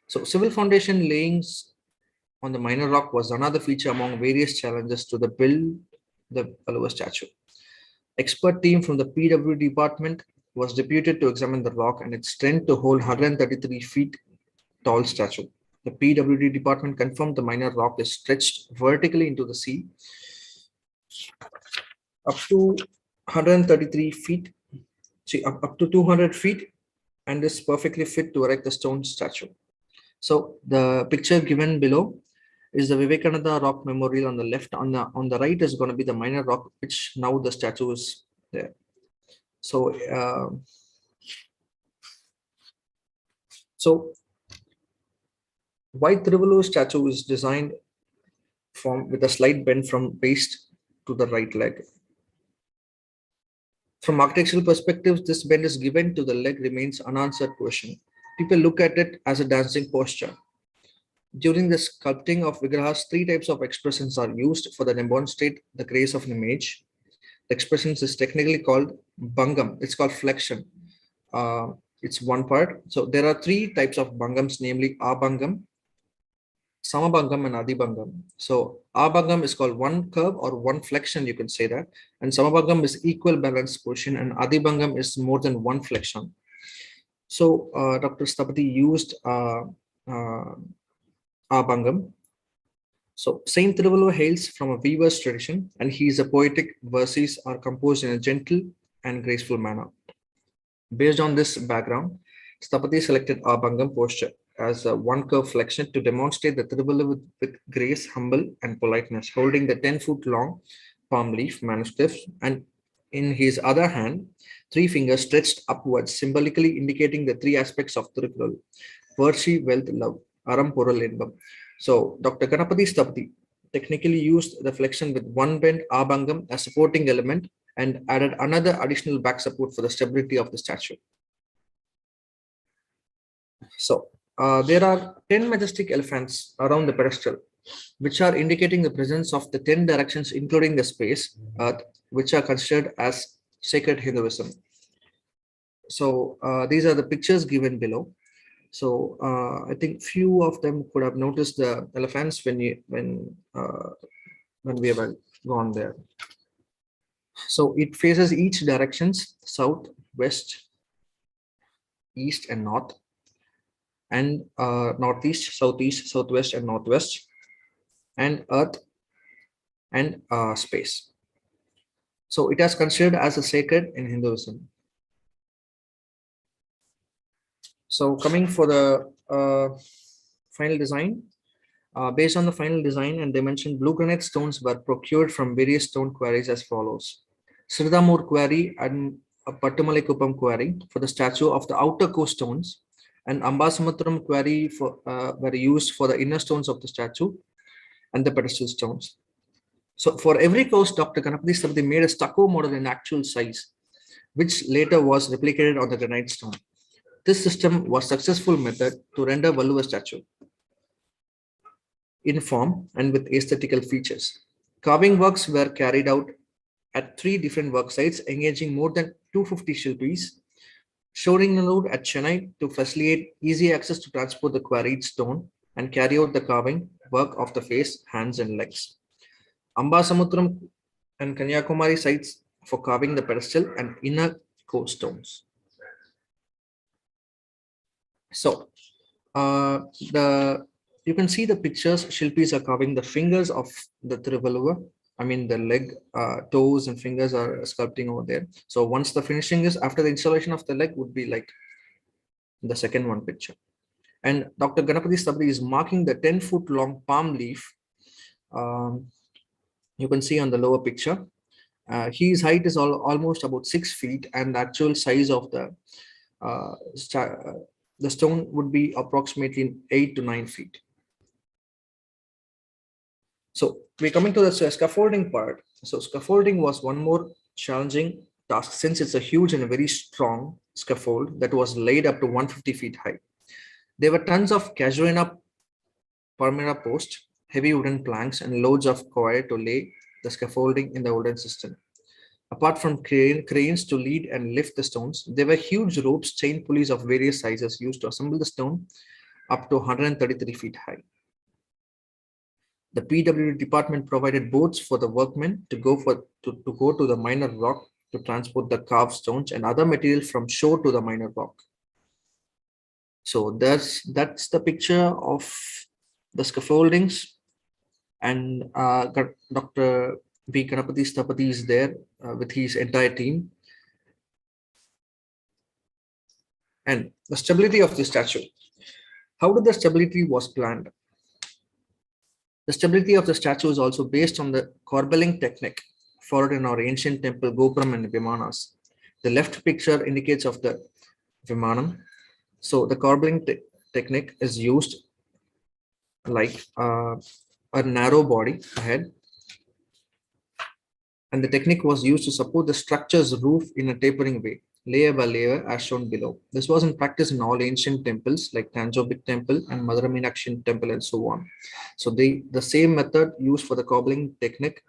So civil foundation layings on the minor rock was another feature among various challenges to build the Valluvar statue. Expert team from the PW department was deputed to examine the rock and its strength to hold 133 feet tall statue. The PWD department confirmed the minor rock is stretched vertically into the sea up to 133 feet, up to 200 feet, and is perfectly fit to erect the stone statue. So the picture given below is the Vivekananda rock memorial on the left. On the right is going to be the minor rock, which now the statue is there. So Why Thiruvalluvar statue is designed with a slight bend from waist to the right leg. From architectural perspectives, this bend is given to the leg remains unanswered question. People look at it as a dancing posture. During the sculpting of Vigrahas, 3 types of expressions are used for the demonstrate the grace of an image. The expressions is technically called bhangam. It's called flexion. It's one part. So there are 3 types of bhangams, namely abhangam, samabhangam, and adibhangam. So abhangam is called one curve or one flexion, you can say that. And samabhangam is equal balanced position, and adibhangam is more than one flexion. So Dr. Sthapati used abhangam. So Saint Thiruvalluvar hails from a weaver's tradition, and his poetic verses are composed in a gentle and graceful manner. Based on this background, Sthapati selected abhangam posture as a one curve flexion to demonstrate the Thiruvalluvar with grace, humble, and politeness, holding the 10-foot long palm leaf manuscript, and in his other hand, 3 fingers stretched upwards, symbolically indicating the 3 aspects of Thiruvalluvar: virtue, wealth, love, aram, poral, inbam. So Dr. Ganapati Sthapati technically used the flexion with one bend abhangam as supporting element and added another additional back support for the stability of the statue. So there are 10 majestic elephants around the pedestal, which are indicating the presence of the 10 directions, including the space, which are considered as sacred Hinduism. So these are the pictures given below. So I think few of them could have noticed the elephants when we have gone there. So it faces each directions: south, west, east, and north, and northeast, southeast, southwest, and northwest, and earth and space. So it is considered as a sacred in Hinduism. So coming for the final design, based on the final design and dimension, blue granite stones were procured from various stone quarries as follows: Sridhamur quarry and Pattumalekupam quarry for the statue of the outer core stones, and Ambasamutram quarry were used for the inner stones of the statue and the pedestal stones. So for every course, Dr. Ganapati Sthapati made a stucco model in actual size, which later was replicated on the granite stone. This system was a successful method to render Valluvar statue in form and with aesthetical features. Carving works were carried out at 3 different work sites, engaging more than 250 shilpis, shoring node at Chennai to facilitate easy access to transport the quarried stone and carry out the carving work of the face, hands, and legs. Ambasamutram and Kanyakumari sites for carving the pedestal and inner core stones. So you can see the pictures. Shilpis are carving the fingers of the Thiruvalluvar. I mean, the leg, toes, and fingers are sculpting over there. So once the finishing is after the installation of the leg, would be like the second one picture. And Dr. Ganapati Sthapati is marking the 10-foot long palm leaf. You can see on the lower picture. His height is almost about 6 feet, and the actual size of the stone would be approximately 8 to 9 feet. So we're coming to the scaffolding part. So scaffolding was one more challenging task, since it's a huge and a very strong scaffold that was laid up to 150 feet high. There were tons of casuarina palmyra posts, heavy wooden planks, and loads of coir to lay the scaffolding in the wooden system. Apart from cranes to lead and lift the stones, there were huge ropes, chain pulleys of various sizes used to assemble the stone up to 133 feet high. The PWD department provided boats for the workmen to go to the minor rock to transport the carved stones and other material from shore to the minor rock. So that's the picture of the scaffoldings, and Dr. B. Ganapati Sthapati is there with his entire team. And the stability of the statue. How did the stability was planned? The stability of the statue is also based on the corbelling technique followed in our ancient temple Gopuram and Vimanas. The left picture indicates of the Vimanam. So the corbelling technique is used like a narrow body ahead. And the technique was used to support the structure's roof in a tapering way, layer by layer, as shown below. This was in practice in all ancient temples like Tanjore Temple and Madurai Meenakshi Temple and so on. So the same method used for the cobbling technique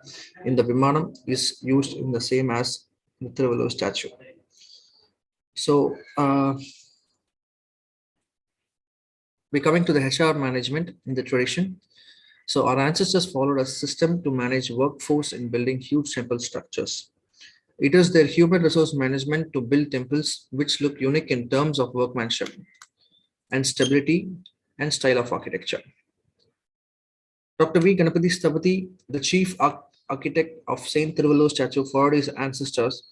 in the Vimanam is used in the same as the Thiruvalluvar statue. So we're coming to the HR management in the tradition. So our ancestors followed a system to manage workforce in building huge temple structures. It is their human resource management to build temples which look unique in terms of workmanship and stability and style of architecture. Dr. V. Ganapati Sthapati, the chief architect of Saint Thiruvalluvar Statue, followed his ancestors'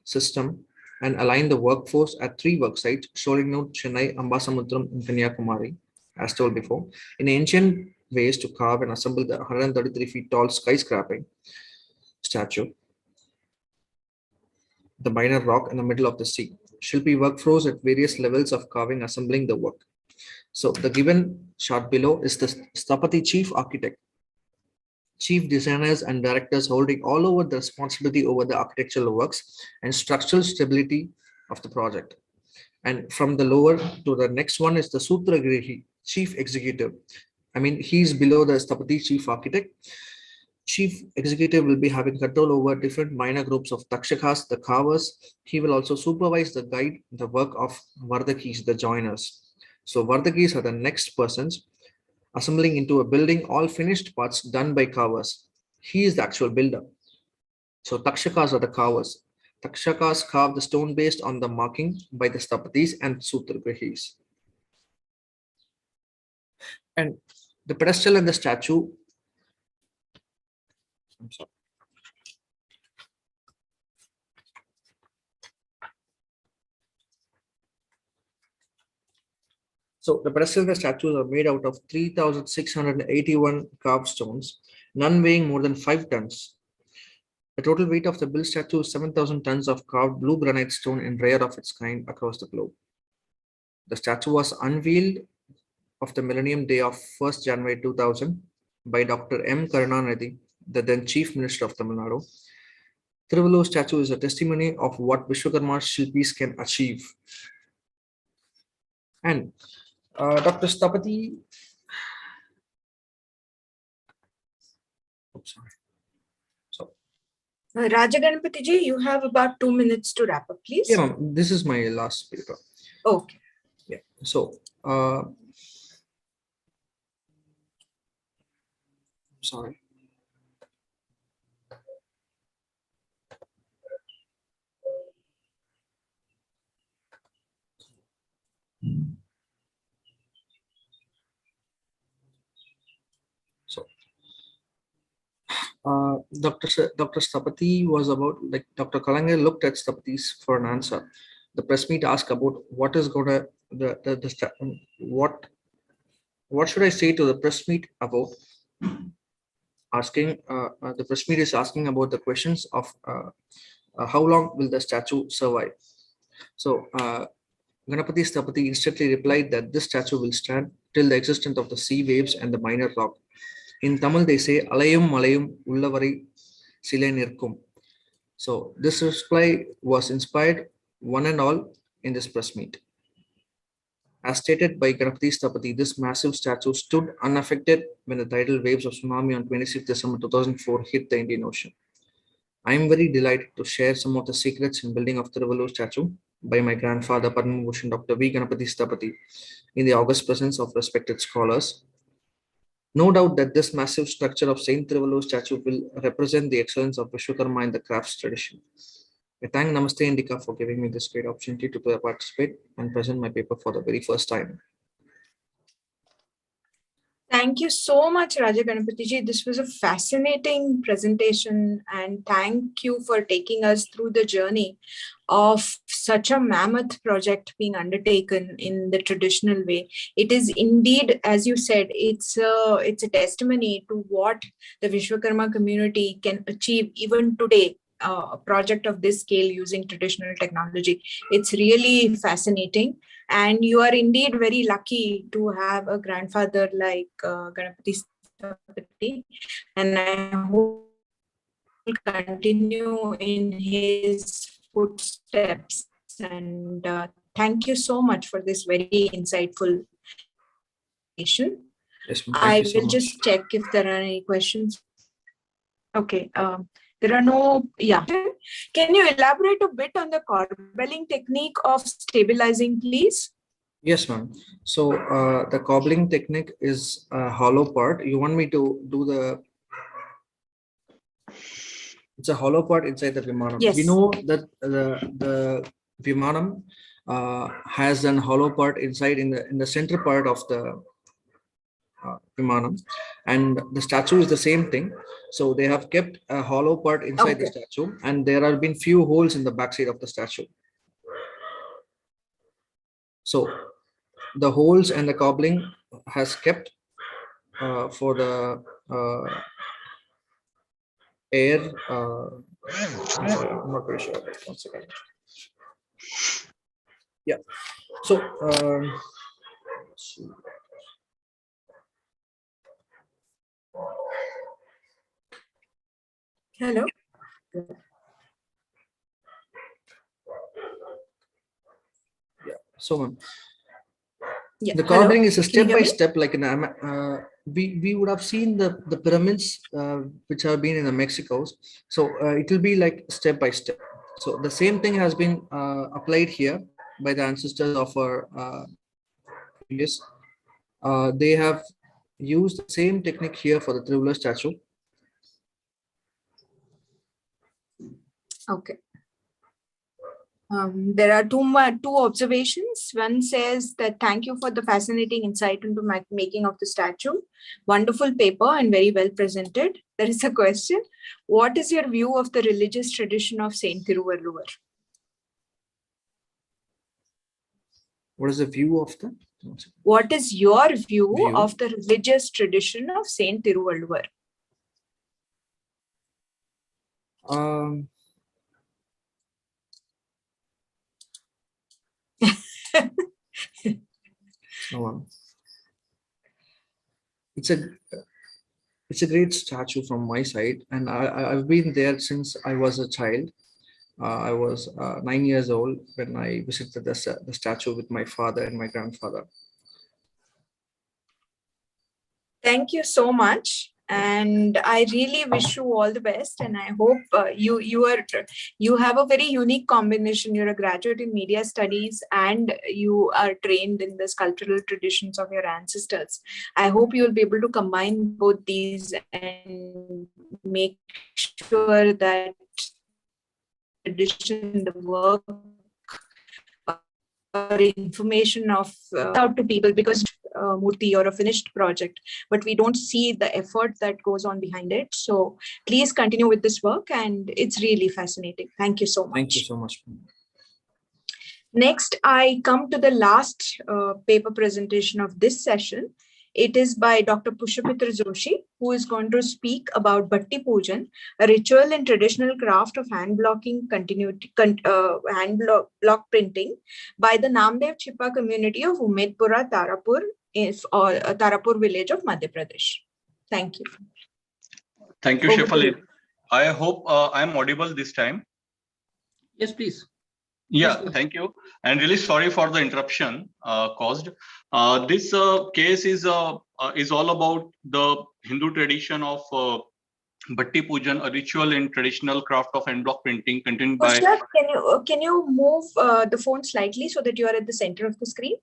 system and aligned the workforce at 3 work sites, Sholinur, Chennai, Ambasamudram, and Kanyakumari, as told before, in ancient ways to carve and assemble the 133 feet tall skyscraping statue, the minor rock in the middle of the sea. Shilpi workflows at various levels of carving, assembling the work. So the given chart below is the Sthapati chief architect, chief designers and directors holding all over the responsibility over the architectural works and structural stability of the project. And from the lower to the next one is the Sutragrihi, chief executive. I mean, he's below the Sthapati chief architect. Chief executive will be having control over different minor groups of takshakas, the carvers. He will also supervise the guide, the work of vardakis, the joiners. So vardakis are the next persons assembling into a building all finished parts done by carvers. He is the actual builder. So takshakas are the carvers. Takshakas carve the stone based on the marking by the Sthapatis and Sutragrihis. And the pedestal and the statue. I'm sorry. So the pedestal and the statues are made out of 3,681 carved stones, none weighing more than 5 tons. The total weight of the built statue is 7,000 tons of carved blue granite stone and rare of its kind across the globe. The statue was unveiled of the Millennium Day of 1st January 2000 by Dr. M. Karunanidhi, the then Chief Minister of Tamil Nadu. Thiruvalluvar statue is a testimony of what Vishwakarma Shilpis can achieve. And Dr. Sthapati, oops, sorry. So, Raja Ganapati ji, you have about 2 minutes to wrap up, please. Yeah, this is my last paper. Okay. Yeah. So, sorry. So, Dr. Sthapati was about, like, Dr. Kalangar looked at Sthapatis for an answer. The press meet asked about what is going to what should I say to the press meet about asking the press meet is asking about the questions of how long will the statue survive. So Ganapati Sthapati instantly replied that this statue will stand till the existence of the sea waves and the minor rock. In Tamil they say alayum malayum ullavari sile nirkum. So this reply was inspired one and all in this press meet. As stated by Ganapati Sthapati, this massive statue stood unaffected when the tidal waves of tsunami on 26 December 2004 hit the Indian Ocean. I am very delighted to share some of the secrets in building of Thiruvalluvar statue by my grandfather Padma Bhushan Dr. V. Ganapati Sthapati in the august presence of respected scholars. No doubt that this massive structure of Saint Thiruvalluvar statue will represent the excellence of Vishwakarma in the crafts tradition. I thank Namaste Indica for giving me this great opportunity to participate and present my paper for the very first time. Thank you so much, Raja Ganapati ji. This was a fascinating presentation, and thank you for taking us through the journey of such a mammoth project being undertaken in the traditional way. It is indeed, as you said, it's a testimony to what the Vishwakarma community can achieve even today a project of this scale using traditional technology. It's really fascinating. And you are indeed very lucky to have a grandfather like Ganapati Stapati. And I hope he will continue in his footsteps. And thank you so much for this very insightful presentation. Yes, I will just check if there are any questions. Okay. There are no, yeah. Can you elaborate a bit on the corbelling technique of stabilizing, please? Yes, ma'am. So the cobbling technique is a hollow part. You want me to do the, it's a hollow part inside the Vimanam. Yes. We know that the Vimanam has an hollow part inside in the center part of the Vimanam, and the statue is the same thing. So they have kept a hollow part inside the statue, and there have been few holes in the backside of the statue. So the holes and the cobbling has kept for the air. I'm not very sure. 1 second. Yeah. So let's see. Hello. Yeah. So yeah. The cobbling Hello? is a step by step, like in we would have seen the pyramids which have been in the Mexicos. So it will be like step by step. So the same thing has been applied here by the ancestors of our previous. They have used the same technique here for the Thiruvalluvar statue. Okay. There are two observations. One says that thank you for the fascinating insight into making of the statue. Wonderful paper and very well presented. There is a question. What is your view of the religious tradition of Saint Thiruvalluvar? What is the view of the? What is your view of the religious tradition of Saint Thiruvalluvar? It's a great statue from my side, and I've been there since I was a child. I was 9 years old when I visited the statue with my father and my grandfather. Thank you so much. And I really wish you all the best. And I hope you have a very unique combination. You're a graduate in media studies and you are trained in the sculptural traditions of your ancestors. I hope you'll be able to combine both these and make sure that tradition, the work, or information of out to people, because murti or a finished project, but we don't see the effort that goes on behind it. So please continue with this work, and it's really fascinating. Thank you so much. Thank you so much. Next, I come to the last paper presentation of this session. It is by Dr. Pushpamitra Joshi, who is going to speak about Bhatti Pujan, a ritual and traditional craft of hand block printing by the Namdev Chippa community of Umedpura, Tarapur, Tarapur village of Madhya Pradesh. Thank you. Thank you, Shefali. I hope I'm audible this time. Yes, please. Yeah, thank you. And really sorry for the interruption caused. This case is all about the Hindu tradition of Bhatti Pujan, a ritual and traditional craft of hand block printing continued by. Can you move the phone slightly so that you are at the center of the screen?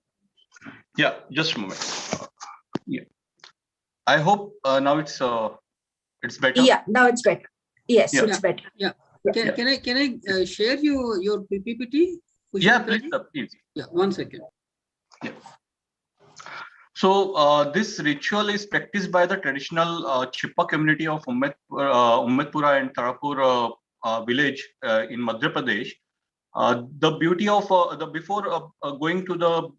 Yeah, just a moment. Yeah, I hope now it's better. Yeah, now it's better. Yes, yeah. It's better. Yeah. Can I share your PPT? Yeah, please. Yeah, 1 second. Yeah. So this ritual is practiced by the traditional Chippa community of Umedpura and Tarapur village in Madhya Pradesh. The beauty of before going to the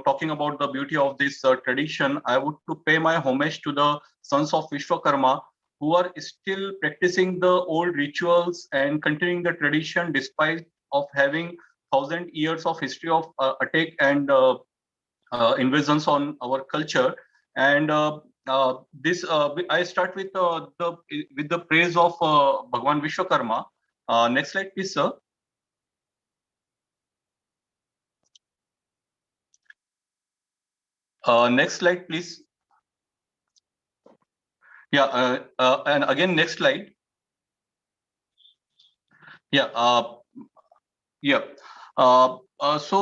talking about the beauty of this tradition, I would to pay my homage to the sons of Vishwakarma, who are still practicing the old rituals and continuing the tradition despite of having 1,000 years of history of attack and invasions on our culture. And I start with the praise of Bhagwan Vishwakarma. Next slide, please, sir. Next slide, please. Yeah, and again, next slide. Yeah, yeah. So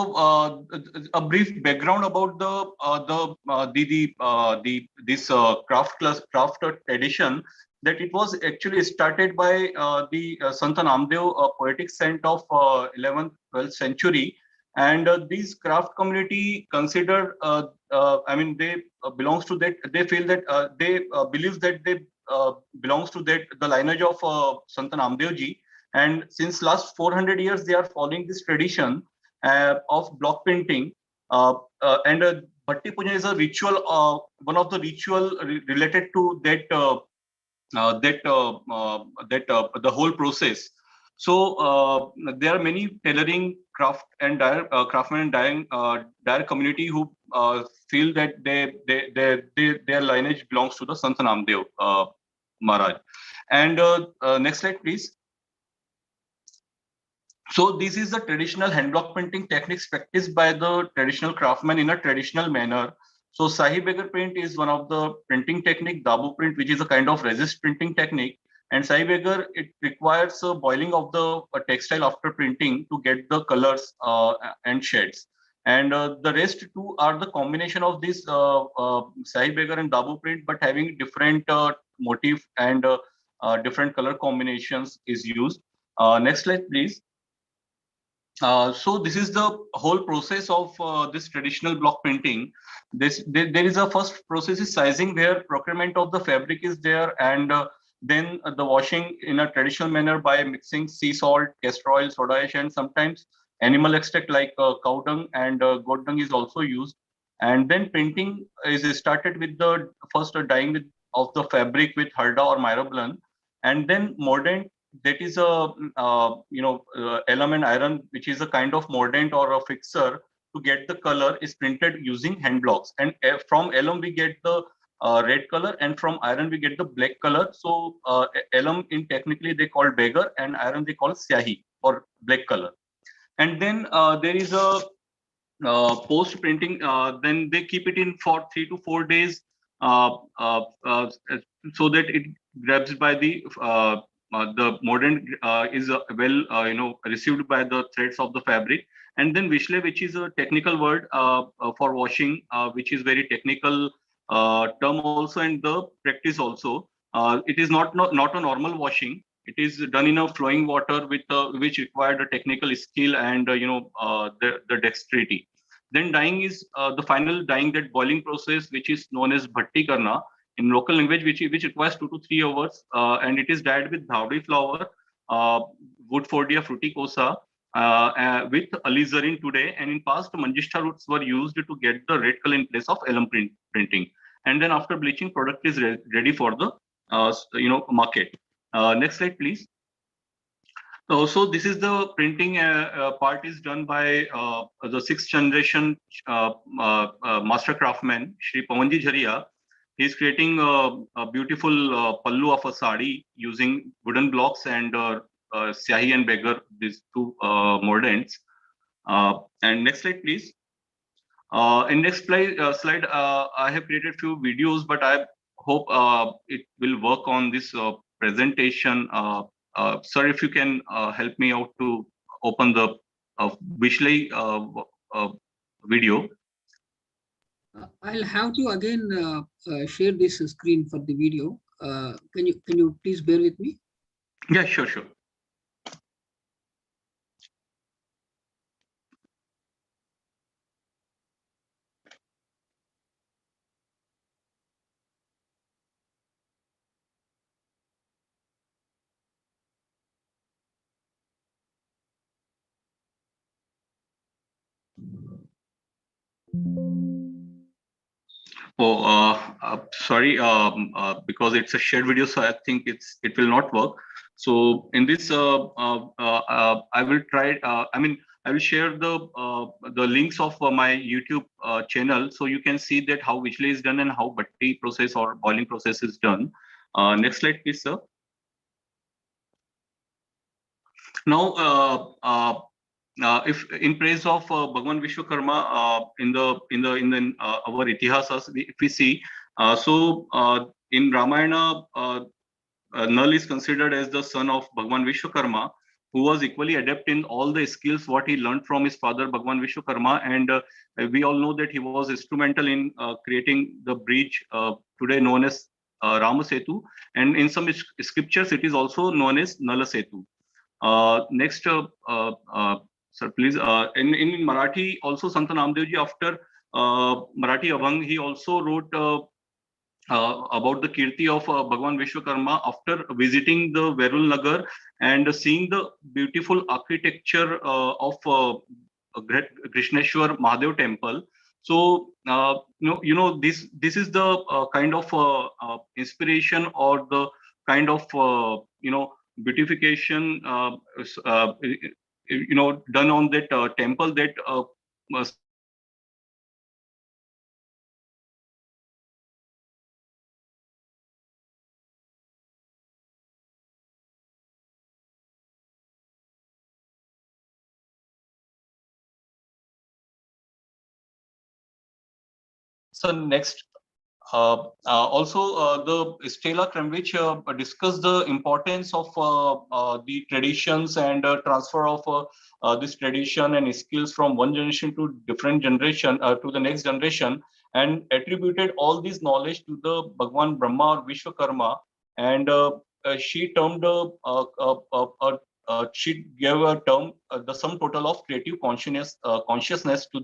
a brief background about this craft tradition, that it was actually started by the Sant Namdev, poetic saint of 11th 12th century, and these craft community consider I mean they belongs to that, they feel that they believe that they belongs to that the lineage of Sant Namdev ji. And since last 400 years, they are following this tradition of block painting. And Bhatti Pujan is a ritual, one of the ritual related to that the whole process. So there are many tailoring craft and craftsmen and dyer community who feel that their lineage belongs to the Sant Namdev Maharaj. And next slide, please. So this is the traditional hand block printing techniques practiced by the traditional craftsmen in a traditional manner. So Sahi Beggar print is one of the printing technique, Dabu print, which is a kind of resist printing technique. And Sahi Beggar, it requires a boiling of the textile after printing to get the colors and shades. And the rest two are the combination of this Sahi Beggar and Dabu print, but having different motif and different color combinations is used. Next slide, please. So this is the whole process of this traditional block printing. There is a first process is sizing, where procurement of the fabric is there, and then the washing in a traditional manner by mixing sea salt, castor oil, soda ash, and sometimes animal extract like cow dung and goat dung is also used. And then printing is started with the first dyeing of the fabric with harda or myrobalan, and then mordant, that is a alum and iron, which is a kind of mordant or a fixer to get the color, is printed using hand blocks. And from alum we get the red color, and from iron we get the black color. So alum in technically they call beggar, and iron they call syahi or black color. And then there is a post printing. Then they keep it in for 3 to 4 days, so that it grabs by the mordant is well received by the threads of the fabric. And then vishle, which is a technical word for washing, which is very technical term also, and the practice also. It is not a normal washing. It is done in a flowing water with which required a technical skill and the dexterity. Then dyeing is the final dyeing, that boiling process, which is known as Bhatti karna in local language, which requires 2 to 3 hours, and it is dyed with dhaudi flower, Woodfordia fruticosa, with alizarin today. And in past, manjishta roots were used to get the red color in place of alum printing. And then after bleaching, product is ready for the market. Next slide, please. So this is the printing part is done by the 6th generation master craftsman, Shri Pawanji Jharia. He is creating a beautiful pallu of a sari using wooden blocks and syahi and beggar, these two mordants. And next slide, please. In next slide, I have created few videos, but I hope it will work on this presentation. Sir, if you can help me out to open the Vishley video. I'll have to again share this screen for the video. Can you please bear with me? Yeah, sure. Oh, sorry, because it's a shared video, so I think it will not work. So in this, I will try. I will share the links of my YouTube channel, so you can see that how visually is done and how Bhatti process or boiling process is done. Next slide, please, sir. Now, if in praise of Bhagwan Vishwakarma, in our itihasas, if we see, in Ramayana, Nal is considered as the son of Bhagwan Vishwakarma, who was equally adept in all the skills what he learned from his father Bhagwan Vishwakarma, and we all know that he was instrumental in creating the bridge today known as Rama Setu, and in some scriptures it is also known as Nala Setu. Next, sir, please. In Marathi, also Sant Namdevji, after Marathi Abhang, he also wrote about the Kirti of Bhagwan Vishwakarma after visiting the Verul Nagar and seeing the beautiful architecture of Krishneshwar Mahadev temple. So this is the kind of inspiration or the kind of beautification done on that temple that so next, also the Stella Kremwich discussed the importance of the traditions and transfer of this tradition and skills from one generation to different generation to the next generation, and attributed all this knowledge to the Bhagwan Brahma or Vishwakarma, and she termed she gave a term the sum total of creative consciousness to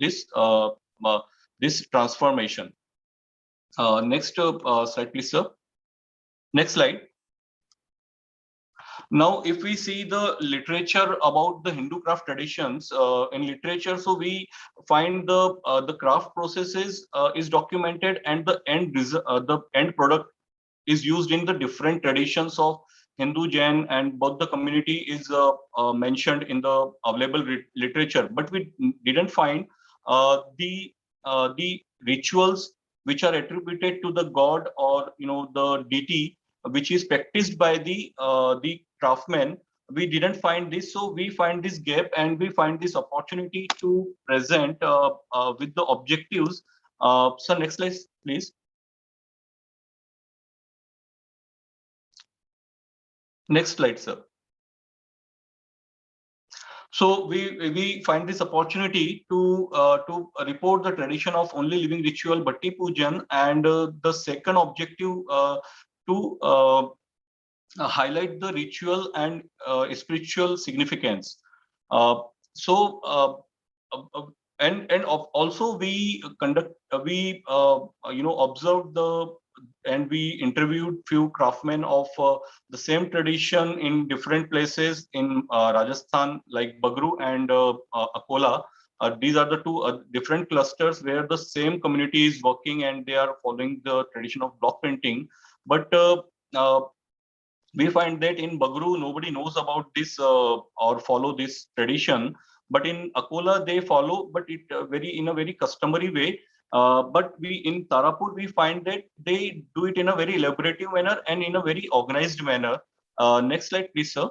this transformation. Next slide, please, sir. Next slide. Now, if we see the literature about the Hindu craft traditions in literature, so we find the craft processes is documented, and the end product is used in the different traditions of Hindu, Jain, and both the community is mentioned in the available literature. But we didn't find the rituals which are attributed to the god or the deity, which is practiced by the craftsmen. We didn't find this, so we find this gap, and we find this opportunity to present with the objectives. So next slide, please. Next slide, sir. So we find this opportunity to report the tradition of only living ritual Bhatti Pujan, and the second objective to highlight the ritual and spiritual significance. And also we conduct observed and we interviewed few craftsmen of the same tradition in different places in Rajasthan, like Bagru and Akola. These are the two different clusters where the same community is working and they are following the tradition of block printing. But we find that in Bagru, nobody knows about this or follow this tradition. But in Akola, they follow, but it in a very customary way. But in Tarapur, we find that they do it in a very elaborative manner and in a very organized manner. Next slide, please, sir.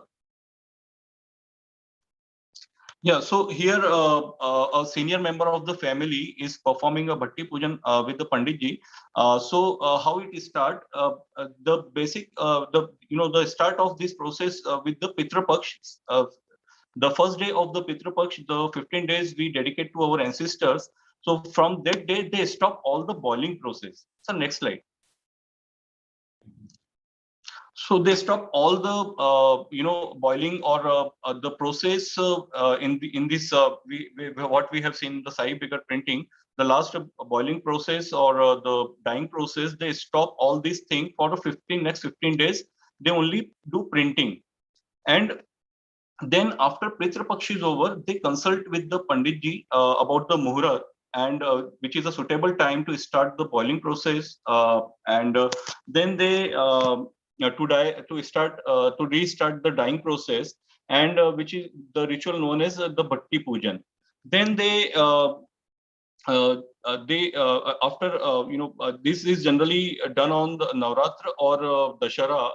Yeah, so here a senior member of the family is performing a Bhatti Pujan with the Panditji. So how it start? The basic, the start of this process with the Pitra Paksh. The first day of the Pitra Paksh, the 15 days we dedicate to our ancestors. So from that day, they stop all the boiling process. So next slide. So they stop all the boiling or the process in this what we have seen in the Sai Bigger printing. The last boiling process or the dyeing process, they stop all these things for the next 15 days. They only do printing, and then after Pitra Paksh is over, they consult with the Panditji about the Mural, and which is a suitable time to start the boiling process, and then they to restart the dyeing process, and which is the ritual known as the Bhatti Pujan. Then after this is generally done on the Navratra or Dashara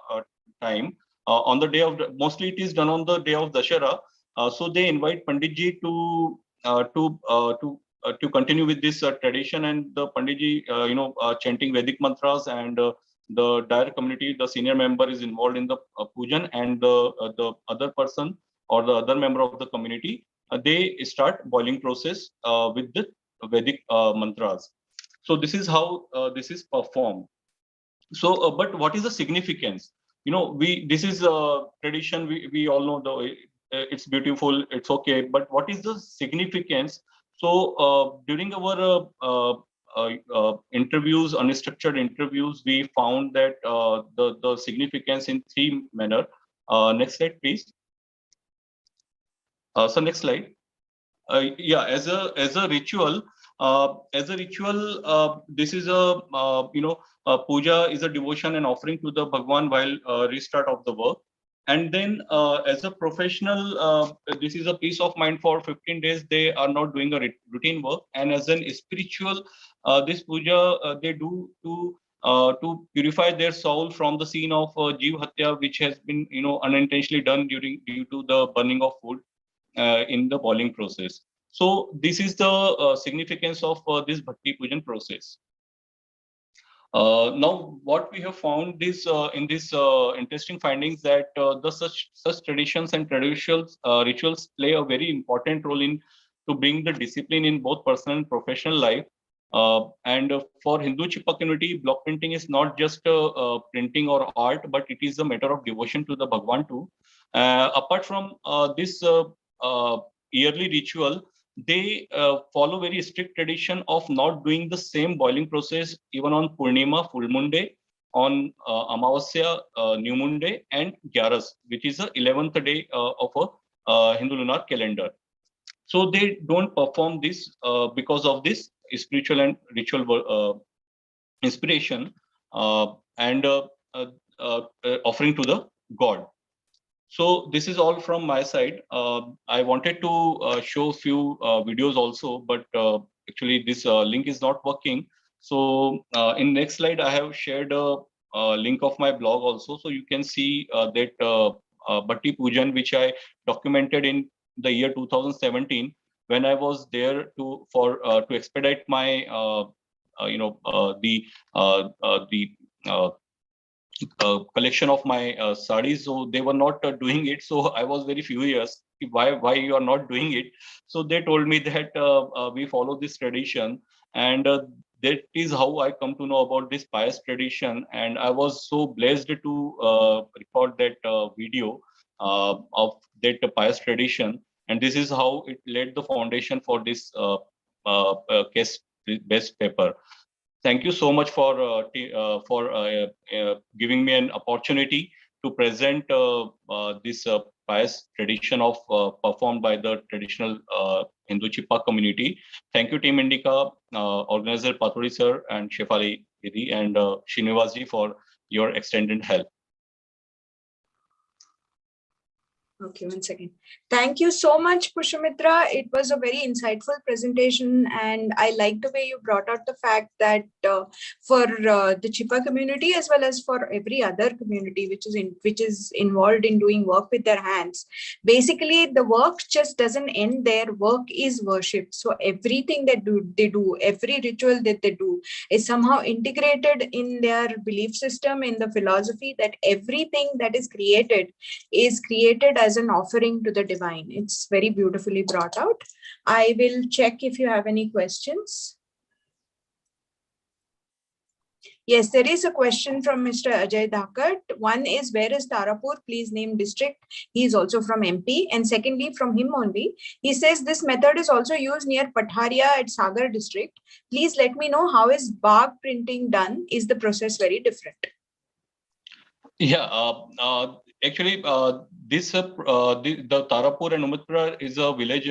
time. On the day of, mostly it is done on the day of Dashara. So they invite Panditji to continue with this tradition, and the Panditji chanting Vedic mantras, and the dyer community, the senior member is involved in the pujan, and the other person or the other member of the community, they start boiling process with the Vedic mantras. So this is how this is performed. So, but what is the significance? This is a tradition. We all know it's beautiful, it's okay. But what is the significance? So during our interviews, unstructured interviews, we found that the significance in three manner. Next slide, please. So next slide. Yeah, as a ritual, this is puja is a devotion and offering to the Bhagwan while restart of the work. And then as a professional, this is a peace of mind for 15 days. They are not doing a routine work. And as an spiritual, this puja they do to purify their soul from the scene of Jeev Hatya, which has been unintentionally done due to the burning of food in the boiling process. So this is the significance of this Bhatti Pujan process. Now, what we have found is in this interesting findings that such traditions and rituals play a very important role in to bring the discipline in both personal and professional life. And for Hindu Chippa community, block printing is not just printing or art, but it is a matter of devotion to the Bhagwan too. Apart from this yearly ritual, they follow very strict tradition of not doing the same boiling process even on Purnima, full moon day, on Amavasya, new moon day, and Gyaras, which is the 11th day of a Hindu lunar calendar. So they don't perform this because of this spiritual and ritual inspiration and offering to the God. So this is all from my side. I wanted to show a few videos also, but actually this link is not working. So in next slide, I have shared a link of my blog also. So you can see that Bhatti Pujan, which I documented in the year 2017, when I was there to expedite my collection of my sarees. So they were not doing it. So I was very furious. Why you are not doing it? So they told me that we follow this tradition, and that is how I come to know about this pious tradition. And I was so blessed to record that video of that pious tradition. And this is how it laid the foundation for this case-based paper. Thank you so much for giving me an opportunity to present this pious tradition of performed by the traditional Hindu Chippa community. Thank you, Team Indica, organizer Paturi sir and Shefali Didi and Srinivasji for your extended help. Okay, 1 second. Thank you so much, Pushamitra. It was a very insightful presentation, and I like the way you brought out the fact that for the Chippa community as well as for every other community which is involved in doing work with their hands, basically the work just doesn't end there. Work is worship. So everything that they do, every ritual that they do is somehow integrated in their belief system, in the philosophy that everything that is created as an offering to the divine. It's very beautifully brought out. I will check if you have any questions. Yes, there is a question from Mr. Ajay Dhakat. One is, where is Tarapur? Please name district. He is also from MP. And secondly, from him only, he says this method is also used near Patharia at Sagar district. Please let me know how is bark printing done. Is the process very different? Yeah, actually, the Tarapur and Umadpura is a village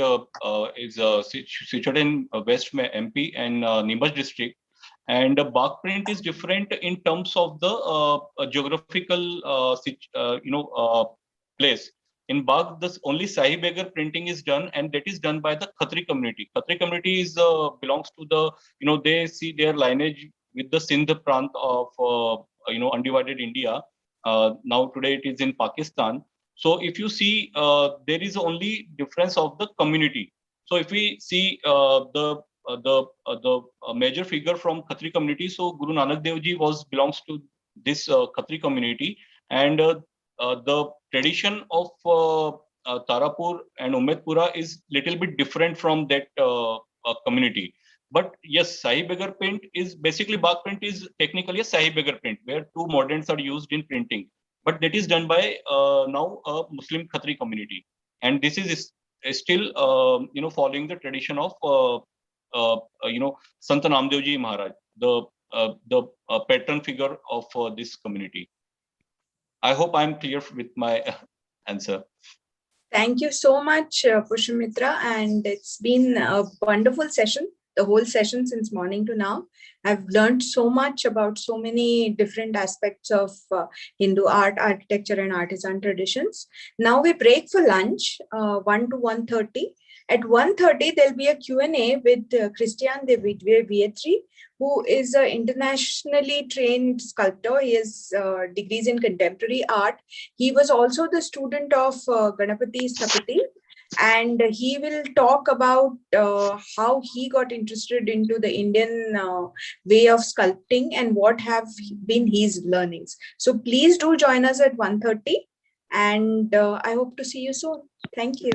situated in West MP and Neemuch district. And the bark print is different in terms of the geographical place. In bark, the only Sahi Beggar printing is done, and that is done by the Khatri community. Khatri community is belongs to the, they see their lineage with the Sindh Prant of undivided India. Now today it is in Pakistan. So if you see, there is only difference of the community. So if we see the major figure from Khatri community, so Guru Nanak Dev Ji belongs to this Khatri community, and the tradition of Tarapur and Umaidpura is little bit different from that community. But yes, Sahi Beggar print is basically, bark print is technically a Sahi Beggar print where two moderns are used in printing. But that is done by now a Muslim Khatri community, and this is still following the tradition of Sant Namdev Ji Maharaj, the patron figure of this community. I hope I'm clear with my answer. Thank you so much, Pushpamitra, and it's been a wonderful session, the whole session since morning to now. I've learned so much about so many different aspects of Hindu art, architecture, and artisan traditions. Now we break for lunch, 1 to 1:30. At 1:30, there'll be a Q&A with Christian De Vetri, who is an internationally trained sculptor. He has degrees in contemporary art. He was also the student of Ganapati Stapati, and he will talk about how he got interested into the Indian way of sculpting and what have been his learnings. So please do join us at 1:30, and I hope to see you soon. Thank you.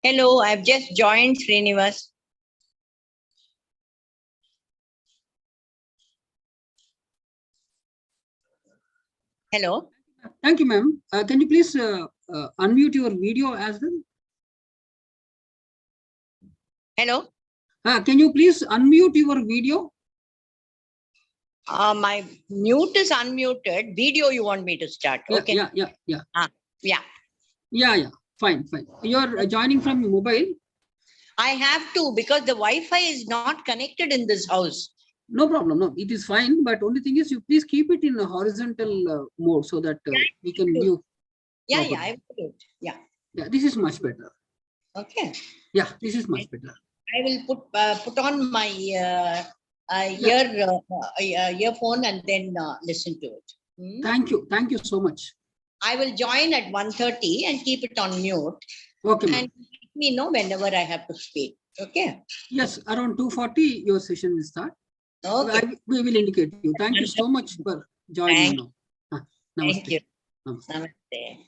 Hello, I've just joined Srinivas. Hello. Thank you, ma'am. Can you please unmute your video as well? Hello. Can you please unmute your video? My mute is unmuted. Video you want me to start? Yeah, Okay. yeah. Yeah. Yeah. Fine. You're joining from mobile. I have to because the Wi-Fi is not connected in this house. No problem. No, it is fine. But only thing is, you please keep it in a horizontal mode so that we can view. Yeah, properly. I will do it. Yeah. Yeah, this is much better. Okay. Yeah, this is much better. I will put on my earphone and then listen to it. Thank you. Thank you so much. I will join at 1:30 and keep it on mute. Okay, and let me know whenever I have to speak. Okay. Yes, around 2:40 your session will start. Okay. We will indicate you. Thank you so much for joining. Thank you. Namaste. Namaste.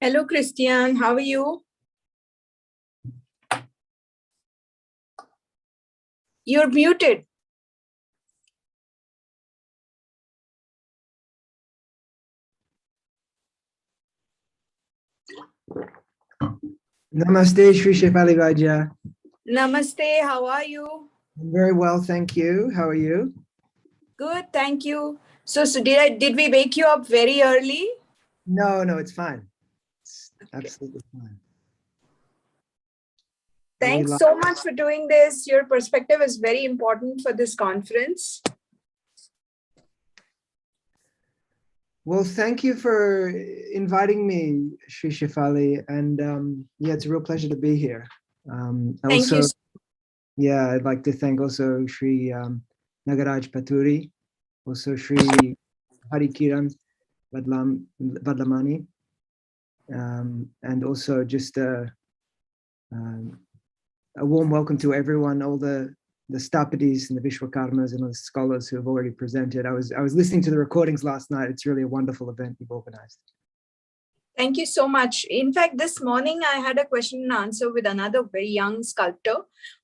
Hello, Christian. How are you? You're muted. Namaste, Shri Shefali Vaidya. Namaste. How are you? Very well, thank you. How are you? Good, thank you. So did we wake you up very early? No, it's fine. It's absolutely fine. Thanks so much for doing this. Your perspective is very important for this conference. Well, thank you for inviting me, Shri Shefali, and yeah, it's a real pleasure to be here. Thank you. Yeah, I'd like to thank also Shri Nagaraj Paturi, also Shri Harikiran Vadlamani, and also just a warm welcome to everyone, all the Stapadis and the Vishwakarmas and the scholars who have already presented. I was listening to the recordings last night. It's really a wonderful event you've organized. Thank you so much. In fact, this morning I had a question and answer with another very young sculptor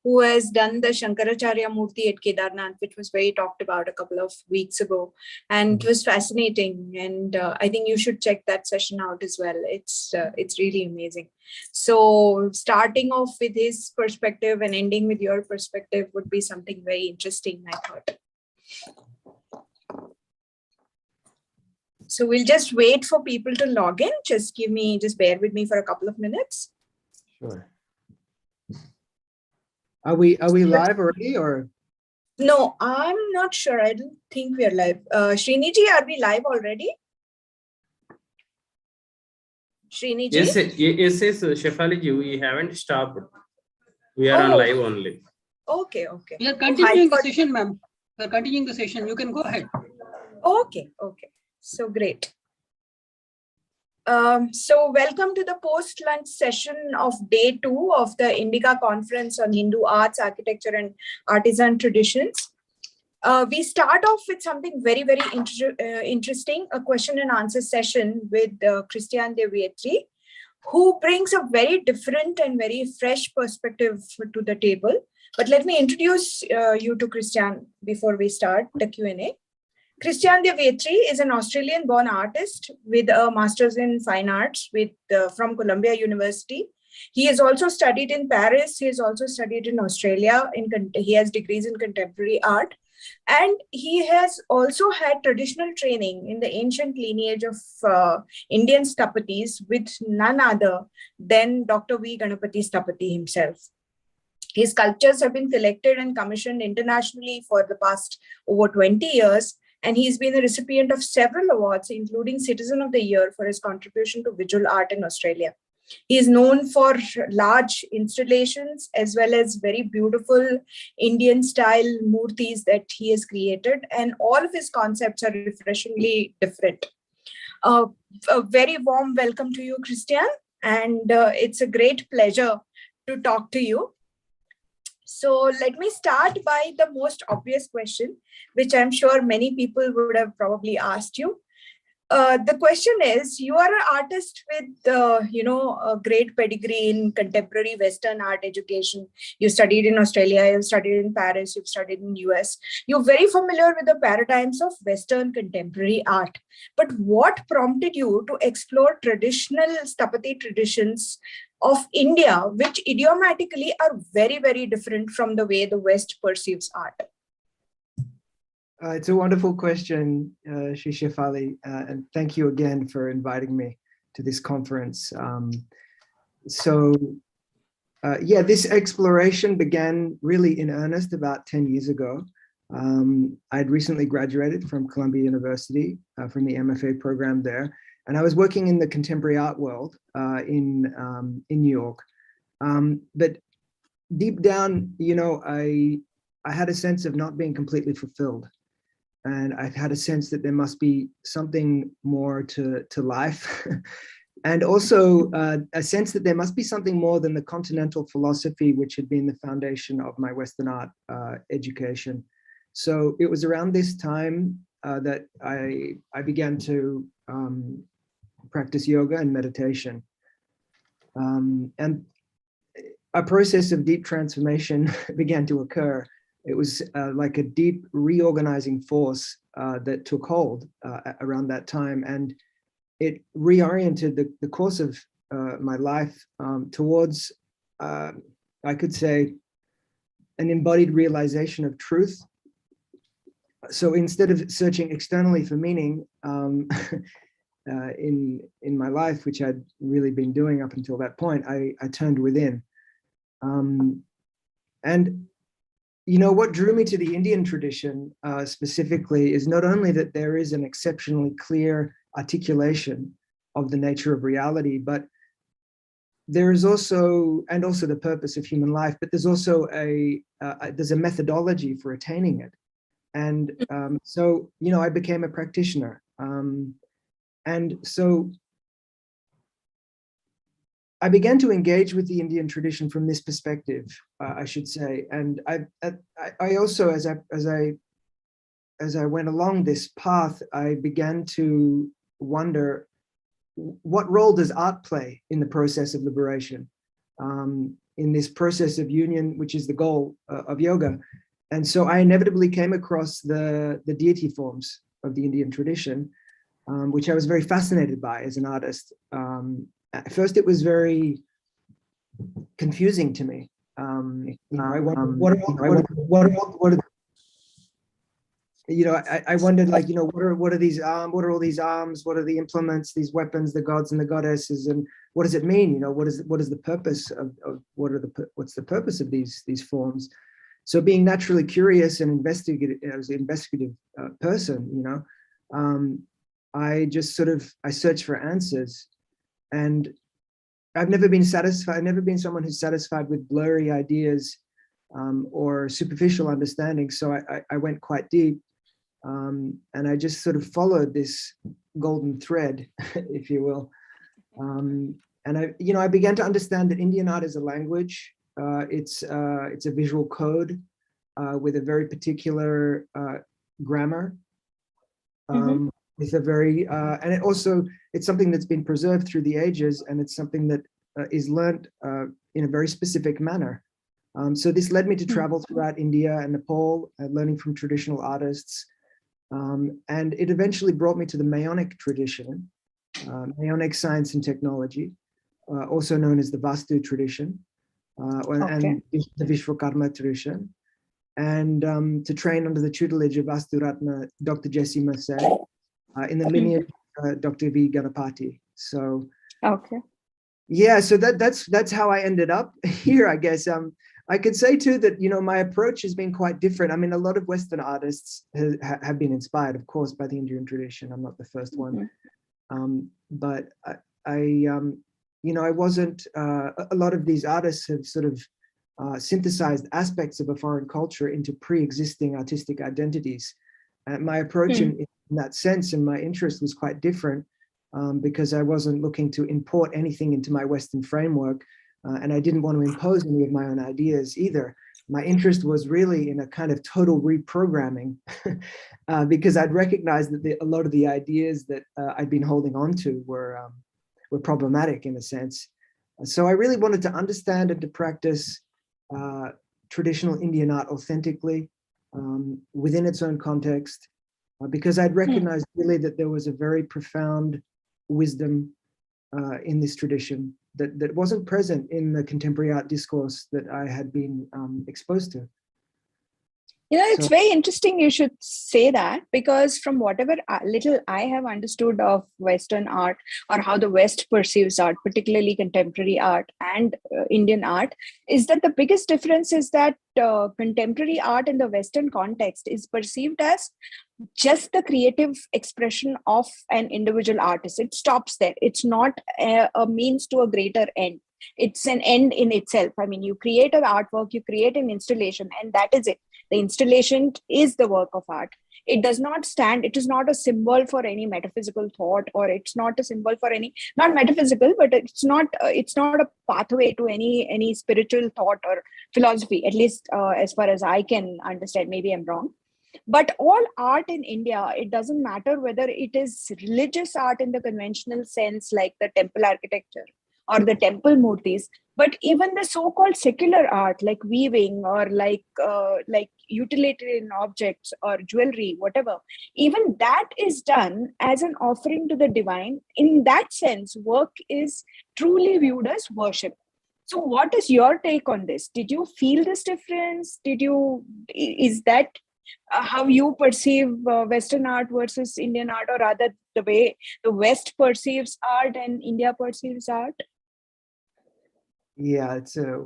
who has done the Shankaracharya Murti at Kedarnath, which was very talked about a couple of weeks ago. And it was fascinating. And I think you should check that session out as well. It's really amazing. So starting off with his perspective and ending with your perspective would be something very interesting, I thought. So we'll just wait for people to log in. Just bear with me for a couple of minutes. Sure. Are we live already or? No, I'm not sure. I don't think we are live. Sriniji, are we live already? Sriniji? Yes, Shefali, we haven't stopped. We are on live only. Okay. We are continuing the session, ma'am. We are continuing the session. You can go ahead. Okay. So great. So welcome to the post-lunch session of day 2 of the Indica conference on Hindu arts, architecture and artisan traditions. We start off with something very, very interesting, a question and answer session with Christian De Vetri, who brings a very different and very fresh perspective to the table. But let me introduce you to Christian before we start the Q&A. Christian De Vetri is an Australian-born artist with a master's in fine arts from Columbia University. He has also studied in Paris. He has also studied in Australia. He has degrees in contemporary art. And he has also had traditional training in the ancient lineage of Indian Stapatis with none other than Dr. V. Ganapati Stapati himself. His sculptures have been collected and commissioned internationally for the past over 20 years. And he's been a recipient of several awards, including Citizen of the Year for his contribution to visual art in Australia. He is known for large installations as well as very beautiful Indian style murtis that he has created. And all of his concepts are refreshingly different. A very warm welcome to you, Christian. And it's a great pleasure to talk to you. So let me start by the most obvious question, which I'm sure many people would have probably asked you. The question is, you are an artist with, a great pedigree in contemporary Western art education. You studied in Australia, you've studied in Paris, you've studied in US. You're very familiar with the paradigms of Western contemporary art. But what prompted you to explore traditional Stapati traditions of India, which idiomatically are very, very different from the way the West perceives art? It's a wonderful question, Shri Shefali, and thank you again for inviting me to this conference. This exploration began really in earnest about 10 years ago. I'd recently graduated from Columbia University from the MFA program there, and I was working in the contemporary art world in New York. But deep down, I had a sense of not being completely fulfilled. And I had a sense that there must be something more to life. And also a sense that there must be something more than the continental philosophy, which had been the foundation of my Western art education. So it was around this time that I began to practice yoga and meditation. And a process of deep transformation began to occur. It was like a deep reorganizing force that took hold around that time, and it reoriented the course of my life towards, I could say, an embodied realization of truth. So instead of searching externally for meaning in my life, which I'd really been doing up until that point, I turned within. And what drew me to the Indian tradition specifically is not only that there is an exceptionally clear articulation of the nature of reality, but there is also the purpose of human life, but there's also there's a methodology for attaining it. And so, I became a practitioner. And so I began to engage with the Indian tradition from this perspective, I should say. And I also, as I went along this path, I began to wonder, what role does art play in the process of liberation, in this process of union, which is the goal of yoga? And so I inevitably came across the deity forms of the Indian tradition, which I was very fascinated by as an artist. At first, it was very confusing to me. I wondered, I wondered, like, what are these arms? What are all these arms? What are the implements, these weapons, the gods and the goddesses, and what does it mean? What is the purpose of what's the purpose of these forms? So, being naturally curious and investigative, as an investigative person, I just I searched for answers. And I've never been satisfied. I've never been someone who's satisfied with blurry ideas or superficial understanding. So I went quite deep, and I just followed this golden thread, if you will. And I began to understand that Indian art is a language. It's a visual code with a very particular grammar. With a very, and it's something that's been preserved through the ages, and it's something that is learnt in a very specific manner. So this led me to travel throughout India and Nepal, learning from traditional artists. And it eventually brought me to the Mayonic tradition, Mayonic science and technology, also known as the Vastu tradition, and the Vishwakarma tradition. And to train under the tutelage of Vastu Ratna, Dr. Jesse Massey, in the lineage of Dr. V. Ganapati. So, yeah, so that's how I ended up here, I guess. I could say too that, my approach has been quite different. I mean, a lot of Western artists have been inspired, of course, by the Indian tradition. I'm not the first one. But I wasn't, a lot of these artists have synthesized aspects of a foreign culture into pre-existing artistic identities. My approach in that sense and my interest was quite different, because I wasn't looking to import anything into my Western framework, and I didn't want to impose any of my own ideas either. My interest was really in a kind of total reprogramming, because I'd recognized that a lot of the ideas that I'd been holding on to were problematic in a sense. So I really wanted to understand and to practice traditional Indian art authentically, within its own context, because I'd recognized really that there was a very profound wisdom in this tradition that wasn't present in the contemporary art discourse that I had been exposed to. It's very interesting you should say that, because from whatever little I have understood of Western art, or how the West perceives art, particularly contemporary art and Indian art, is that the biggest difference is that contemporary art in the Western context is perceived as just the creative expression of an individual artist. It stops there. It's not a means to a greater end. It's an end in itself. I mean, you create an artwork, you create an installation, and that is it. The installation is the work of art. It does not stand, it is not a symbol for any metaphysical thought, or it's not a symbol for any, not metaphysical, but it's not a pathway to any spiritual thought or philosophy, at least as far as I can understand. Maybe I'm wrong. But all art in India, it doesn't matter whether it is religious art in the conventional sense, like the temple architecture, or the temple murtis, but even the so-called secular art like weaving or like utilitarian objects or jewelry, whatever, even that is done as an offering to the divine. In that sense, work is truly viewed as worship. So what is your take on this? Did you feel this difference? Is that how you perceive Western art versus Indian art, or rather the way the West perceives art and India perceives art? Yeah, it's a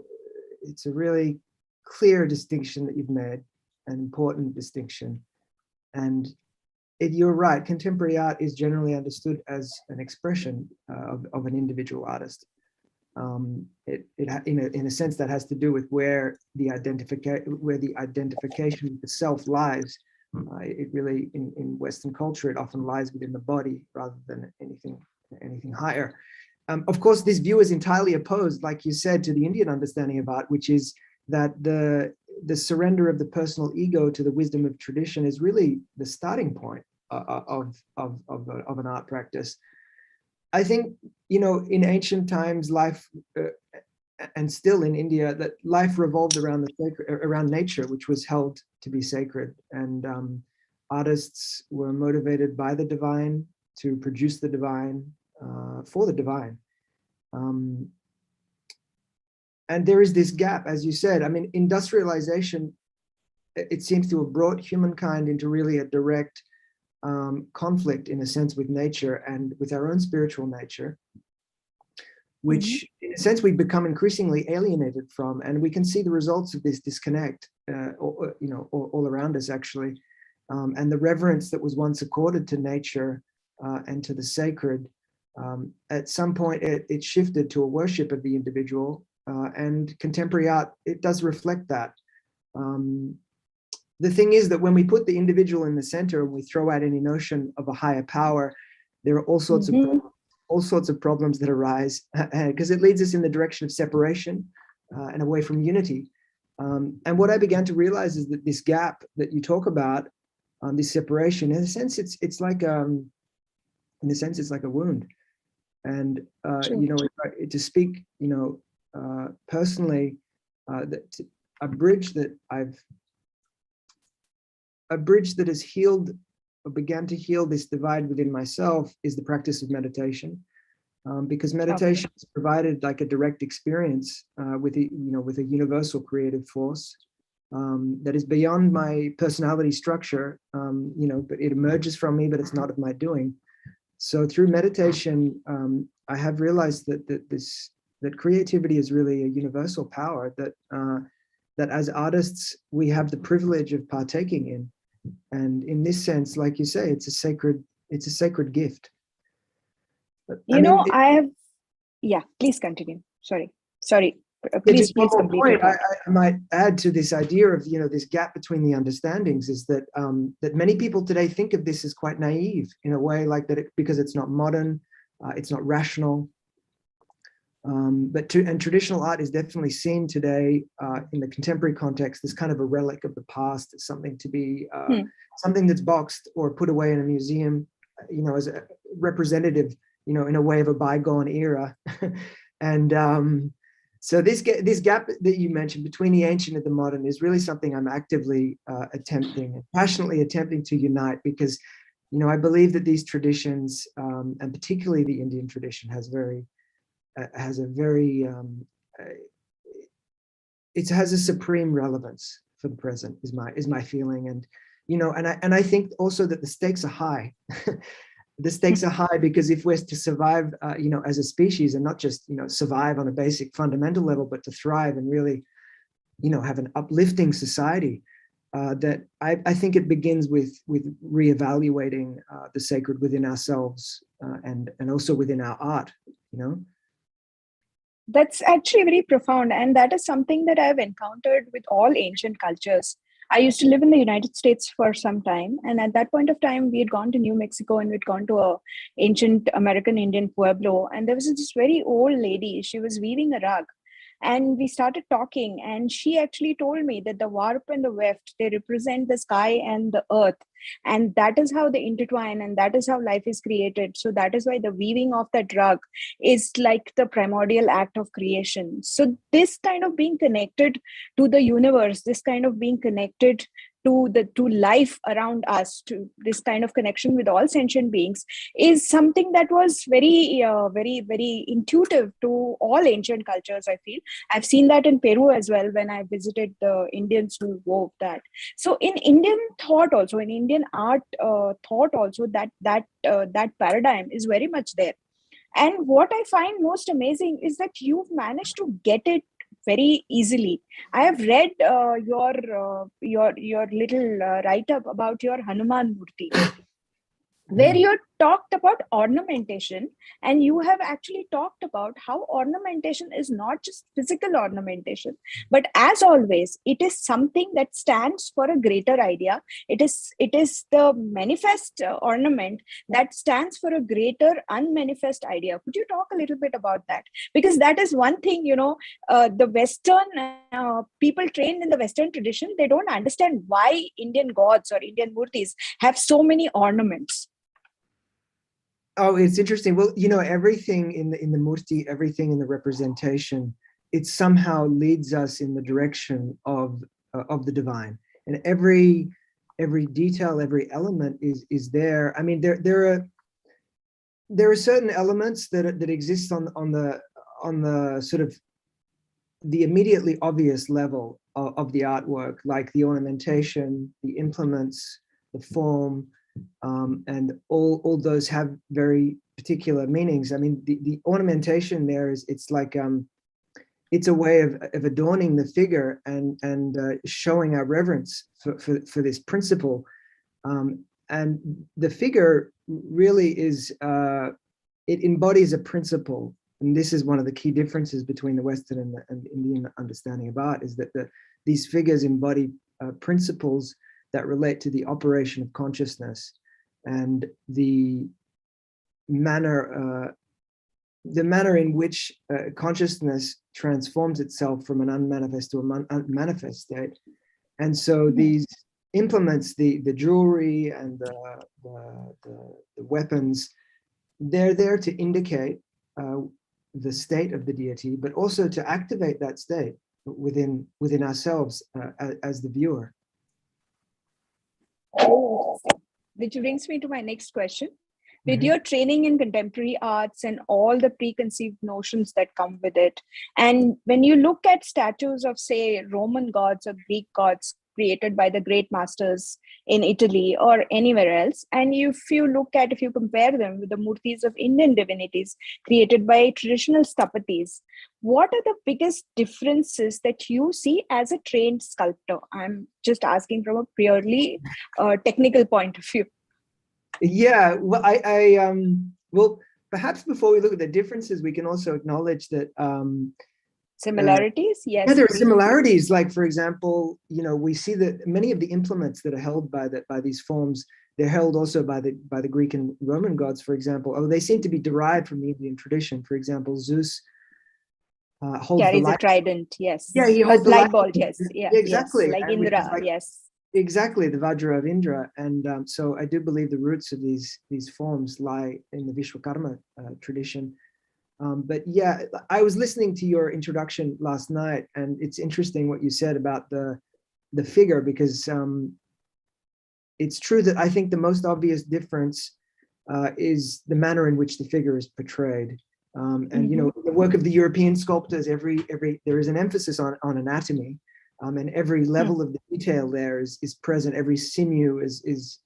really clear distinction that you've made, an important distinction. And you're right, contemporary art is generally understood as an expression of an individual artist. In a sense that has to do with where the identification with the self lies. It really, in Western culture, it often lies within the body rather than anything higher. Of course, this view is entirely opposed, like you said, to the Indian understanding of art, which is that the surrender of the personal ego to the wisdom of tradition is really the starting point of an art practice. I think, in ancient times, life, and still in India, that life revolved around around nature, which was held to be sacred. And artists were motivated by the divine to produce the divine for the divine. And there is this gap, as you said. I mean, industrialization, it seems to have brought humankind into really a direct conflict, in a sense, with nature and with our own spiritual nature, which in a sense we've become increasingly alienated from. And we can see the results of this disconnect all around us, actually. And the reverence that was once accorded to nature and to the sacred, at some point it shifted to a worship of the individual, and contemporary art, it does reflect that. The thing is that when we put the individual in the center and we throw out any notion of a higher power, there are all sorts of problems that arise, because it leads us in the direction of separation and away from unity. And what I began to realize is that this gap that you talk about, this separation, in a sense, it's like a wound. And to speak, personally, a bridge that has healed or began to heal this divide within myself is the practice of meditation, because meditation has provided like a direct experience with a universal creative force that is beyond my personality structure, but it emerges from me, but it's not of my doing. So through meditation, I have realized that creativity is really a universal power that as artists we have the privilege of partaking in. And in this sense, like you say, it's a sacred gift. Please continue. Sorry. Please complete. I might add to this idea of this gap between the understandings is that that many people today think of this as quite naive in a way, like that because it's not modern, it's not rational. But traditional art is definitely seen today in the contemporary context as kind of a relic of the past, as something to be something that's boxed or put away in a museum, as a representative, in a way of a bygone era. And so this gap that you mentioned between the ancient and the modern is really something I'm actively passionately attempting to unite, because I believe that these traditions, and particularly the Indian tradition, has a supreme relevance for the present, is my feeling. And and I think also that the stakes are high. The stakes are high because if we're to survive as a species, and not just survive on a basic fundamental level, but to thrive and really have an uplifting society, that I think it begins with reevaluating the sacred within ourselves, and also within our art. That's actually very profound, and that is something that I've encountered with all ancient cultures. I used to live in the United States for some time, and at that point of time, we had gone to New Mexico and we'd gone to a ancient American Indian pueblo, and there was this very old lady. She was weaving a rug, and we started talking, and she actually told me that the warp and the weft, they represent the sky and the earth, and that is how they intertwine, and that is how life is created. So that is why the weaving of that rug is like the primordial act of creation. So this kind of being connected to the universe, this kind of being connected to life around us, to this kind of connection with all sentient beings, is something that was very intuitive to all ancient cultures. I feel I've seen that in Peru as well when I visited the Indians who wove that. So in Indian thought also, in Indian art thought also, that paradigm is very much there. And what I find most amazing is that you've managed to get it very easily. I have read your little write-up about your Hanuman Murti, where you talked about ornamentation, and you have actually talked about how ornamentation is not just physical ornamentation, but as always, it is something that stands for a greater idea. It is the manifest ornament that stands for a greater unmanifest idea. Could you talk a little bit about that? Because that is one thing, the Western people trained in the Western tradition, they don't understand why Indian gods or Indian murtis have so many ornaments. Oh, it's interesting. Well, everything in the murti, everything in the representation, it somehow leads us in the direction of the divine, and every detail, every element is there. I mean, there are certain elements that exist on the sort of the immediately obvious level of the artwork, like the ornamentation, the implements, the form. And all those have very particular meanings. I mean, the ornamentation there it's like it's a way of adorning the figure and showing our reverence for this principle. And the figure really is it embodies a principle. And this is one of the key differences between the Western and the Indian understanding of art, is that these figures embody principles that relate to the operation of consciousness and the manner in which consciousness transforms itself from an unmanifest to a manifest state. And so these implements, the jewelry and the weapons, they're there to indicate the state of the deity, but also to activate that state within ourselves as the viewer. Which brings me to my next question. With your training in contemporary arts and all the preconceived notions that come with it, and when you look at statues of, say, Roman gods or Greek gods created by the great masters in Italy or anywhere else, and if you compare them with the murtis of Indian divinities created by traditional sthapatis, what are the biggest differences that you see as a trained sculptor? I'm just asking from a purely technical point of view. Yeah, well, well, perhaps before we look at the differences, we can also acknowledge that similarities. Yes, yeah, there are similarities. Like, for example, we see that many of the implements that are held by these forms, they're held also by the Greek and Roman gods, for example. Oh, they seem to be derived from the Indian tradition. For example, Zeus holds carries the a trident. Yes. Yeah, he holds the light bolt. Yes. Yeah. Exactly. Yes. Like Indra. Yes. Exactly, the Vajra of Indra. And so I do believe the roots of these forms lie in the Vishwakarma tradition. But yeah, I was listening to your introduction last night, and it's interesting what you said about the figure, because it's true that I think the most obvious difference is the manner in which the figure is portrayed. And the work of the European sculptors, there is an emphasis on anatomy. And every level of the detail there is present. Every sinew is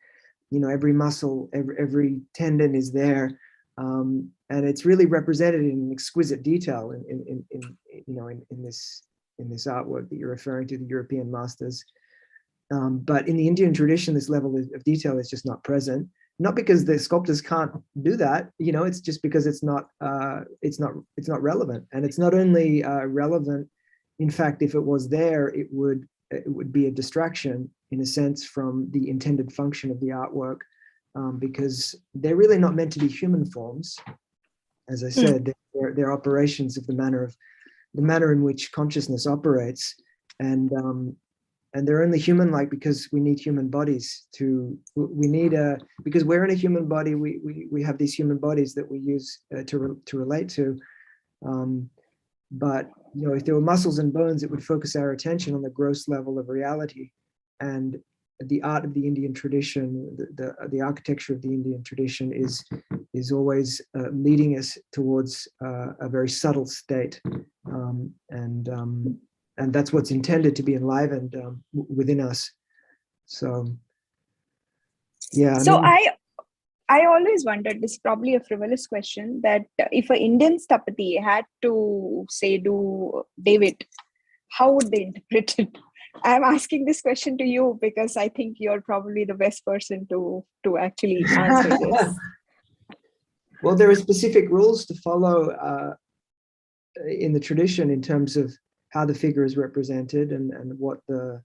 every muscle, every tendon is there, and it's really represented in exquisite detail in this artwork that you're referring to, the European masters. But in the Indian tradition, this level of detail is just not present. Not because the sculptors can't do that, it's just because it's not relevant, and it's not only relevant. In fact, if it was there, it would be a distraction, in a sense, from the intended function of the artwork, because they're really not meant to be human forms. As I said, they're operations of the manner of manner in which consciousness operates, and they're only human-like because we need human bodies because we're in a human body. We have these human bodies that we use to relate to. But if there were muscles and bones, it would focus our attention on the gross level of reality. And the art of the Indian tradition, the architecture of the Indian tradition is always leading us towards a very subtle state, and that's what's intended to be enlivened within us. So, yeah. So I always wondered, this is probably a frivolous question, that if an Indian Sthapati had to say do David, how would they interpret it? I'm asking this question to you because I think you're probably the best person to actually answer this. Well, there are specific rules to follow in the tradition in terms of how the figure is represented and what the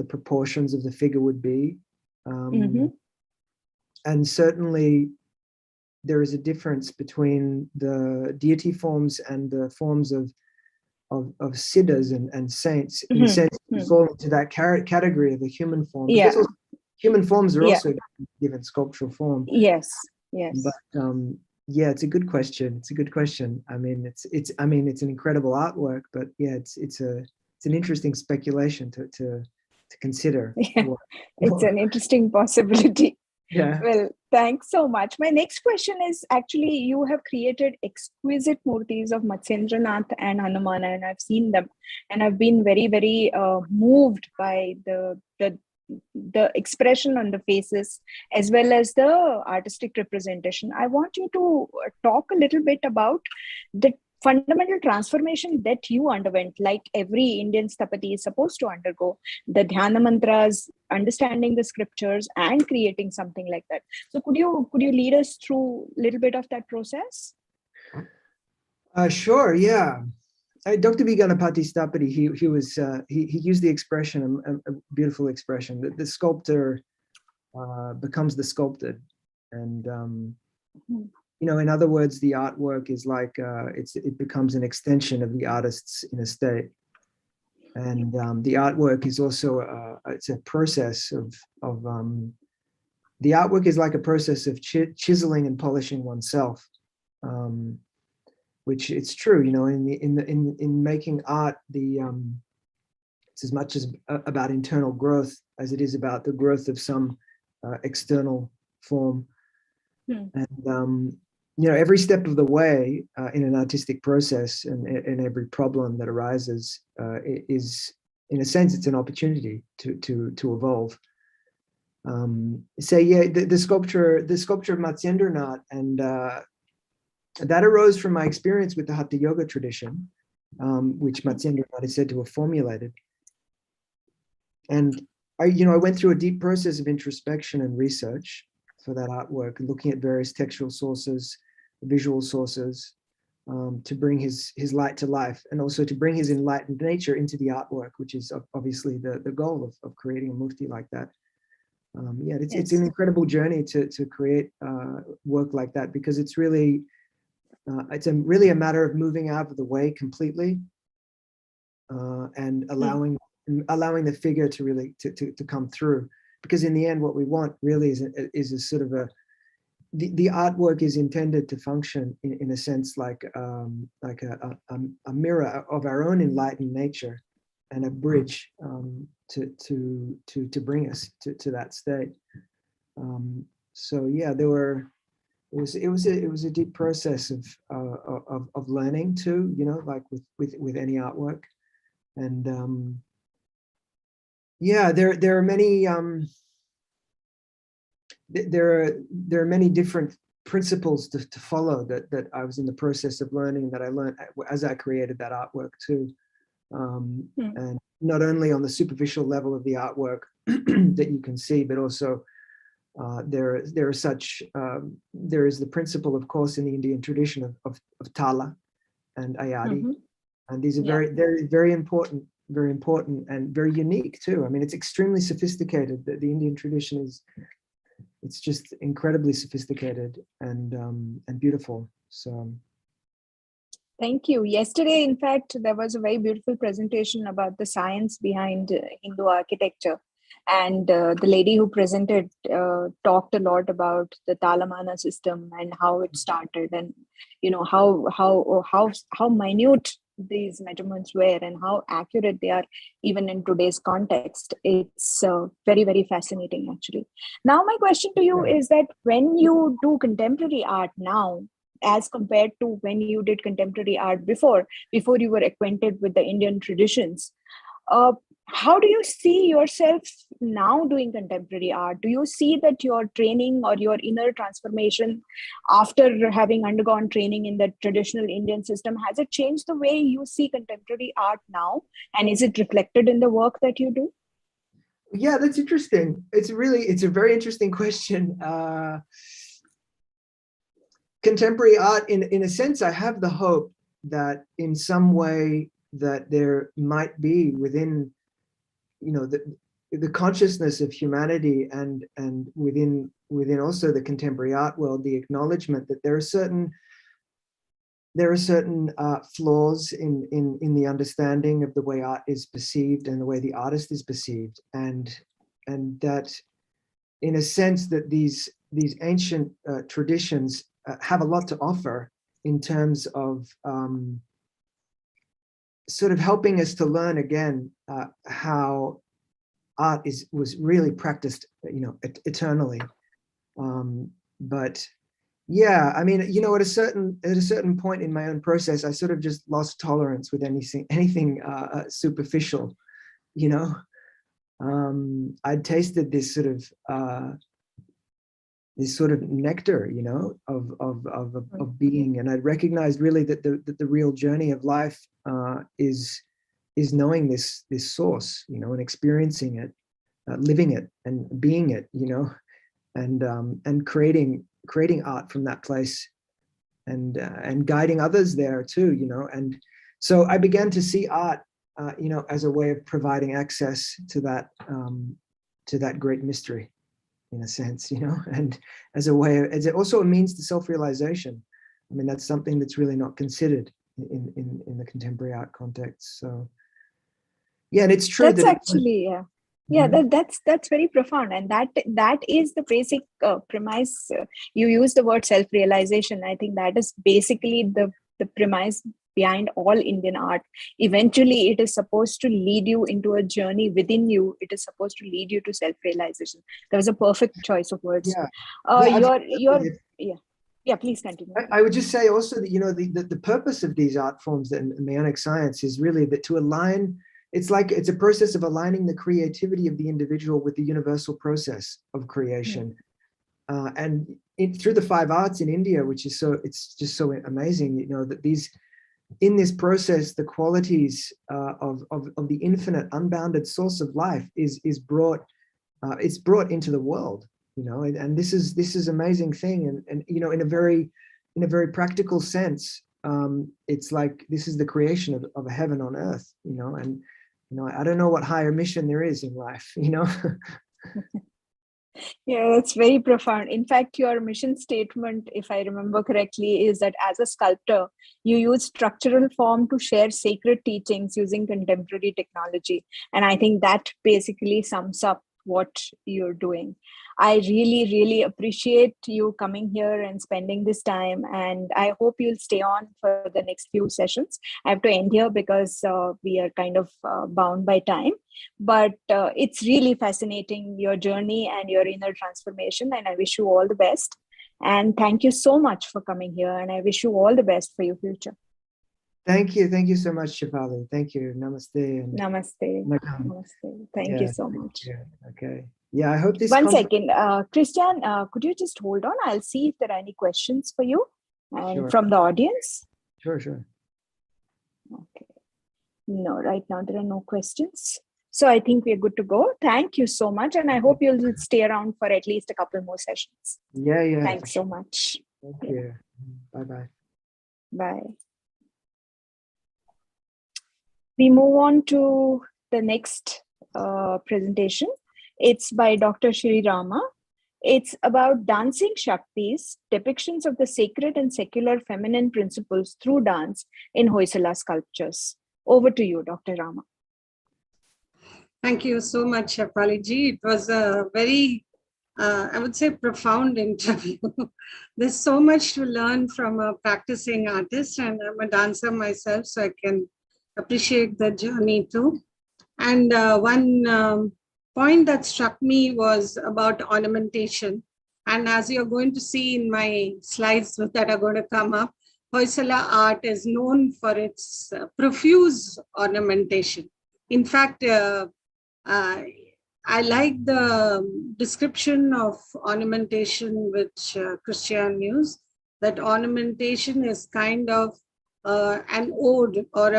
proportions of the figure would be. And certainly there is a difference between the deity forms and the forms of siddhas and saints, in the sense you fall into that category of a human form. Yeah. Because human forms are also given sculptural form. Yes. But yeah, it's a good question. I mean, it's an incredible artwork, but yeah, it's an interesting speculation to consider. Yeah. It's an interesting possibility. Yeah. Well, thanks so much. My next question is, actually, you have created exquisite murtis of Matsyendranath and Hanuman, and I've seen them, and I've been very, very moved by the expression on the faces as well as the artistic representation. I want you to talk a little bit about the fundamental transformation that you underwent, like every Indian Sthapati is supposed to undergo, the dhyana mantras, understanding the scriptures, and creating something like that. So could you lead us through a little bit of that process? Sure, yeah. Dr. B. Ganapati Sthapati, he used the expression, a beautiful expression, that the sculptor becomes the sculpted. And in other words, the artwork is like it becomes an extension of the artist's inner state, and the artwork is also it's a process of the artwork is like a process of chiseling and polishing oneself, which it's true. In making art, it's as much as about internal growth as it is about the growth of some external form. And every step of the way in an artistic process and every problem that arises is, in a sense, it's an opportunity to evolve. The sculpture of Matsyendranath, and that arose from my experience with the Hatha Yoga tradition, which Matsyendranath is said to have formulated. And I went through a deep process of introspection and research for that artwork, looking at various textual sources, visual sources, to bring his light to life, and also to bring his enlightened nature into the artwork, which is obviously the goal of creating a murti like that. It's an incredible journey to create work like that, because it's really a matter of moving out of the way completely, and allowing the figure to really to come through. Because in the end, what we want really is a sort of the artwork is intended to function in a sense like a mirror of our own enlightened nature, and a bridge to bring us to that state. So yeah, it was a deep process of learning too, like with any artwork. And there are many there are many different principles to follow that I was in the process of learning, that I learned as I created that artwork too. And not only on the superficial level of the artwork that you can see, but also there is the principle, of course, in the Indian tradition of tala and ayadi, and these are very important and very unique too. I mean, it's extremely sophisticated. The Indian tradition it's just incredibly sophisticated and beautiful. So Thank you. Yesterday, in fact, there was a very beautiful presentation about the science behind Hindu architecture. And the lady who presented talked a lot about the Talamana system and how it started, and how minute these measurements were and how accurate they are even in today's context. It's very, very fascinating, actually. Now, my question to you is that when you do contemporary art now, as compared to when you did contemporary art before you were acquainted with the Indian traditions, how do you see yourself now doing contemporary art? Do you see that your training or your inner transformation after having undergone training in the traditional Indian system, has it changed the way you see contemporary art now? And is it reflected in the work that you do? Yeah, that's interesting. It's a very interesting question. Contemporary art, in a sense, I have the hope that in some way that there might be within the consciousness of humanity and within also the contemporary art world, the acknowledgement that there are certain flaws in the understanding of the way art is perceived and the way the artist is perceived, and that in a sense that these ancient traditions have a lot to offer in terms of sort of helping us to learn again how art was really practiced, eternally. But yeah, I mean, at a certain point in my own process, I sort of just lost tolerance with anything superficial. I'd tasted this sort of nectar, of being, and I'd recognized really that the real journey of life is knowing this source, and experiencing it, living it, and being it, and creating art from that place, and guiding others there too, and so I began to see art, as a way of providing access to that great mystery, in a sense, and as it also a means to self-realization. I mean, that's something that's really not considered in the contemporary art context. So yeah, and it's true that's actually that's very profound, and that is the basic premise. You use the word self-realization. I think that is basically the premise behind all Indian art. Eventually, it is supposed to lead you into a journey within you. It is supposed to lead you to self-realization. That was a perfect choice of words. Please continue. I would just say also that the purpose of these art forms and mnemonic science is really that to align. It's a process of aligning the creativity of the individual with the universal process of creation, and through the 5 arts in India, which is it's just so amazing, that in this process, the qualities of the infinite, unbounded source of life is brought into the world, and this is amazing thing, and in a very practical sense, it's like this is the creation of a heaven on earth, and I don't know what higher mission there is in life, Yeah, that's very profound. In fact, your mission statement, if I remember correctly, is that as a sculptor, you use structural form to share sacred teachings using contemporary technology. And I think that basically sums up what you're doing. I really, really appreciate you coming here and spending this time. And I hope you'll stay on for the next few sessions. I have to end here because we are kind of bound by time. But it's really fascinating, your journey and your inner transformation. And I wish you all the best. And thank you so much for coming here. And I wish you all the best for your future. Thank you. Thank you so much, Shivali. Thank you. Namaste. Namaste. Namaste. Thank you so much. You. Okay. Yeah, I hope this. One second. Christian, could you just hold on? I'll see if there are any questions for you and from the audience. Sure. Okay. No, right now there are no questions. So I think we're good to go. Thank you so much. And I hope you'll stay around for at least a couple more sessions. Yeah. Thanks so much. Thank you. Bye-bye. Bye. We move on to the next presentation. It's by Dr. Shri Rama. It's about dancing Shaktis, depictions of the sacred and secular feminine principles through dance in Hoysala sculptures. Over to you, Dr. Rama. Thank you so much, Shefali ji. It was a very, I would say, profound interview. There's so much to learn from a practicing artist, and I'm a dancer myself, so I can appreciate the journey too. And one point that struck me was about ornamentation. And as you're going to see in my slides that are going to come up, Hoysala art is known for its profuse ornamentation. In fact, I like the description of ornamentation which Christian used, that ornamentation is kind of an ode or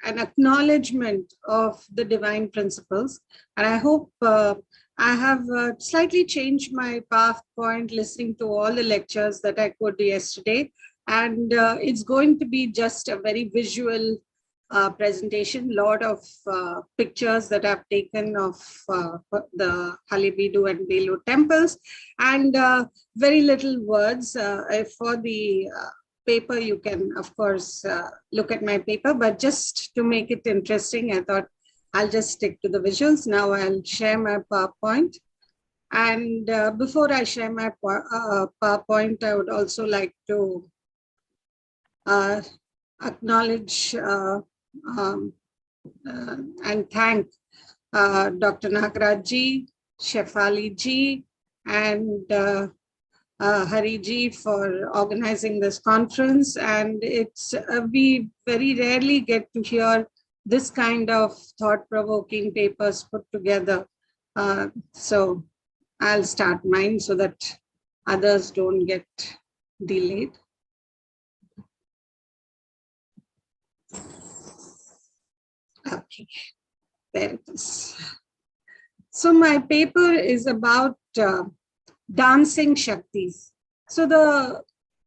an acknowledgement of the divine principles. And I hope I have slightly changed my PowerPoint listening to all the lectures that I could yesterday. And it's going to be just a very visual presentation, lot of pictures that I've taken of the Halebeedu and Belur temples, and very little words. For the paper, you can, of course, look at my paper, but just to make it interesting, I thought I'll just stick to the visuals. Now I'll share my PowerPoint. And before I share my PowerPoint, I would also like to acknowledge and thank Dr. Nagaraj ji, Shefali ji, and Hari ji for organizing this conference. And it's we very rarely get to hear this kind of thought-provoking papers put together. So I'll start mine so that others don't get delayed. Okay, there it is. So my paper is about dancing Shaktis. So the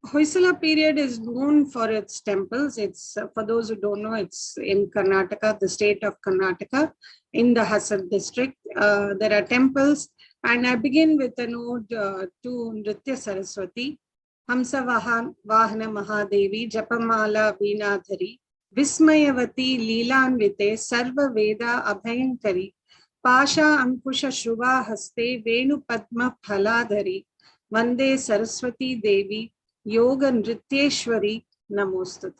Hoysala period is known for its temples. It's, for those who don't know, it's in Karnataka, the state of Karnataka, in the Hassan district. There are temples, and I begin with an ode to Nritya Saraswati, Hamsa Vahana Mahadevi, Japamala Veenadhari, Vismayavati Leelanvite, Sarva Veda Abhayankari, Pasha Ankusha Shruva Haste, Venu Padma Phaladhari, Vande Saraswati Devi, Yoga Nrityeshwari Namostate.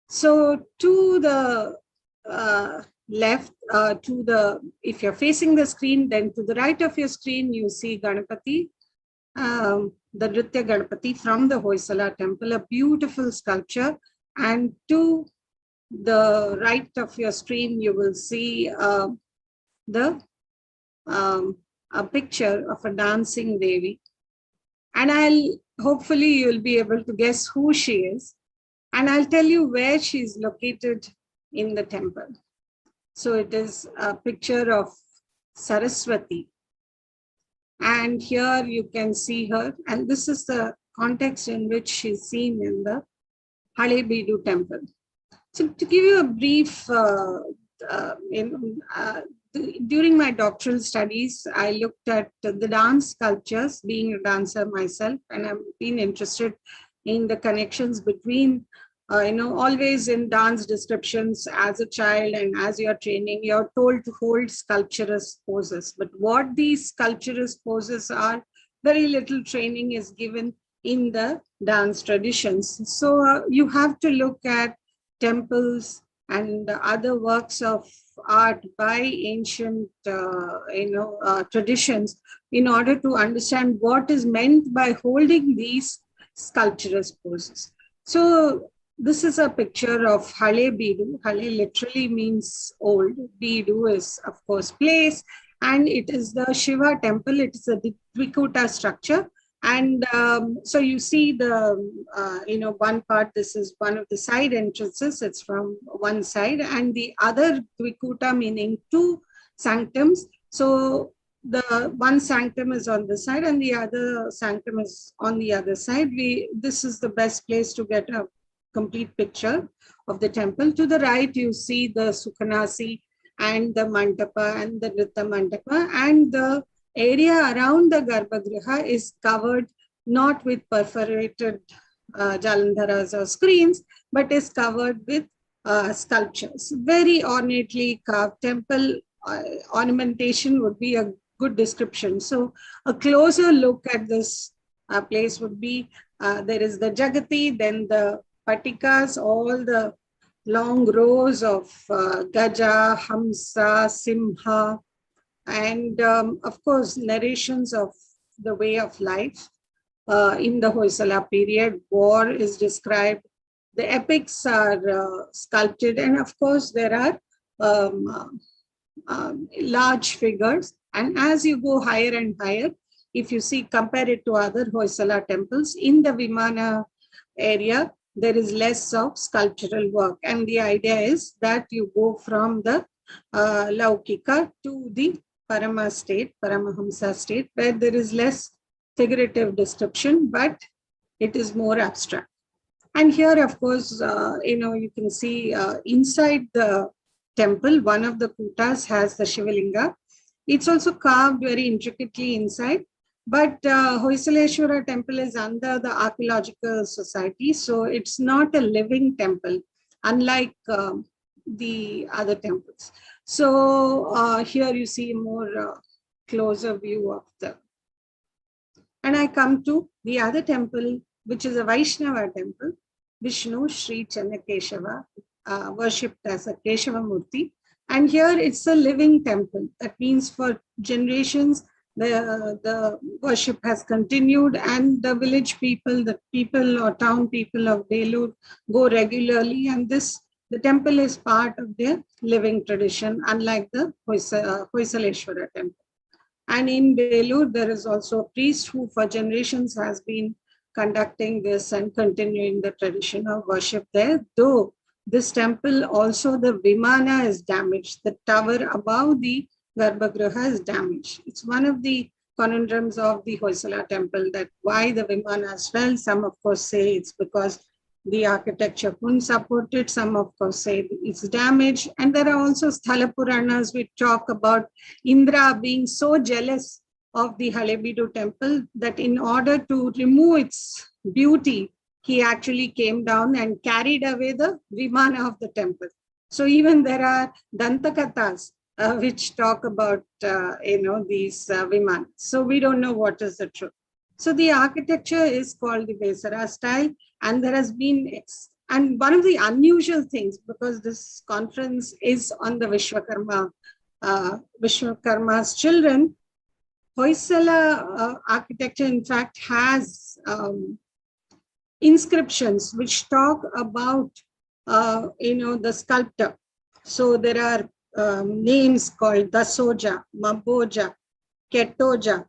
So to the left, if you're facing the screen, then to the right of your screen, you see Ganapati, the Nritya Ganapati from the Hoysala temple, a beautiful sculpture. And to the right of your screen, you will see a picture of a dancing Devi. And hopefully you'll be able to guess who she is. And I'll tell you where she's located in the temple. So it is a picture of Saraswati. And here you can see her. And this is the context in which she's seen in the Halebeedu temple. So to give you a brief, during my doctoral studies, I looked at the dance sculptures, being a dancer myself, and I've been interested in the connections between, always in dance descriptions as a child and as you're training, you're told to hold sculpturous poses. But what these sculpturous poses are, very little training is given in the dance traditions. So you have to look at temples and other works of art by ancient traditions in order to understand what is meant by holding these sculpturous poses. So this is a picture of Halebeedu. Hale literally means old. Beedu is, of course, place, and it is the Shiva temple. It is a Dvikuta structure. And so you see the, one part, this is one of the side entrances. It's from one side, and the other Dvikuta, meaning two sanctums. So the one sanctum is on the side and the other sanctum is on the other side. This is the best place to get a complete picture of the temple. To the right, you see the Sukhanasi and the Mandapa and the Nritta Mandapa and the area around the Garbhagriha is covered not with perforated jalandharas or screens, but is covered with sculptures. Very ornately carved temple ornamentation would be a good description. So a closer look at this place would be, there is the Jagati, then the Patikas, all the long rows of Gaja, Hamsa, Simha, and of course, narrations of the way of life. In the Hoysala period, war is described, the epics are sculpted, and of course, there are large figures. And as you go higher and higher, if you see, compare it to other Hoysala temples, in the Vimana area, there is less of sculptural work. And the idea is that you go from the Laukika to the Parama state, Paramahamsa state, where there is less figurative description, but it is more abstract. And here, of course, you can see inside the temple, one of the kutas has the Shivalinga. It's also carved very intricately inside, but Hoysaleshwara temple is under the Archaeological Society, so it's not a living temple, unlike the other temples. So here you see a more closer view of the. And I come to the other temple, which is a Vaishnava temple, Vishnu Sri Channakeshava, worshipped as a Keshava Murti. And here it's a living temple. That means for generations, the worship has continued, and the village people, the people or town people of Belur go regularly, and the temple is part of their living tradition, unlike the Hoysaleshwara temple. And in Belur, there is also a priest who for generations has been conducting this and continuing the tradition of worship there, though this temple also, the Vimana is damaged. The tower above the Garbhagriha is damaged. It's one of the conundrums of the Hoysala temple, that why the Vimanas fell. Some of course say it's because the architecture couldn't support it. Some of course say it's damaged. And there are also Sthala Puranas which talk about Indra being so jealous of the Halebeedu temple that in order to remove its beauty, he actually came down and carried away the Vimana of the temple. So even there are Dantakathas which talk about, these Vimanas. So we don't know what is the truth. So the architecture is called the Vesara style, and there has been, and one of the unusual things, because this conference is on the Vishwakarma's children, Hoysala architecture in fact has inscriptions which talk about, the sculptor. So there are names called Dasoja, Maboja, Ketoja.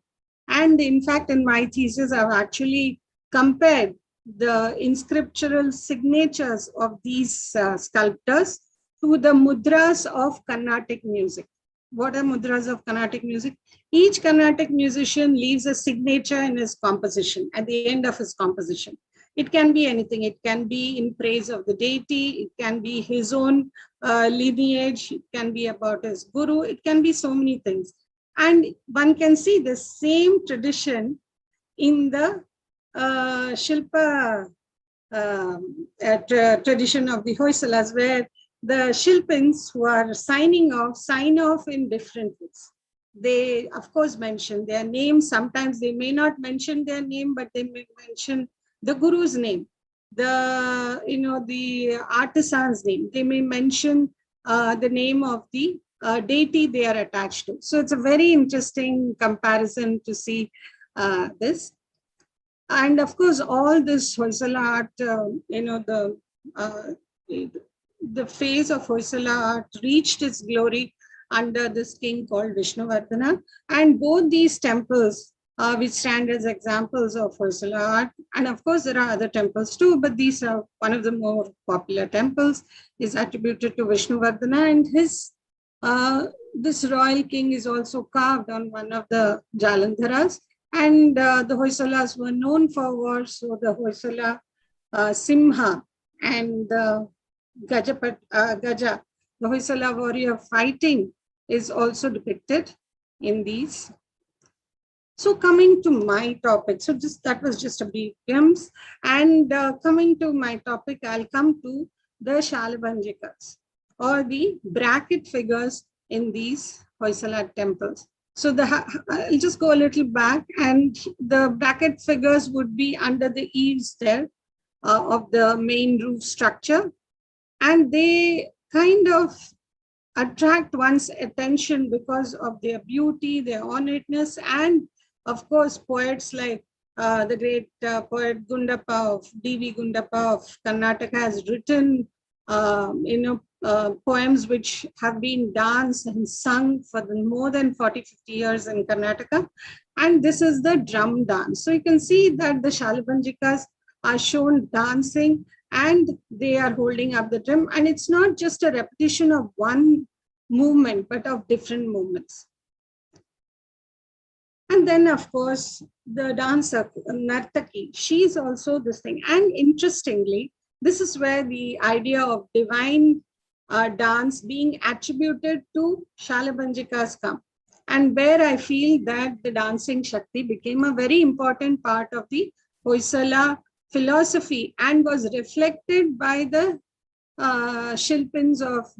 And in fact, in my thesis, I've actually compared the inscriptural signatures of these sculptors to the mudras of Carnatic music. What are mudras of Carnatic music? Each Carnatic musician leaves a signature in his composition, at the end of his composition. It can be anything. It can be in praise of the deity. It can be his own lineage. It can be about his guru. It can be so many things. And one can see the same tradition in the Shilpa tradition of the Hoysalas, where the Shilpins who are sign off in different ways. They, of course, mention their name. Sometimes they may not mention their name, but they may mention the guru's name, the artisan's name. They may mention the name of the deity they are attached to. So it's a very interesting comparison to see this. And of course, all this Hoysala art, the phase of Hoysala art reached its glory under this king called Vishnuvardhana. And both these temples, which stand as examples of Hoysala art, and of course there are other temples too, but these are one of the more popular temples, is attributed to Vishnuvardhana, and his this royal king is also carved on one of the Jalandharas. And the Hoysalas were known for war, so the Hoysala Simha and the Gaja, the Hoysala warrior fighting, is also depicted in these. So coming to my topic, so that was just a brief glimpse. And coming to my topic, I'll come to the Shalabanjikas, or the bracket figures in these Hoysala temples. So I'll just go a little back, and the bracket figures would be under the eaves there of the main roof structure. And they kind of attract one's attention because of their beauty, their ornateness, and of course, poets like the great poet Gundappa of D.V. Gundappa of Karnataka has written, poems which have been danced and sung for more than 40-50 years in Karnataka. And this is the drum dance. So you can see that the Shalabanjikas are shown dancing and they are holding up the drum. And it's not just a repetition of one movement, but of different movements. And then, of course, the dancer, Nartaki, she's also this thing. And interestingly, this is where the idea of divine dance being attributed to Shalabanjikas come. And where I feel that the dancing Shakti became a very important part of the Hoysala philosophy and was reflected by the Shilpins of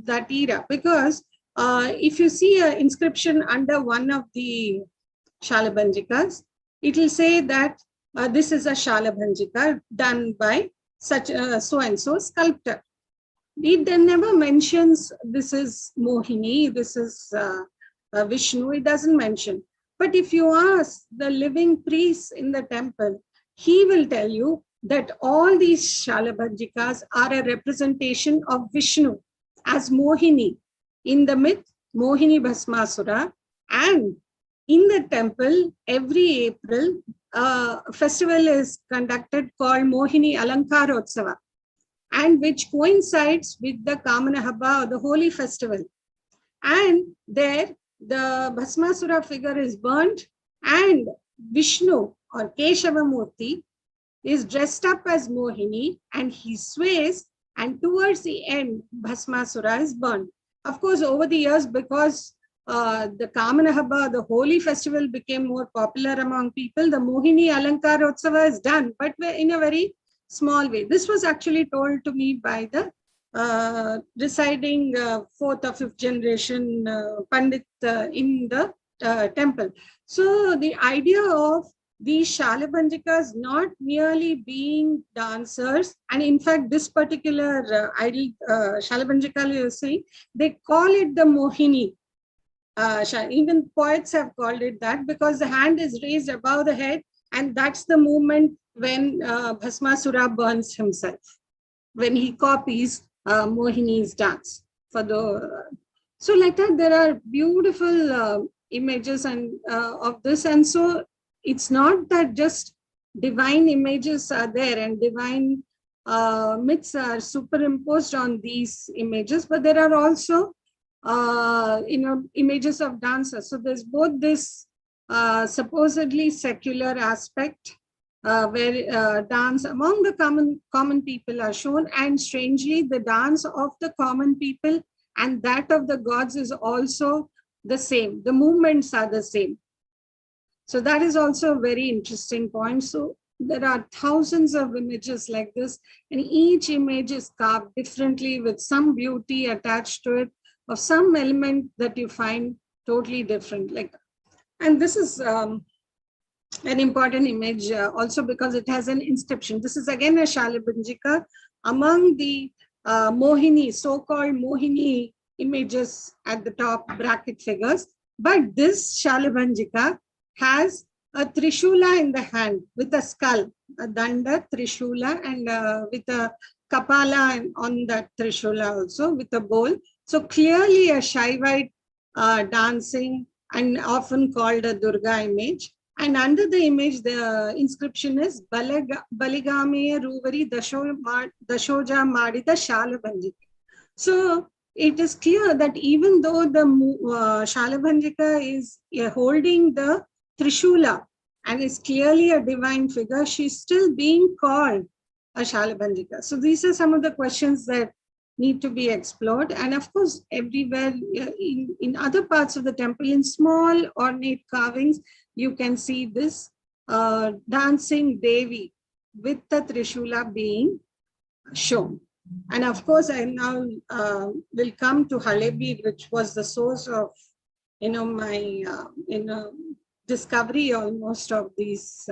that era. Because if you see an inscription under one of the Shalabanjikas, it will say that this is a Shalabanjika done by such so-and-so sculptor. It then never mentions this is Mohini, this is Vishnu, it doesn't mention. But if you ask the living priest in the temple, he will tell you that all these Shalabanjikas are a representation of Vishnu as Mohini. In the myth, Mohini Bhasmasura, and in the temple, every April, a festival is conducted called Mohini Alankarotsava, and which coincides with the Kamana Haba, or the holy festival. And there, the Bhasmasura figure is burnt, and Vishnu, or Keshavamurti, is dressed up as Mohini, and he sways, and towards the end, Bhasmasura is burnt. Of course, over the years, because the Kamana Haba, the holy festival, became more popular among people, the Mohini Alankarotsava is done, but in a very small way. This was actually told to me by the residing 4th or 5th generation Pandit in the temple. So the idea of these Shalabanjikas not merely being dancers, and in fact, this particular idol Shalabanjika, you see, they call it the Mohini. Even poets have called it that, because the hand is raised above the head, and that's the movement when Bhasmasura burns himself, when he copies Mohini's dance. So like that, there are beautiful images and of this, and so it's not that just divine images are there and divine myths are superimposed on these images, but there are also images of dancers. So there's both this supposedly secular aspect where dance among the common people are shown, and strangely the dance of the common people and that of the gods is also the same. The movements are the same. So that is also a very interesting point. So there are thousands of images like this, and each image is carved differently with some beauty attached to it, of some element that you find totally different. And this is an important image also because it has an inscription. This is again a Shalabanjika among the Mohini, so-called Mohini images at the top, bracket figures. But this Shalabanjika has a Trishula in the hand with a skull, a Danda, Trishula, and with a Kapala on that Trishula also, with a bowl. So clearly a Shaivite dancing, and often called a Durga image. And under the image, the inscription is Baligame Ruvari Dashoja Madida Shalabanjika. So it is clear that even though the Shalabanjika is holding the Trishula and is clearly a divine figure, she's still being called a Shalabanjika. So these are some of the questions that need to be explored. And of course, everywhere in other parts of the temple, in small ornate carvings, you can see this dancing Devi with the Trishula being shown. And of course, I now will come to Halebeed, which was the source of, my, discovery almost of these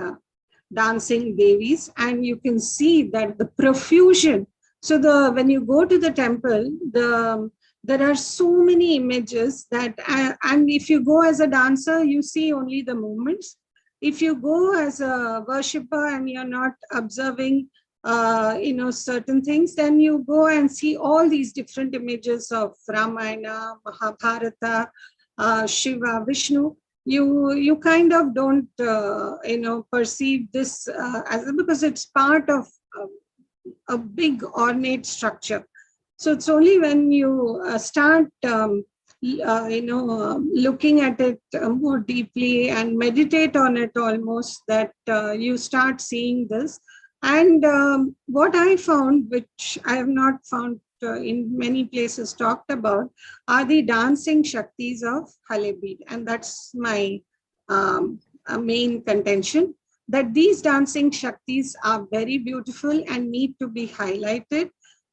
dancing Devis. And you can see that the profusion. So when you go to the temple, there are so many images that, and if you go as a dancer, you see only the movements. If you go as a worshipper and you're not observing, certain things, then you go and see all these different images of Ramayana, Mahabharata, Shiva, Vishnu. You kind of don't, perceive this because it's part of a big ornate structure. So it's only when you start, looking at it more deeply and meditate on it almost, that you start seeing this. And what I found, which I have not found in many places talked about, are the dancing Shaktis of Halebeed. And that's my main contention, that these dancing Shaktis are very beautiful and need to be highlighted.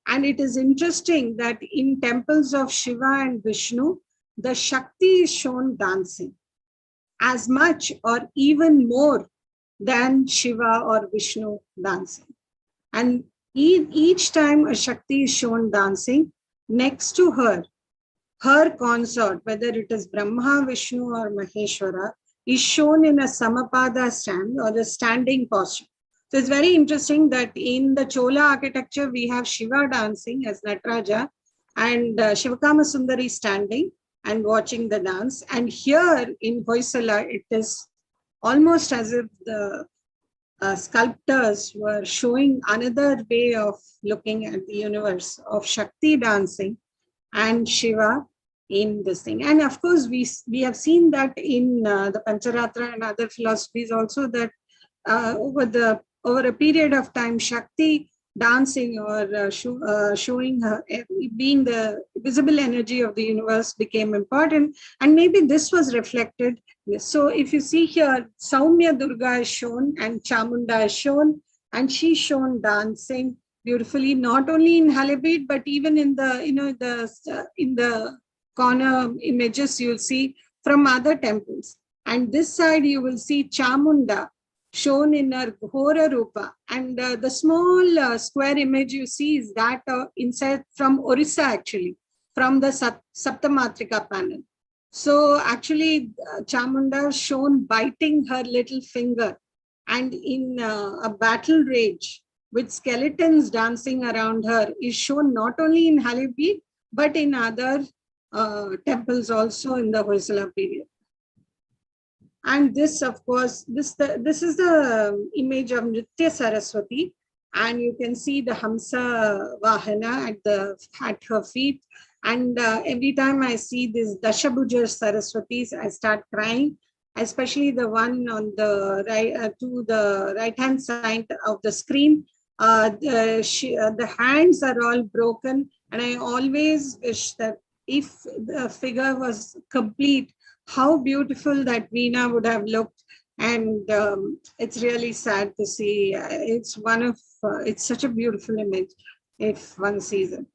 And it is interesting that in temples of Shiva and Vishnu, the Shakti is shown dancing as much or even more than Shiva or Vishnu dancing. And each time a Shakti is shown dancing, next to her, her consort, whether it is Brahma, Vishnu or Maheshwara, is shown in a Samapada stand or a standing posture. So it's very interesting that in the Chola architecture, we have Shiva dancing as Nataraja and Shivakama Sundari standing and watching the dance. And here in Hoysala, it is almost as if the sculptors were showing another way of looking at the universe of Shakti dancing and Shiva in this thing. And of course, we have seen that in the Pancharatra and other philosophies also, that over a period of time, Shakti dancing or showing her, being the visible energy of the universe became important. And maybe this was reflected. So if you see here, Saumya Durga is shown and Chamunda is shown, and she's shown dancing beautifully, not only in Halebeed, but even in the, in the corner images you'll see from other temples. And this side you will see Chamunda shown in her Ghora Rupa. And the small square image you see is that inside from Orissa, actually, from the Saptamatrika panel. So actually, Chamunda is shown biting her little finger, and in a battle rage with skeletons dancing around her is shown not only in Halebeed, but in other temples also in the Hoysala period. And this, of course, this is the image of Nritya Saraswati, and you can see the Hamsa Vahana at her feet. And every time I see these Dashabhuja Saraswatis, I start crying, especially the one on the right, to the right-hand side of the screen. The hands are all broken, and I always wish that if the figure was complete, how beautiful that Veena would have looked. And it's really sad to see. It's it's such a beautiful image if one sees it.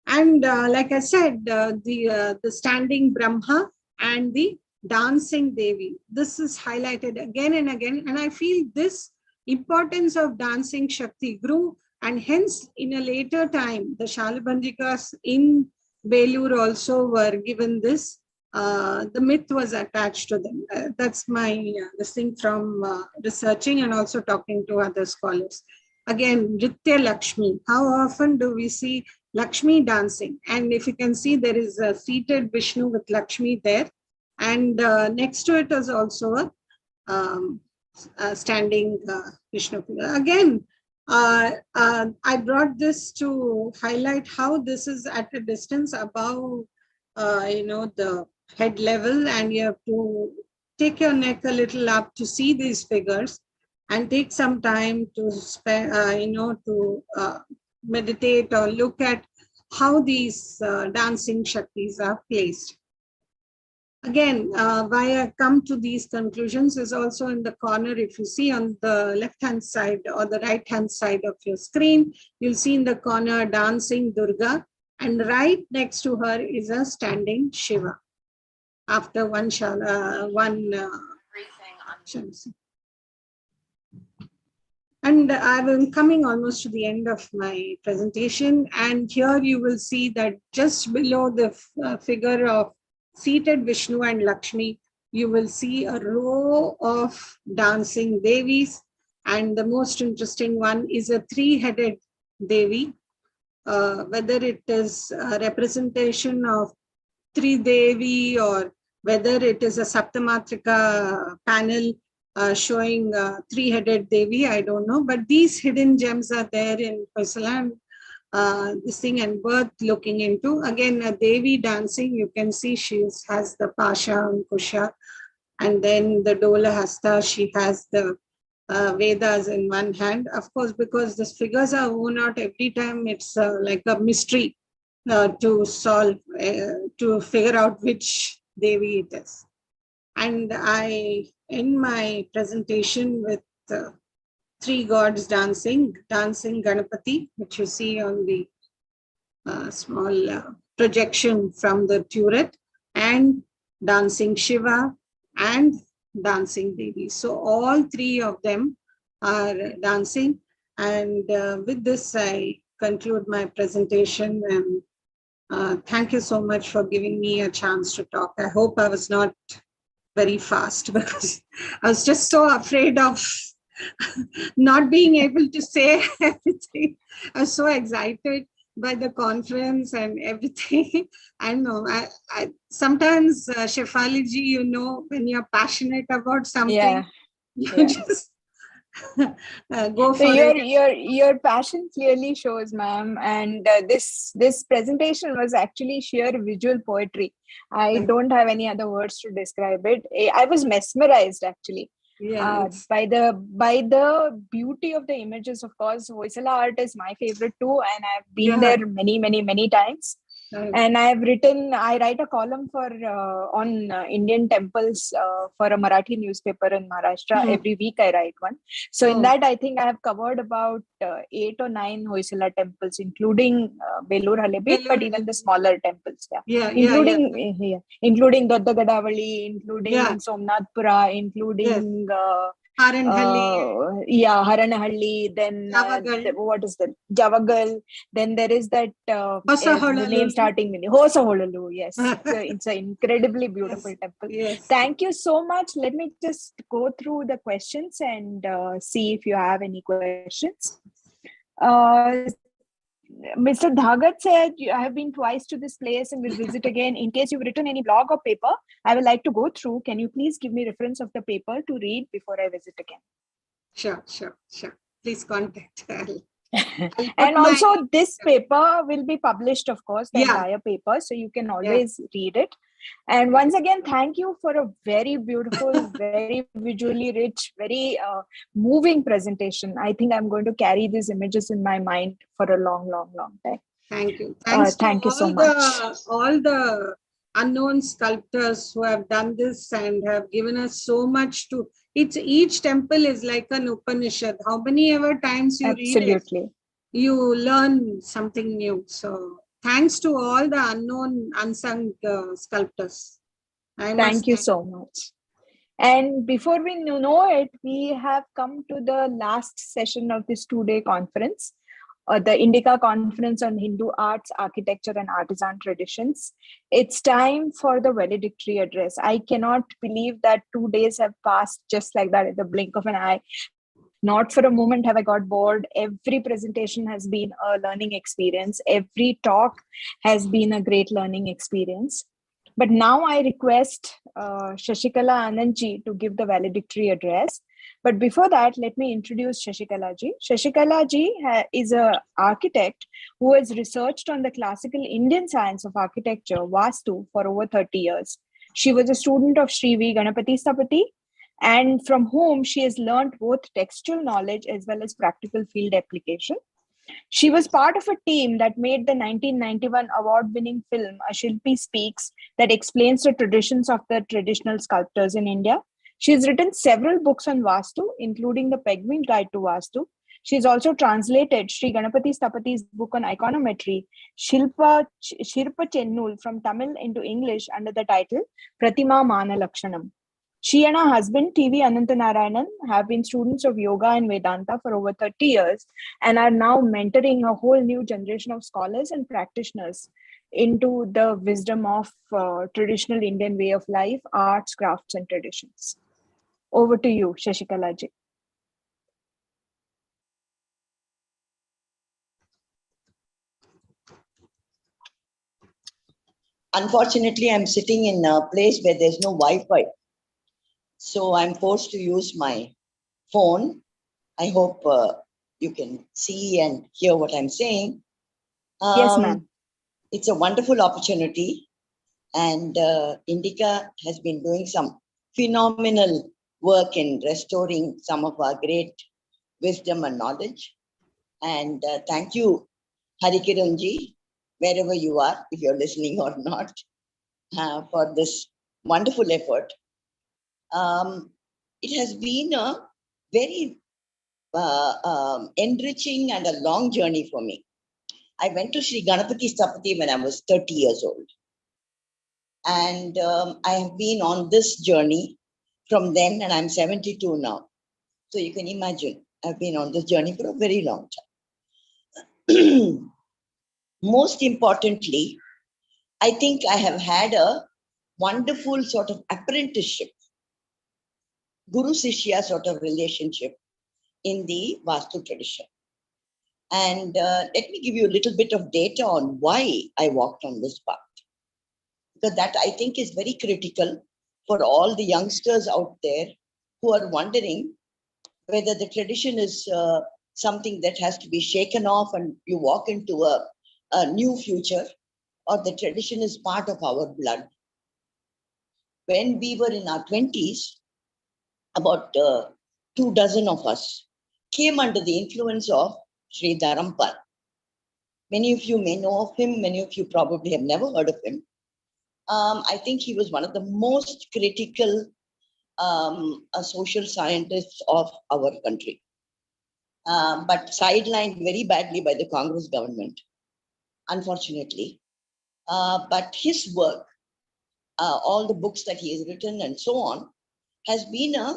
And like I said, the standing Brahma and the dancing Devi, this is highlighted again and again. And I feel this importance of dancing Shakti grew, and hence in a later time, the Shalabandhikas in Belur also were given this. The myth was attached to them. That's my this thing from researching and also talking to other scholars. Again, Nritya Lakshmi. How often do we see Lakshmi dancing? And if you can see, there is a seated Vishnu with Lakshmi there. And next to it is also a standing Vishnu. Again, I brought this to highlight how this is at a distance above, the head level, and you have to take your neck a little up to see these figures, and take some time to spend, to meditate or look at how these dancing Shaktis are placed. Again, why I come to these conclusions is also in the corner. If you see on the left-hand side or the right-hand side of your screen, you'll see in the corner dancing Durga, and right next to her is a standing Shiva. After one and I'm coming almost to the end of my presentation, and here you will see that just below the figure of seated Vishnu and Lakshmi, you will see a row of dancing Devis, and the most interesting one is a three-headed Devi. Whether it is a representation of Tri Devi or whether it is a Saptamatrika panel showing three-headed Devi, I don't know, but these hidden gems are there in Hoysala. This thing and worth looking into. Again, a Devi dancing, you can see she has the Pasha and Kusha, and then the Dola Hasta, she has the Vedas in one hand. Of course, because the figures are worn out every time, it's like a mystery to solve, to figure out which Devi it is. And I end my presentation with three gods dancing Ganapati, which you see on the small projection from the turret, and dancing Shiva and dancing Devi. So all three of them are dancing. And with this, I conclude my presentation, and thank you so much for giving me a chance to talk. I hope I was not very fast, because I was just so afraid of not being able to say everything. I was so excited by the conference and everything. I know, I sometimes, Shefali ji, you know, when you're passionate about something, you just go for it. Your passion clearly shows, ma'am. And this presentation was actually sheer visual poetry. I don't have any other words to describe it. I was mesmerized, actually. By the beauty of the images. Of course, Hoysala art is my favorite too, and I've been there many times. And I write a column for on Indian temples for a Marathi newspaper in Maharashtra. Every week I write one. So in that, I think I have covered about 8 or 9 Hoysala temples, including Belur Halebit, but even the smaller temples. Including Dodda Gadavali, including Somnathpura, including Haranhalli. Haranhalli. Then what is that? Javagal. Then there is that name starting with Hosaholalu. Yes, it's an incredibly beautiful temple. Thank you so much. Let me just go through the questions and see if you have any questions. Mr. Dhagat said, I have been twice to this place and will visit again. In case you've written any blog or paper, I would like to go through. Can you please give me reference of the paper to read before I visit again? Sure. Please contact. And also this paper will be published, of course, the entire paper, so you can always read it. And once again, thank you for a very beautiful, very visually rich, very moving presentation. I think I'm going to carry these images in my mind for a long time. Thank you. Thank you so much. All the unknown sculptors who have done this and have given us so much to. Each temple is like an Upanishad. How many ever times you read it, you learn something new. So thanks to all the unknown, unsung sculptors. Thank you so much. And before we know it, we have come to the last session of this 2-day conference, the Indica conference on Hindu arts, architecture, and artisan traditions. It's time for the valedictory address. I cannot believe that 2 days have passed just like that at the blink of an eye. Not for a moment have I got bored. Every presentation has been a learning experience. Every talk has been a great learning experience. But now I request Shashikala Anandji to give the valedictory address. But before that, let me introduce Shashikala ji. Shashikala ji is an architect who has researched on the classical Indian science of architecture, Vastu, for over 30 years. She was a student of Sri V. Ganapati Stapati, and from whom she has learned both textual knowledge as well as practical field application. She was part of a team that made the 1991 award-winning film A Shilpi Speaks that explains the traditions of the traditional sculptors in India. She has written several books on Vastu, including the Penguin Guide to Vastu. She has also translated Sri Ganapati Sthapati's book on iconometry, Shirpa Chennul, from Tamil into English under the title Pratima Mana Lakshanam. She and her husband, T.V. Anantanarayanan, have been students of yoga and Vedanta for over 30 years and are now mentoring a whole new generation of scholars and practitioners into the wisdom of traditional Indian way of life, arts, crafts, and traditions. Over to you, Shashikala ji. Unfortunately, I'm sitting in a place where there's no Wi-Fi. So I'm forced to use my phone. I hope you can see and hear what I'm saying. Yes, ma'am. It's a wonderful opportunity. And Indica has been doing some phenomenal work in restoring some of our great wisdom and knowledge. And thank you, Harikiranji, wherever you are, if you're listening or not, for this wonderful effort. It has been a very enriching and a long journey for me. I went to Sri Ganapati Sthapati when I was 30 years old. And I have been on this journey from then, and I'm 72 now. So you can imagine, I've been on this journey for a very long time. Most importantly, I think I have had a wonderful sort of apprenticeship, Guru Sishya sort of relationship in the Vastu tradition. And let me give you a little bit of data on why I walked on this path. Because that I think is very critical for all the youngsters out there who are wondering whether the tradition is something that has to be shaken off and you walk into a new future, or the tradition is part of our blood. When we were in our 20s, about 24 of us came under the influence of Sri Dharampal. Many of you may know of him, many of you probably have never heard of him. I think he was one of the most critical social scientists of our country, but sidelined very badly by the Congress government, unfortunately. But his work, all the books that he has written and so on, has been a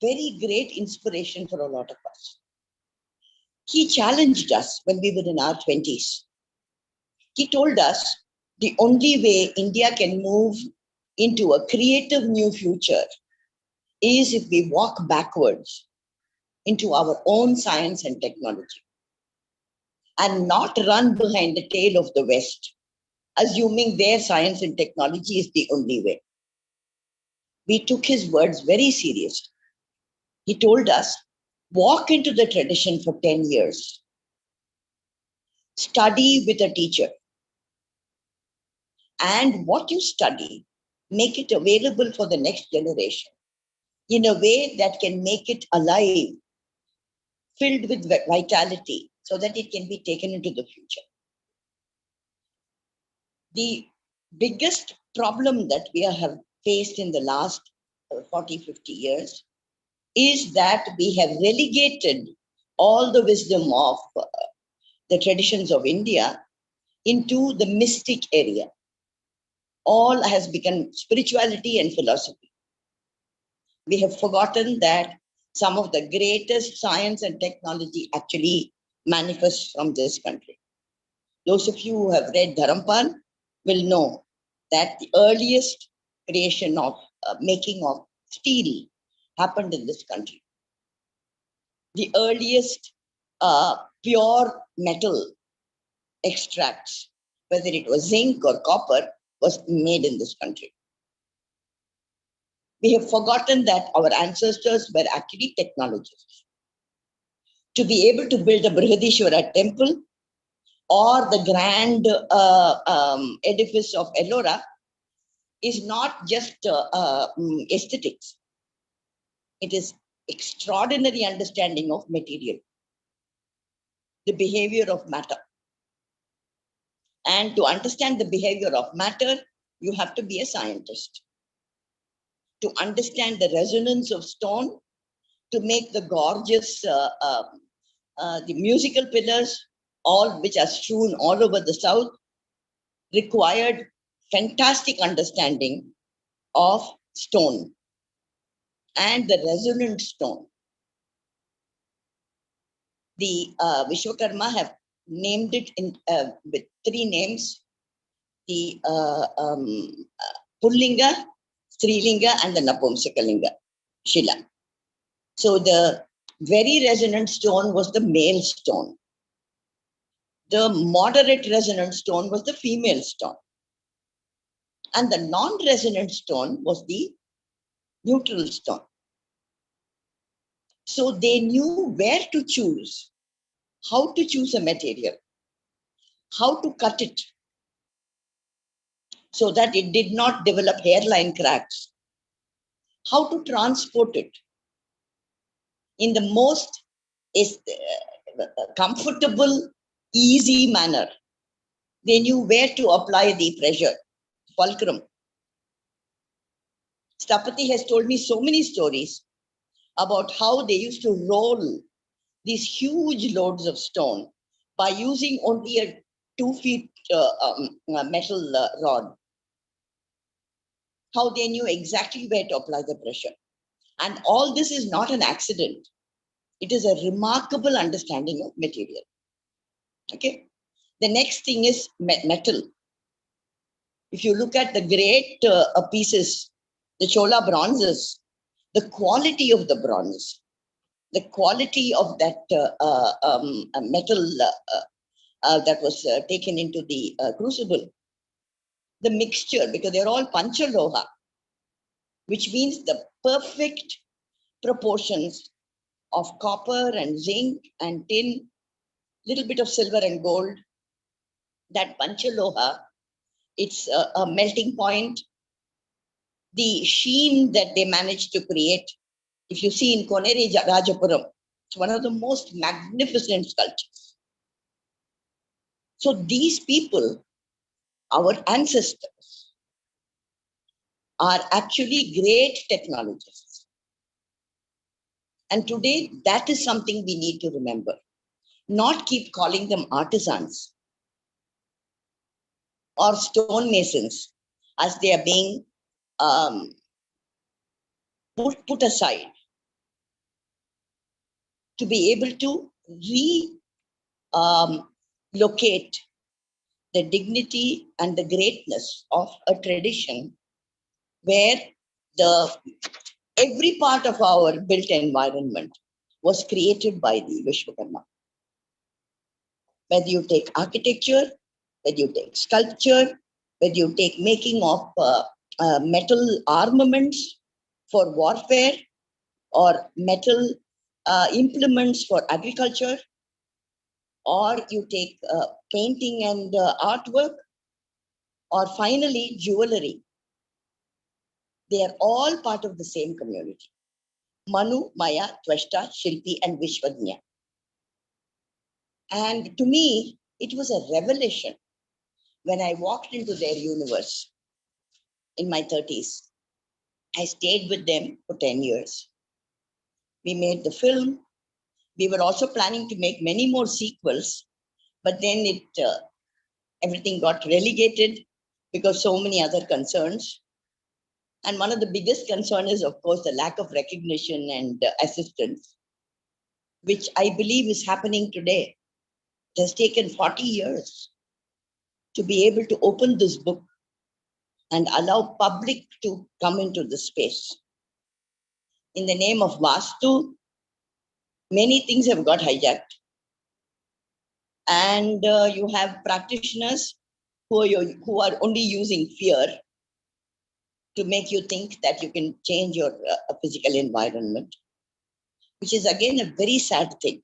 very great inspiration for a lot of us. He challenged us when we were in our 20s. He told us the only way India can move into a creative new future is if we walk backwards into our own science and technology and not run behind the tail of the West, assuming their science and technology is the only way. We took his words very seriously. He told us, walk into the tradition for 10 years. Study with a teacher. And what you study, make it available for the next generation in a way that can make it alive, filled with vitality, so that it can be taken into the future. The biggest problem that we have faced in the last 40, 50 years is that we have relegated all the wisdom of the traditions of India into the mystic area. All has become spirituality and philosophy. We have forgotten that some of the greatest science and technology actually manifests from this country. Those of you who have read Dharampal will know that the earliest creation of making of steel happened in this country. The earliest pure metal extracts, whether it was zinc or copper, was made in this country. We have forgotten that our ancestors were actually technologists. To be able to build a Brihadishwara temple or the grand edifice of Ellora is not just aesthetics. It is extraordinary understanding of material. the behavior of matter. And to understand the behavior of matter, you have to be a scientist. To understand the resonance of stone, to make the gorgeous, the musical pillars, all which are strewn all over the south, required fantastic understanding of stone and the resonant stone. The Vishwakarma have named it in with 3 names: the Pullinga, Strilinga, and the Napumsakalinga Shila. So the very resonant stone was the male stone. The moderate resonant stone was the female stone. And the non-resonant stone was the neutral stone. So they knew where to choose, how to choose a material, how to cut it so that it did not develop hairline cracks, how to transport it in the most comfortable, easy manner. They knew where to apply the pressure, fulcrum. Stapati has told me so many stories about how they used to roll these huge loads of stone by using only a 2 feet metal rod. How they knew exactly where to apply the pressure. And all this is not an accident. It is a remarkable understanding of material. Okay. The next thing is metal. If you look at the great pieces, the Chola bronzes, the quality of the bronze, the quality of that metal that was taken into the crucible, the mixture, because they're all panchaloha, which means the perfect proportions of copper and zinc and tin, little bit of silver and gold. That panchaloha, it's a melting point. The sheen that they managed to create, if you see in Koneri Rajapuram, it's one of the most magnificent sculptures. So these people, our ancestors, are actually great technologists. And today, that is something we need to remember. Not keep calling them artisans or stonemasons as they are being put aside, to be able to locate the dignity and the greatness of a tradition where every part of our built environment was created by the Vishwakarma. Whether you take architecture, whether you take sculpture, whether you take making of metal armaments for warfare, or metal implements for agriculture, or you take painting and artwork, or finally jewelry. They are all part of the same community. Manu, Maya, Tvashta, Shilpi, and Vishwadnya. And to me, it was a revelation when I walked into their universe in my 30s. I stayed with them for 10 years. We made the film. We were also planning to make many more sequels, but then everything got relegated because so many other concerns. And one of the biggest concerns is, of course, the lack of recognition and assistance, which I believe is happening today. It has taken 40 years to be able to open this book and allow public to come into the space. In the name of Vastu, many things have got hijacked. And you have practitioners who are only using fear to make you think that you can change your physical environment, which is again a very sad thing,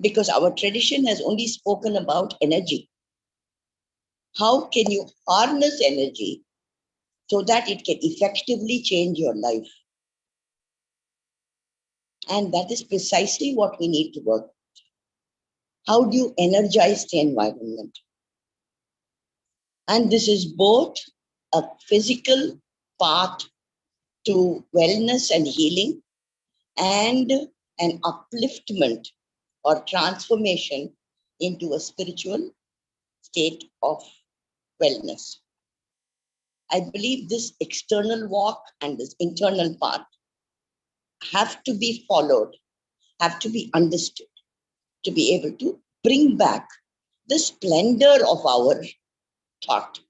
because our tradition has only spoken about energy. How can you harness energy so that it can effectively change your life? And that is precisely what we need to work. How do you energize the environment? And this is both a physical path to wellness and healing and an upliftment or transformation into a spiritual state of wellness. I believe this external walk and this internal path have to be followed, have to be understood to be able to bring back the splendor of our thought,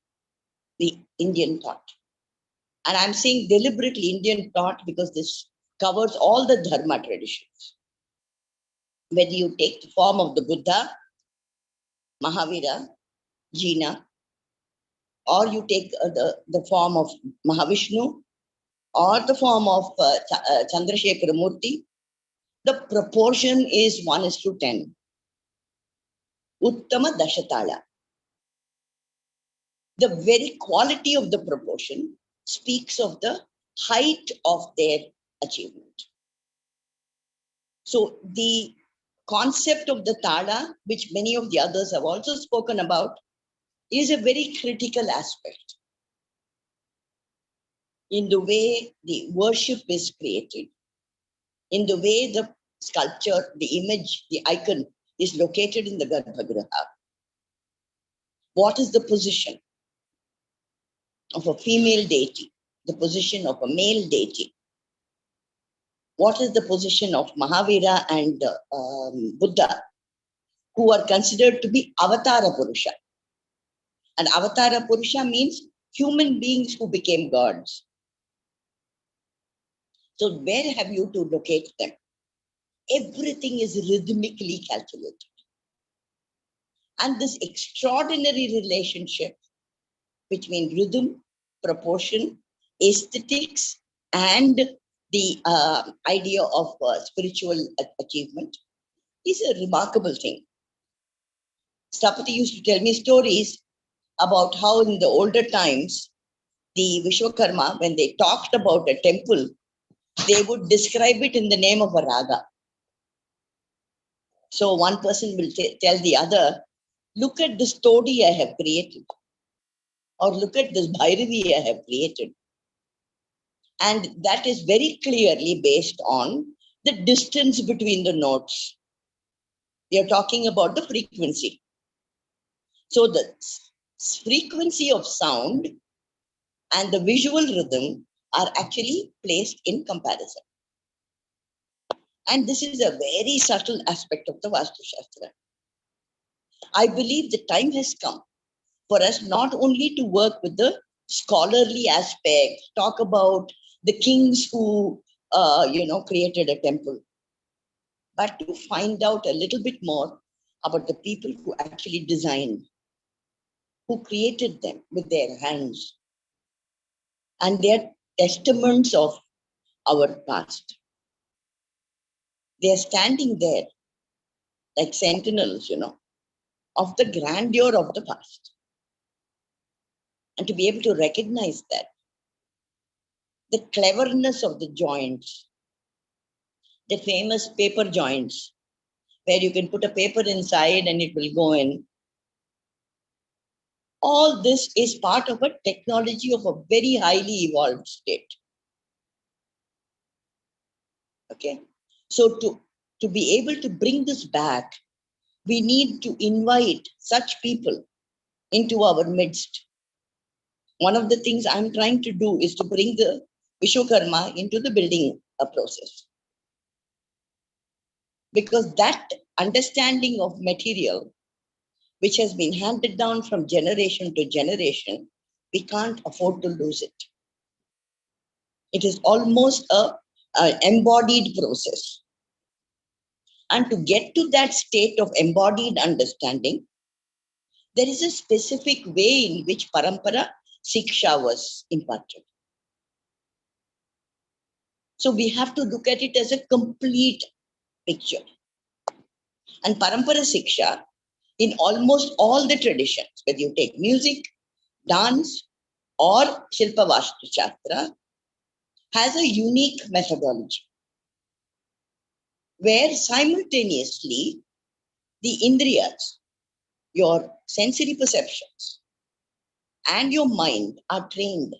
the Indian thought. And I'm saying deliberately Indian thought because this covers all the Dharma traditions. Whether you take the form of the Buddha, Mahavira, Jina, or you take the form of Mahavishnu, or the form of Chandrasekhara Murti, the proportion is 1:10. Uttama Dashatala. The very quality of the proportion speaks of the height of their achievement. So the concept of the Tala, which many of the others have also spoken about, is a very critical aspect in the way the worship is created, in the way the sculpture, the image, the icon is located in the Garbhagriha. What is the position of a female deity, the position of a male deity? What is the position of Mahavira and Buddha, who are considered to be Avatara Purusha? And Avatara Purusha means human beings who became gods. So where have you to locate them? Everything is rhythmically calculated. And this extraordinary relationship between rhythm, proportion, aesthetics, and the idea of spiritual achievement is a remarkable thing. Stapati used to tell me stories about how in the older times, the Vishwakarma, when they talked about a temple, they would describe it in the name of a raga. So one person will tell the other, look at this Todi I have created, or look at this Bhairavi I have created. And that is very clearly based on the distance between the notes. We are talking about the frequency. So the frequency of sound and the visual rhythm are actually placed in comparison. And this is a very subtle aspect of the Vastu Shastra. I believe the time has come for us not only to work with the scholarly aspects, talk about the kings who created a temple, but to find out a little bit more about the people who actually designed, who created them with their hands, and their testaments of our past. They are standing there like sentinels, of the grandeur of the past. And to be able to recognize that, the cleverness of the joints, the famous paper joints, where you can put a paper inside and it will go in. All this is part of a technology of a very highly evolved state. Okay, so to be able to bring this back, we need to invite such people into our midst. One of the things I'm trying to do is to bring the Vishwakarma into the building process. Because that understanding of material, which has been handed down from generation to generation, we can't afford to lose it. It is almost an embodied process. And to get to that state of embodied understanding, there is a specific way in which Parampara Siksha was imparted. So we have to look at it as a complete picture. And Parampara Siksha, in almost all the traditions, whether you take music, dance, or Shilpa Vastu Shastra, has a unique methodology where simultaneously the Indriyas, your sensory perceptions, and your mind are trained.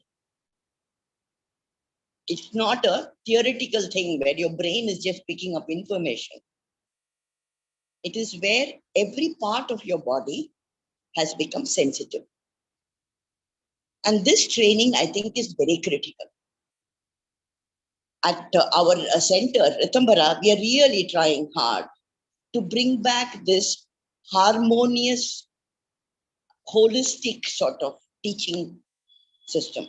It's not a theoretical thing where your brain is just picking up information. It is where every part of your body has become sensitive. And this training, I think, is very critical. At our center, Ratambara, we are really trying hard to bring back this harmonious, holistic sort of teaching system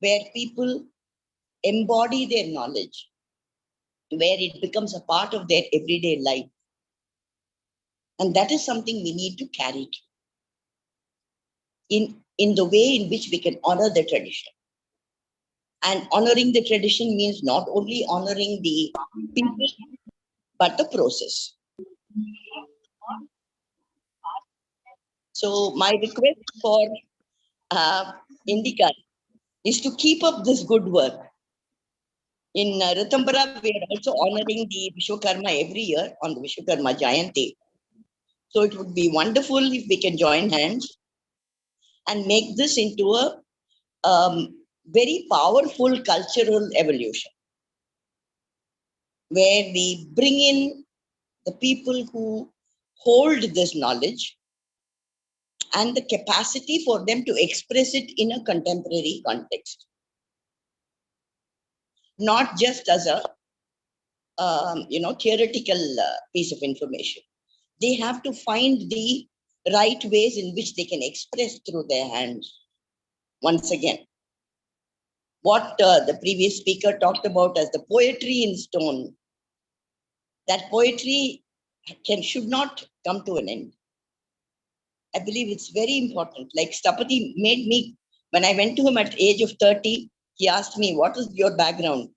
where people embody their knowledge, where it becomes a part of their everyday life. And that is something we need to carry in the way in which we can honor the tradition. And honoring the tradition means not only honoring the people, but the process. So my request for Indica is to keep up this good work. In Ratambara, we are also honoring the Vishwakarma every year on the Vishwakarma Jayanti. So it would be wonderful if we can join hands and make this into a very powerful cultural evolution, where we bring in the people who hold this knowledge and the capacity for them to express it in a contemporary context. Not just as a theoretical piece of information. They have to find the right ways in which they can express through their hands. Once again, what the previous speaker talked about as the poetry in stone, that poetry should not come to an end. I believe it's very important. Like Stapati made me, when I went to him at the age of 30, he asked me, what is your background?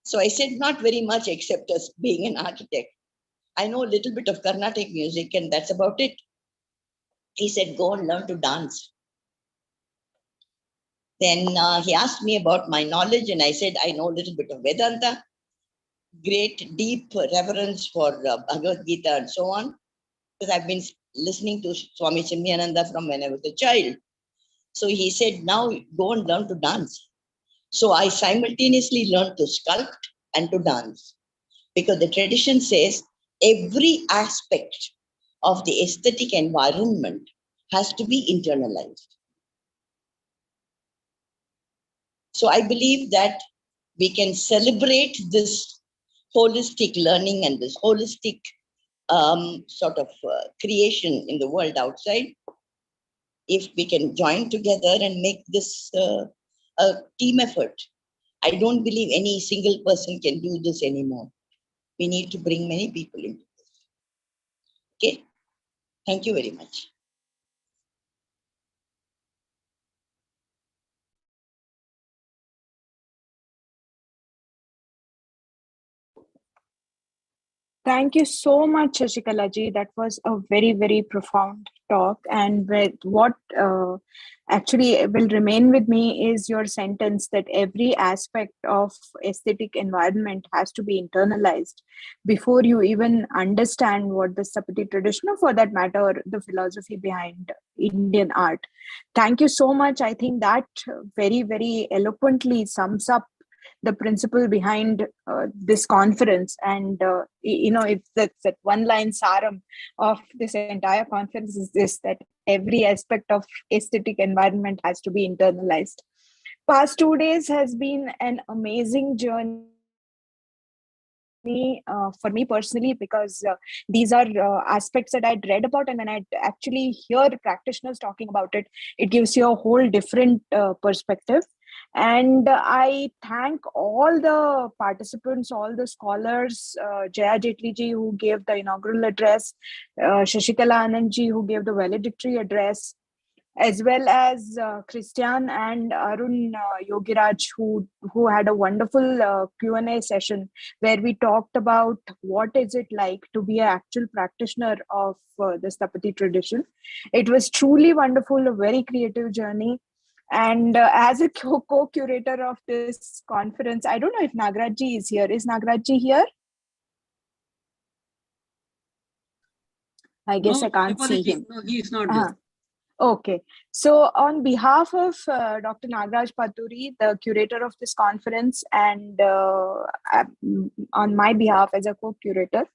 So I said, not very much except as being an architect. I know a little bit of Carnatic music and that's about it. He said, go and learn to dance. Then he asked me about my knowledge and I said, I know a little bit of Vedanta, great deep reverence for Bhagavad Gita and so on, because I've been listening to Swami Chimnyananda from when I was a child. So he said, now go and learn to dance. So I simultaneously learned to sculpt and to dance, because the tradition says every aspect of the aesthetic environment has to be internalized. So I believe that we can celebrate this holistic learning and this holistic sort of creation in the world outside if we can join together and make this a team effort. I don't believe any single person can do this anymore. We need to bring many people into this. Okay, thank you very much. Thank you so much, Shashikala ji. That was a very, very profound talk. And with what actually will remain with me is your sentence that every aspect of aesthetic environment has to be internalized before you even understand what the Sapati tradition, or for that matter, the philosophy behind Indian art. Thank you so much. I think that very, very eloquently sums up the principle behind this conference. And it's that one line saram of this entire conference is this, that every aspect of aesthetic environment has to be internalized. Past 2 days has been an amazing journey for me personally, because these are aspects that I'd read about, and when I actually hear practitioners talking about it, it gives you a whole different perspective. And I thank all the participants, all the scholars, Jaya Jetli ji, who gave the inaugural address, Shashikala Anand ji, who gave the valedictory address, as well as Christian and Arun Yogiraj, who had a wonderful Q&A session where we talked about what is it like to be an actual practitioner of the Stapati tradition. It was truly wonderful, a very creative journey. And as a co-curator of this conference, I don't know if Nagraj ji is here. Is Nagraj ji here? I guess I can't see him. No, he is not there. Okay. So on behalf of Dr. Nagaraj Paturi, the curator of this conference, and on my behalf as a co-curator,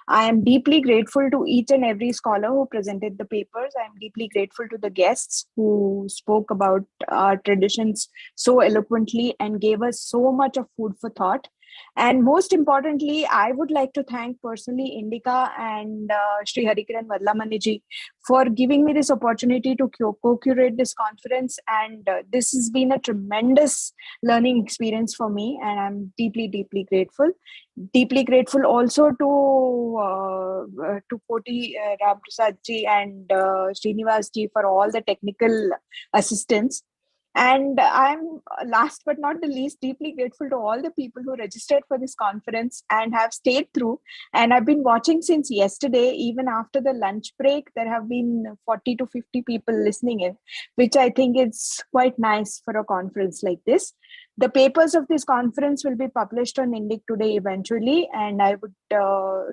I am deeply grateful to each and every scholar who presented the papers. I am deeply grateful to the guests who spoke about our traditions so eloquently and gave us so much of food for thought. And most importantly, I would like to thank personally Indica and Sri Harikiran Vadlamaniji for giving me this opportunity to co-curate this conference. And this has been a tremendous learning experience for me. And I'm deeply, deeply grateful. Deeply grateful also to Koti Ramprasad ji and Srinivas ji for all the technical assistance. And I'm, last but not the least, deeply grateful to all the people who registered for this conference and have stayed through. And I've been watching since yesterday. Even after the lunch break, there have been 40 to 50 people listening in, which I think is quite nice for a conference like this. The papers of this conference will be published on Indic today eventually, and I would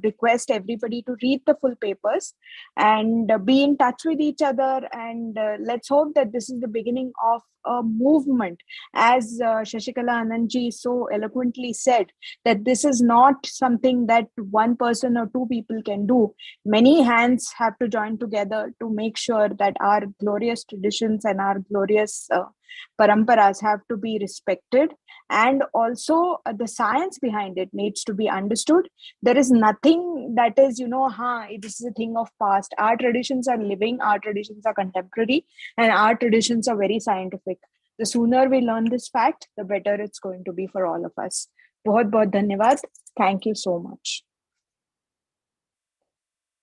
request everybody to read the full papers and be in touch with each other. And let's hope that this is the beginning of a movement. As Shashikala Anandji so eloquently said, that this is not something that one person or two people can do. Many hands have to join together to make sure that our glorious traditions and our glorious paramparas have to be respected, and also the science behind it needs to be understood. There is nothing that is, this is a thing of past. Our traditions are living, our traditions are contemporary, and our traditions are very scientific. The sooner we learn this fact, the better it's going to be for all of us. Bahut bahut dhanyawad. Thank you so much.